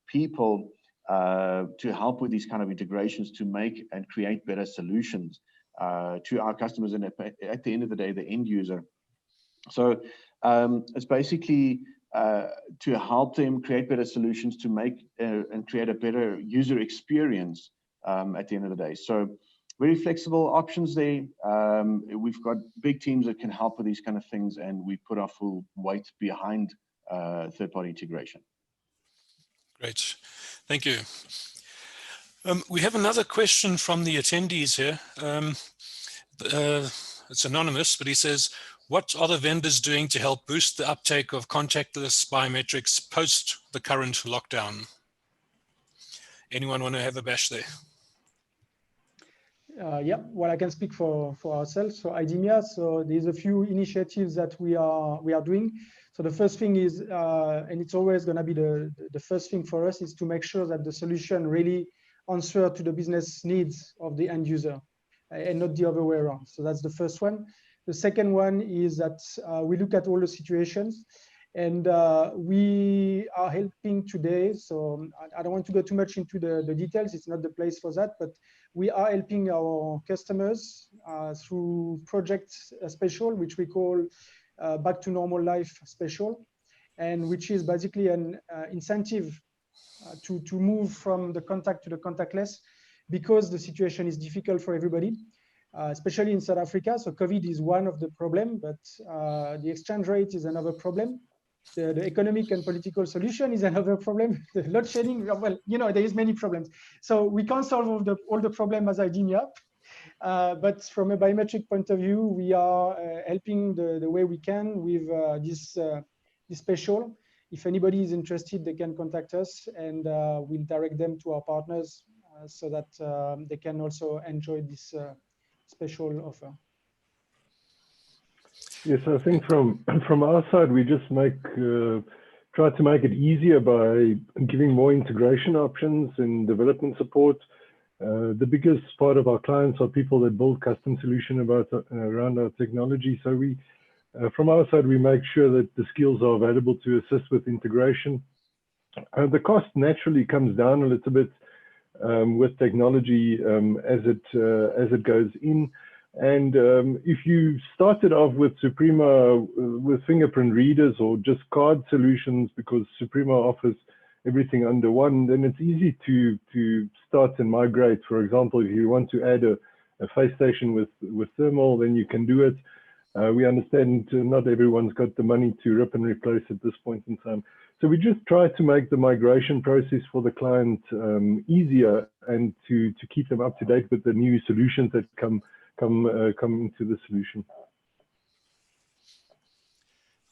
L: people to help with these kind of integrations to make and create better solutions to our customers and at the end of the day, the end user. So it's basically to help them create better solutions to make and create a better user experience at the end of the day. So very flexible options there. We've got big teams that can help with these kind of things, and we put our full weight behind third-party integration.
A: Great, thank you. We have another question from the attendees here. It's anonymous, but he says, what are the vendors doing to help boost the uptake of contactless biometrics post the current lockdown? Anyone want to have a bash there?
K: Yeah, well, I can speak for ourselves. So IDEMIA, so there's a few initiatives that we are doing. So the first thing is, and it's always going to be the first thing for us, is to make sure that the solution really answer to the business needs of the end user and not the other way around. So that's the first one. The second one is that we look at all the situations, and we are helping today. So I don't want to go too much into the details. It's not the place for that, but we are helping our customers through projects special, which we call Back to Normal Life Special, and which is basically an incentive to move from the contact to the contactless, because the situation is difficult for everybody, especially in South Africa. So COVID is one of the problems, but the exchange rate is another problem. The economic and political solution is another problem. The load shedding, well, there is many problems. So we can't solve all the problems as IDEMIA, but from a biometric point of view, we are helping the way we can with this special. If anybody is interested, they can contact us, and we'll direct them to our partners so that they can also enjoy this special offer.
S: Yes, I think from our side, we just try to make it easier by giving more integration options and development support. The biggest part of our clients are people that build custom solution around our technology. So we, from our side, we make sure that the skills are available to assist with integration. The cost naturally comes down a little bit with technology as it goes in. And if you started off with Suprema with fingerprint readers or just card solutions, because Suprema offers everything under one, then it's easy to start and migrate. For example, if you want to add a face station with thermal, then you can do it. We understand not everyone's got the money to rip and replace at this point in time. So we just try to make the migration process for the client easier and to keep them up to date with the new solutions that come into the solution.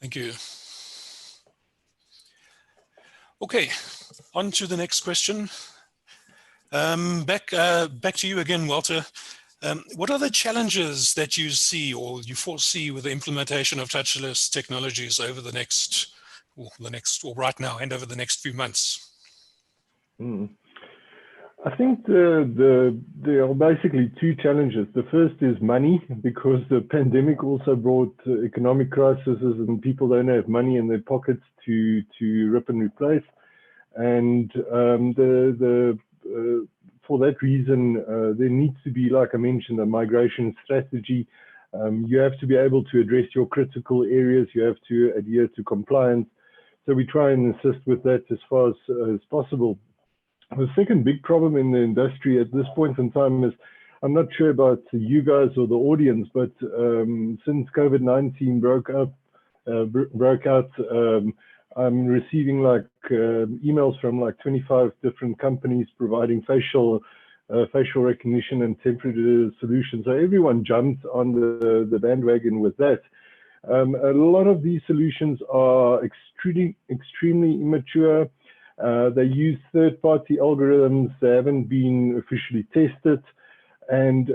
A: Thank you. Okay, on to the next question. Back to you again, Walter. What are the challenges that you see or you foresee with the implementation of touchless technologies over the next, or right now and over the next few months?
S: I think there are basically two challenges. The first is money, because the pandemic also brought economic crises and people don't have money in their pockets to rip and replace. And for that reason, there needs to be, like I mentioned, a migration strategy. You have to be able to address your critical areas. You have to adhere to compliance. So we try and assist with that as far as possible. The second big problem in the industry at this point in time is, I'm not sure about you guys or the audience, but since COVID-19 broke out, I'm receiving like emails from like 25 different companies providing facial recognition and temperature solutions. So everyone jumped on the bandwagon with that. A lot of these solutions are extremely immature. They use third-party algorithms. They haven't been officially tested. And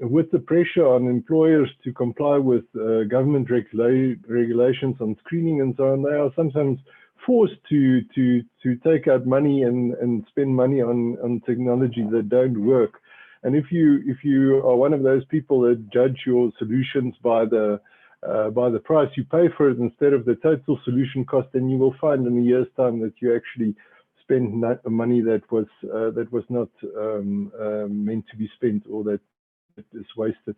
S: with the pressure on employers to comply with government regulations on screening and so on, they are sometimes forced to take out money and spend money on technology that don't work. And if you are one of those people that judge your solutions by the price you pay for it instead of the total solution cost, then you will find in a year's time that you actually spend money that was not meant to be spent, or that is wasted.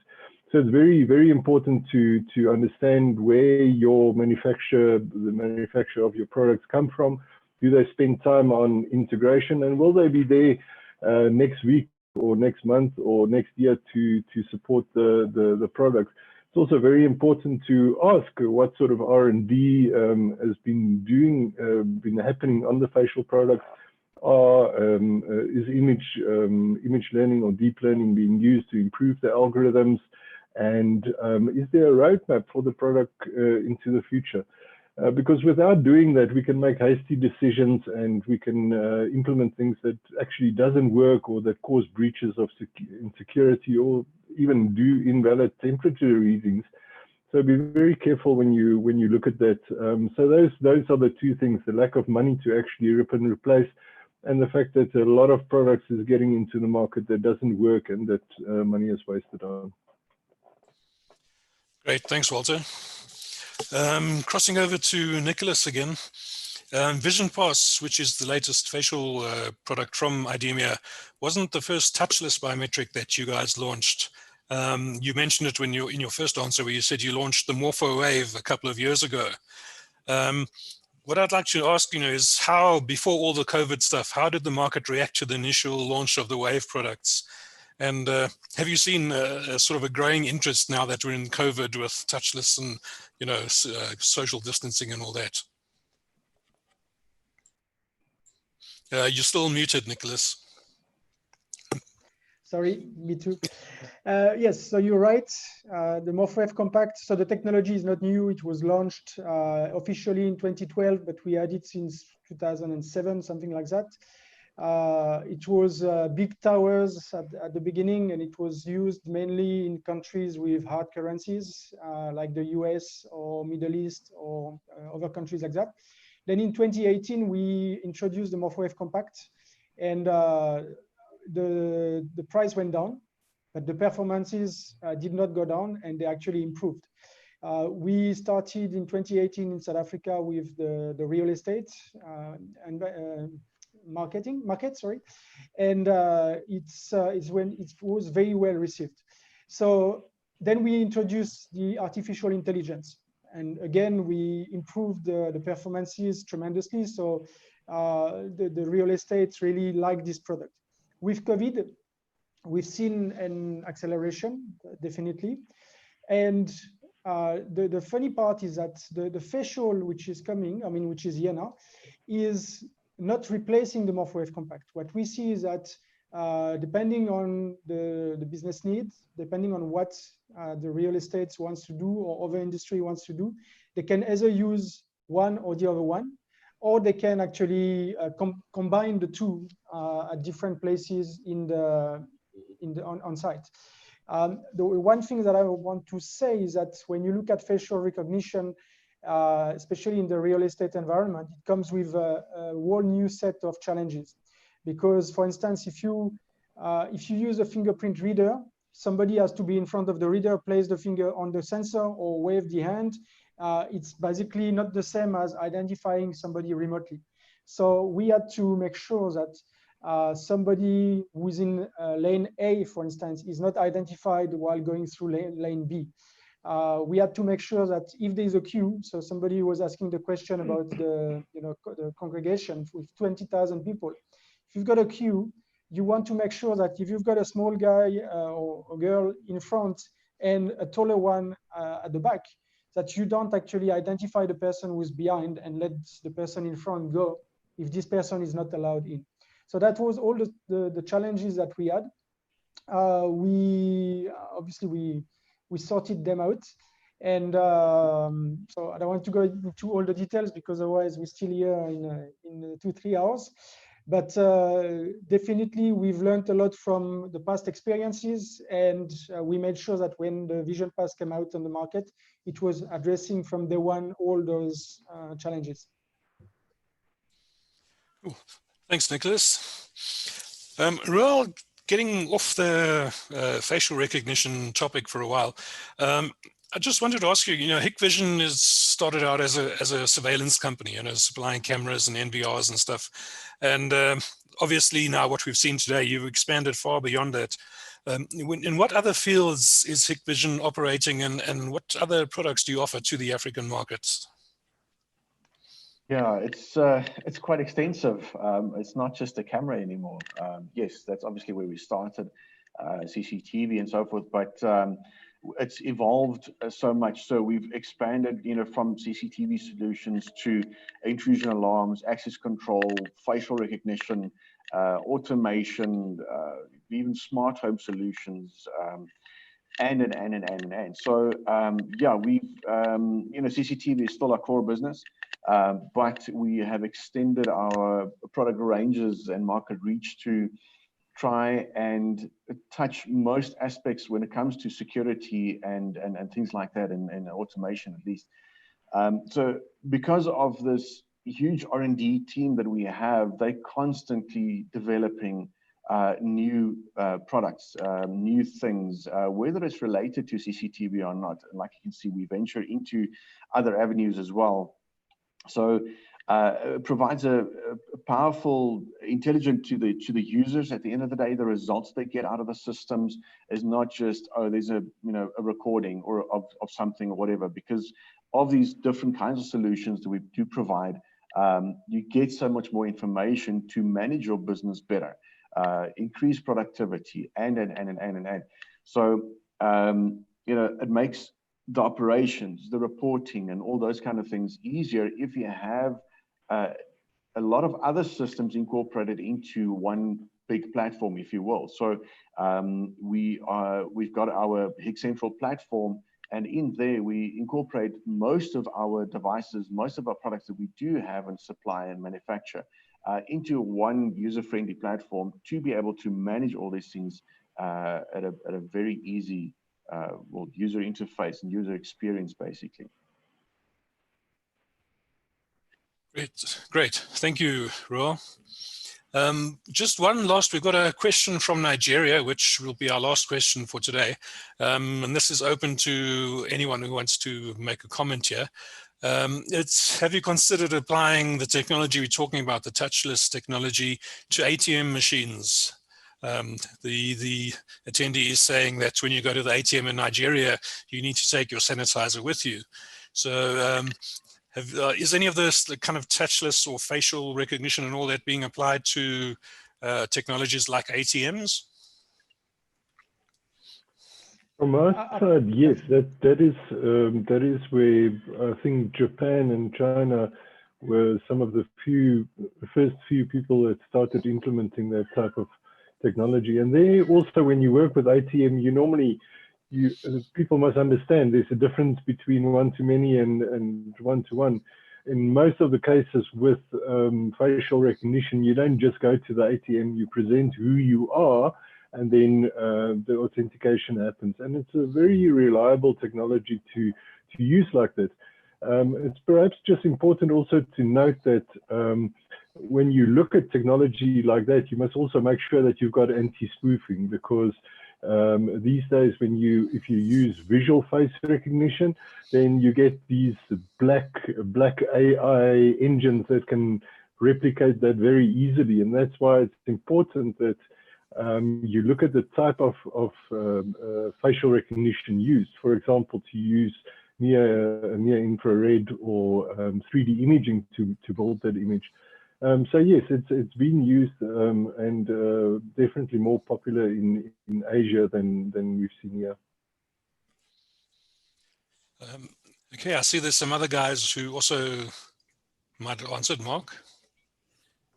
S: So it's very, very important to understand where the manufacturer of your products come from. Do they spend time on integration, and will they be there next week or next month or next year to support the product? It's also very important to ask what sort of R&D has been happening on the facial products. Is image learning or deep learning being used to improve the algorithms? And is there a roadmap for the product into the future? Because without doing that, we can make hasty decisions and we can implement things that actually doesn't work, or that cause breaches of insecurity, or even do invalid temperature readings. So be very careful when you look at that. So those are the two things: the lack of money to actually rip and replace, and the fact that a lot of products is getting into the market that doesn't work and that money is wasted on.
A: Great, thanks, Walter. Crossing over to Nicholas again. Vision Pass, which is the latest facial product from IDEMIA, wasn't the first touchless biometric that you guys launched. You mentioned it in your first answer, where you said you launched the Morpho Wave a couple of years ago. What I'd like to ask, is how, before all the COVID stuff, how did the market react to the initial launch of the Wave products? And have you seen sort of a growing interest now that we're in COVID with touchless and social distancing and all that? You're still muted, Nicholas.
K: Sorry, me too. Yes, so you're right. The Morpho Wave Compact, so the technology is not new. It was launched officially in 2012, but we had it since 2007, something like that. It was big towers at the beginning, and it was used mainly in countries with hard currencies, like the US or Middle East or other countries like that. Then in 2018, we introduced the Morphowave Compact, and the price went down, but the performances did not go down, and they actually improved. We started in 2018 in South Africa with the real estate and market, and it's when it was very well received. So then we introduced the artificial intelligence, and again we improved the performances tremendously. So the real estate really like this product. With COVID, we've seen an acceleration, definitely. And the funny part is that the facial, which is coming, which is here now, is not replacing the Morphowave Compact. What we see is that depending on the business needs, depending on what the real estate wants to do or other industry wants to do, they can either use one or the other one, or they can actually combine the two at different places on site. The one thing that I want to say is that when you look at facial recognition, especially in the real estate environment, it comes with a whole new set of challenges. Because, for instance, if you use a fingerprint reader, somebody has to be in front of the reader, place the finger on the sensor, or wave the hand. It's basically not the same as identifying somebody remotely. So we had to make sure that somebody who's in lane A, for instance, is not identified while going through lane B. We had to make sure that if there is a queue, so somebody was asking the question about the congregation with 20,000 people. If you've got a queue, you want to make sure that if you've got a small guy or a girl in front and a taller one at the back, that you don't actually identify the person who's behind and let the person in front go if this person is not allowed in. So that was all the challenges that we had. We sorted them out. And so I don't want to go into all the details because otherwise we're still here in 2-3 hours. But definitely we've learned a lot from the past experiences, and we made sure that when the Vision Pass came out on the market, it was addressing from day one all those challenges.
A: Ooh, thanks, Nicholas. Ruel, getting off the facial recognition topic for a while, I just wanted to ask you, Hikvision is started out as a surveillance company, supplying cameras and NVRs and stuff. And obviously now what we've seen today, you've expanded far beyond that. In what other fields is Hikvision operating, and what other products do you offer to the African markets?
L: Yeah, it's quite extensive. It's not just a camera anymore. Yes, that's obviously where we started, CCTV and so forth, but it's evolved so much. So we've expanded, from CCTV solutions to intrusion alarms, access control, facial recognition, automation, even smart home solutions, and. So yeah, we've CCTV is still our core business, but we have extended our product ranges and market reach to try and touch most aspects when it comes to security and things like that, and automation at least. So because of this huge R&D team that we have, they're constantly developing new products, new things, whether it's related to CCTV or not. And like you can see, we venture into other avenues as well. So it provides a powerful intelligence to the users. At the end of the day, the results they get out of the systems is not just, oh, there's a recording or of something or whatever. Because of these different kinds of solutions that we do provide, you get so much more information to manage your business better, increase productivity, and. So it makes the operations, the reporting, and all those kind of things easier if you have a lot of other systems incorporated into one big platform, if you will. So we've got our Hik Central platform, and in there we incorporate most of our devices, most of our products that we do have and supply and manufacture into one user-friendly platform to be able to manage all these things at a very easy user interface and user experience, basically.
A: Great. Thank you, Roel. Just one last, we've got a question from Nigeria, which will be our last question for today. And this is open to anyone who wants to make a comment here. It's, have you considered applying the technology we're talking about, the touchless technology, to ATM machines? The attendee is saying that when you go to the ATM in Nigeria, you need to take your sanitizer with you. So is any of this the kind of touchless or facial recognition and all that being applied to technologies like ATMs?
S: From our side, yes, that is where I think Japan and China were some of the first few people that started implementing that type of technology. And they also, when you work with ATM, people must understand there's a difference between one-to-many and one-to-one. In most of the cases with facial recognition, you don't just go to the ATM, you present who you are, and then the authentication happens. And it's a very reliable technology to use like that. It's perhaps just important also to note that when you look at technology like that, you must also make sure that you've got anti-spoofing, because these days, if you use visual face recognition, then you get these black AI engines that can replicate that very easily, and that's why it's important that you look at the type of facial recognition used. For example, to use near infrared or 3D imaging to build that image. So yes, it's been used and definitely more popular in Asia than we've seen here.
A: Okay, I see there's some other guys who also might have answered. Mark?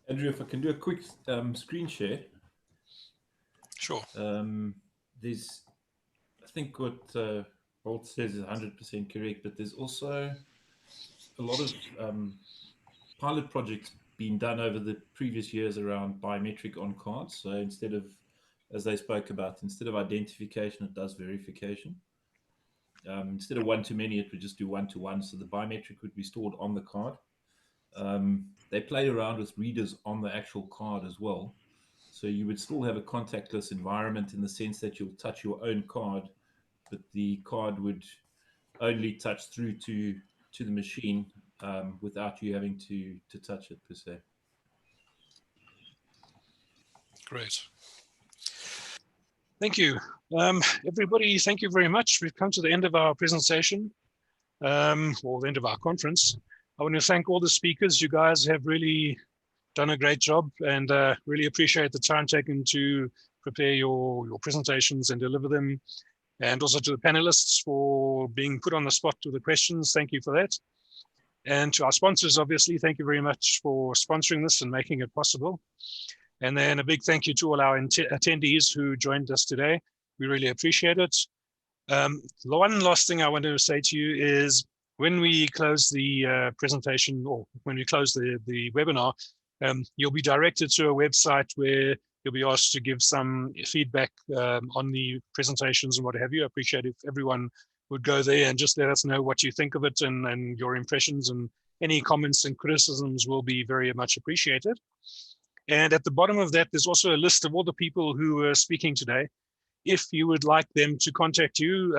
T: Andrew, if I can do a quick screen share.
A: Sure.
T: There's, I think what Bolt says is 100% correct, but there's also a lot of pilot projects been done over the previous years around biometric on cards. So instead of, as they spoke about, instead of identification, it does verification. Instead of one-to-many, it would just do one-to-one. So the biometric would be stored on the card. They played around with readers on the actual card as well. So you would still have a contactless environment in the sense that you'll touch your own card, but the card would only touch through to the machine without you having to touch it per se.
A: Great. Thank you. Everybody, thank you very much. We've come to the end of our presentation, or the end of our conference. I want to thank all the speakers. You guys have really done a great job, and really appreciate the time taken to prepare your presentations and deliver them. And also to the panelists for being put on the spot with the questions. Thank you for that. And to our sponsors, obviously, thank you very much for sponsoring this and making it possible. And then a big thank you to all our attendees who joined us today. We really appreciate it. The one last thing I want to say to you is when we close the presentation, or when we close the webinar, you'll be directed to a website where you'll be asked to give some feedback on the presentations and what have you. I appreciate if everyone would go there and just let us know what you think of it and your impressions, and any comments and criticisms will be very much appreciated. And at the bottom of that, there's also a list of all the people who are speaking today. If you would like them to contact you,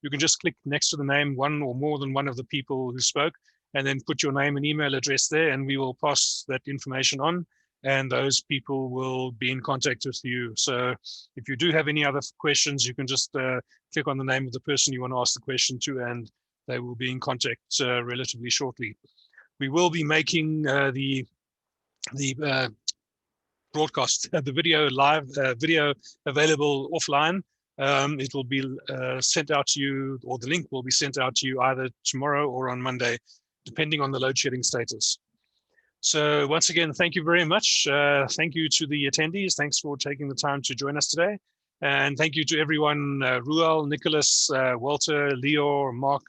A: you can just click next to the name, one or more than one of the people who spoke, and then put your name and email address there, and we will pass that information on, and those people will be in contact with you. So if you do have any other questions, you can just click on the name of the person you want to ask the question to, and they will be in contact relatively shortly. We will be making the broadcast, the video live, video available offline. It will be sent out to you, or the link will be sent out to you either tomorrow or on Monday, depending on the load shedding status. So once again, thank you very much. Thank you to the attendees. Thanks for taking the time to join us today. And thank you to everyone, Ruel, Nicholas, Walter, Leo, Mark.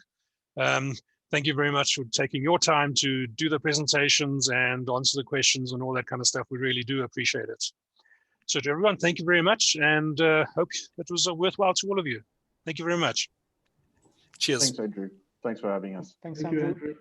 A: thank you very much for taking your time to do the presentations and answer the questions and all that kind of stuff. We really do appreciate it. So to everyone, thank you very much, and hope it was worthwhile to all of you. Thank you very much. Cheers.
L: Thanks, Andrew. Thanks for having us.
K: Thanks,
U: Thank you,
K: Andrew.
U: Andrew.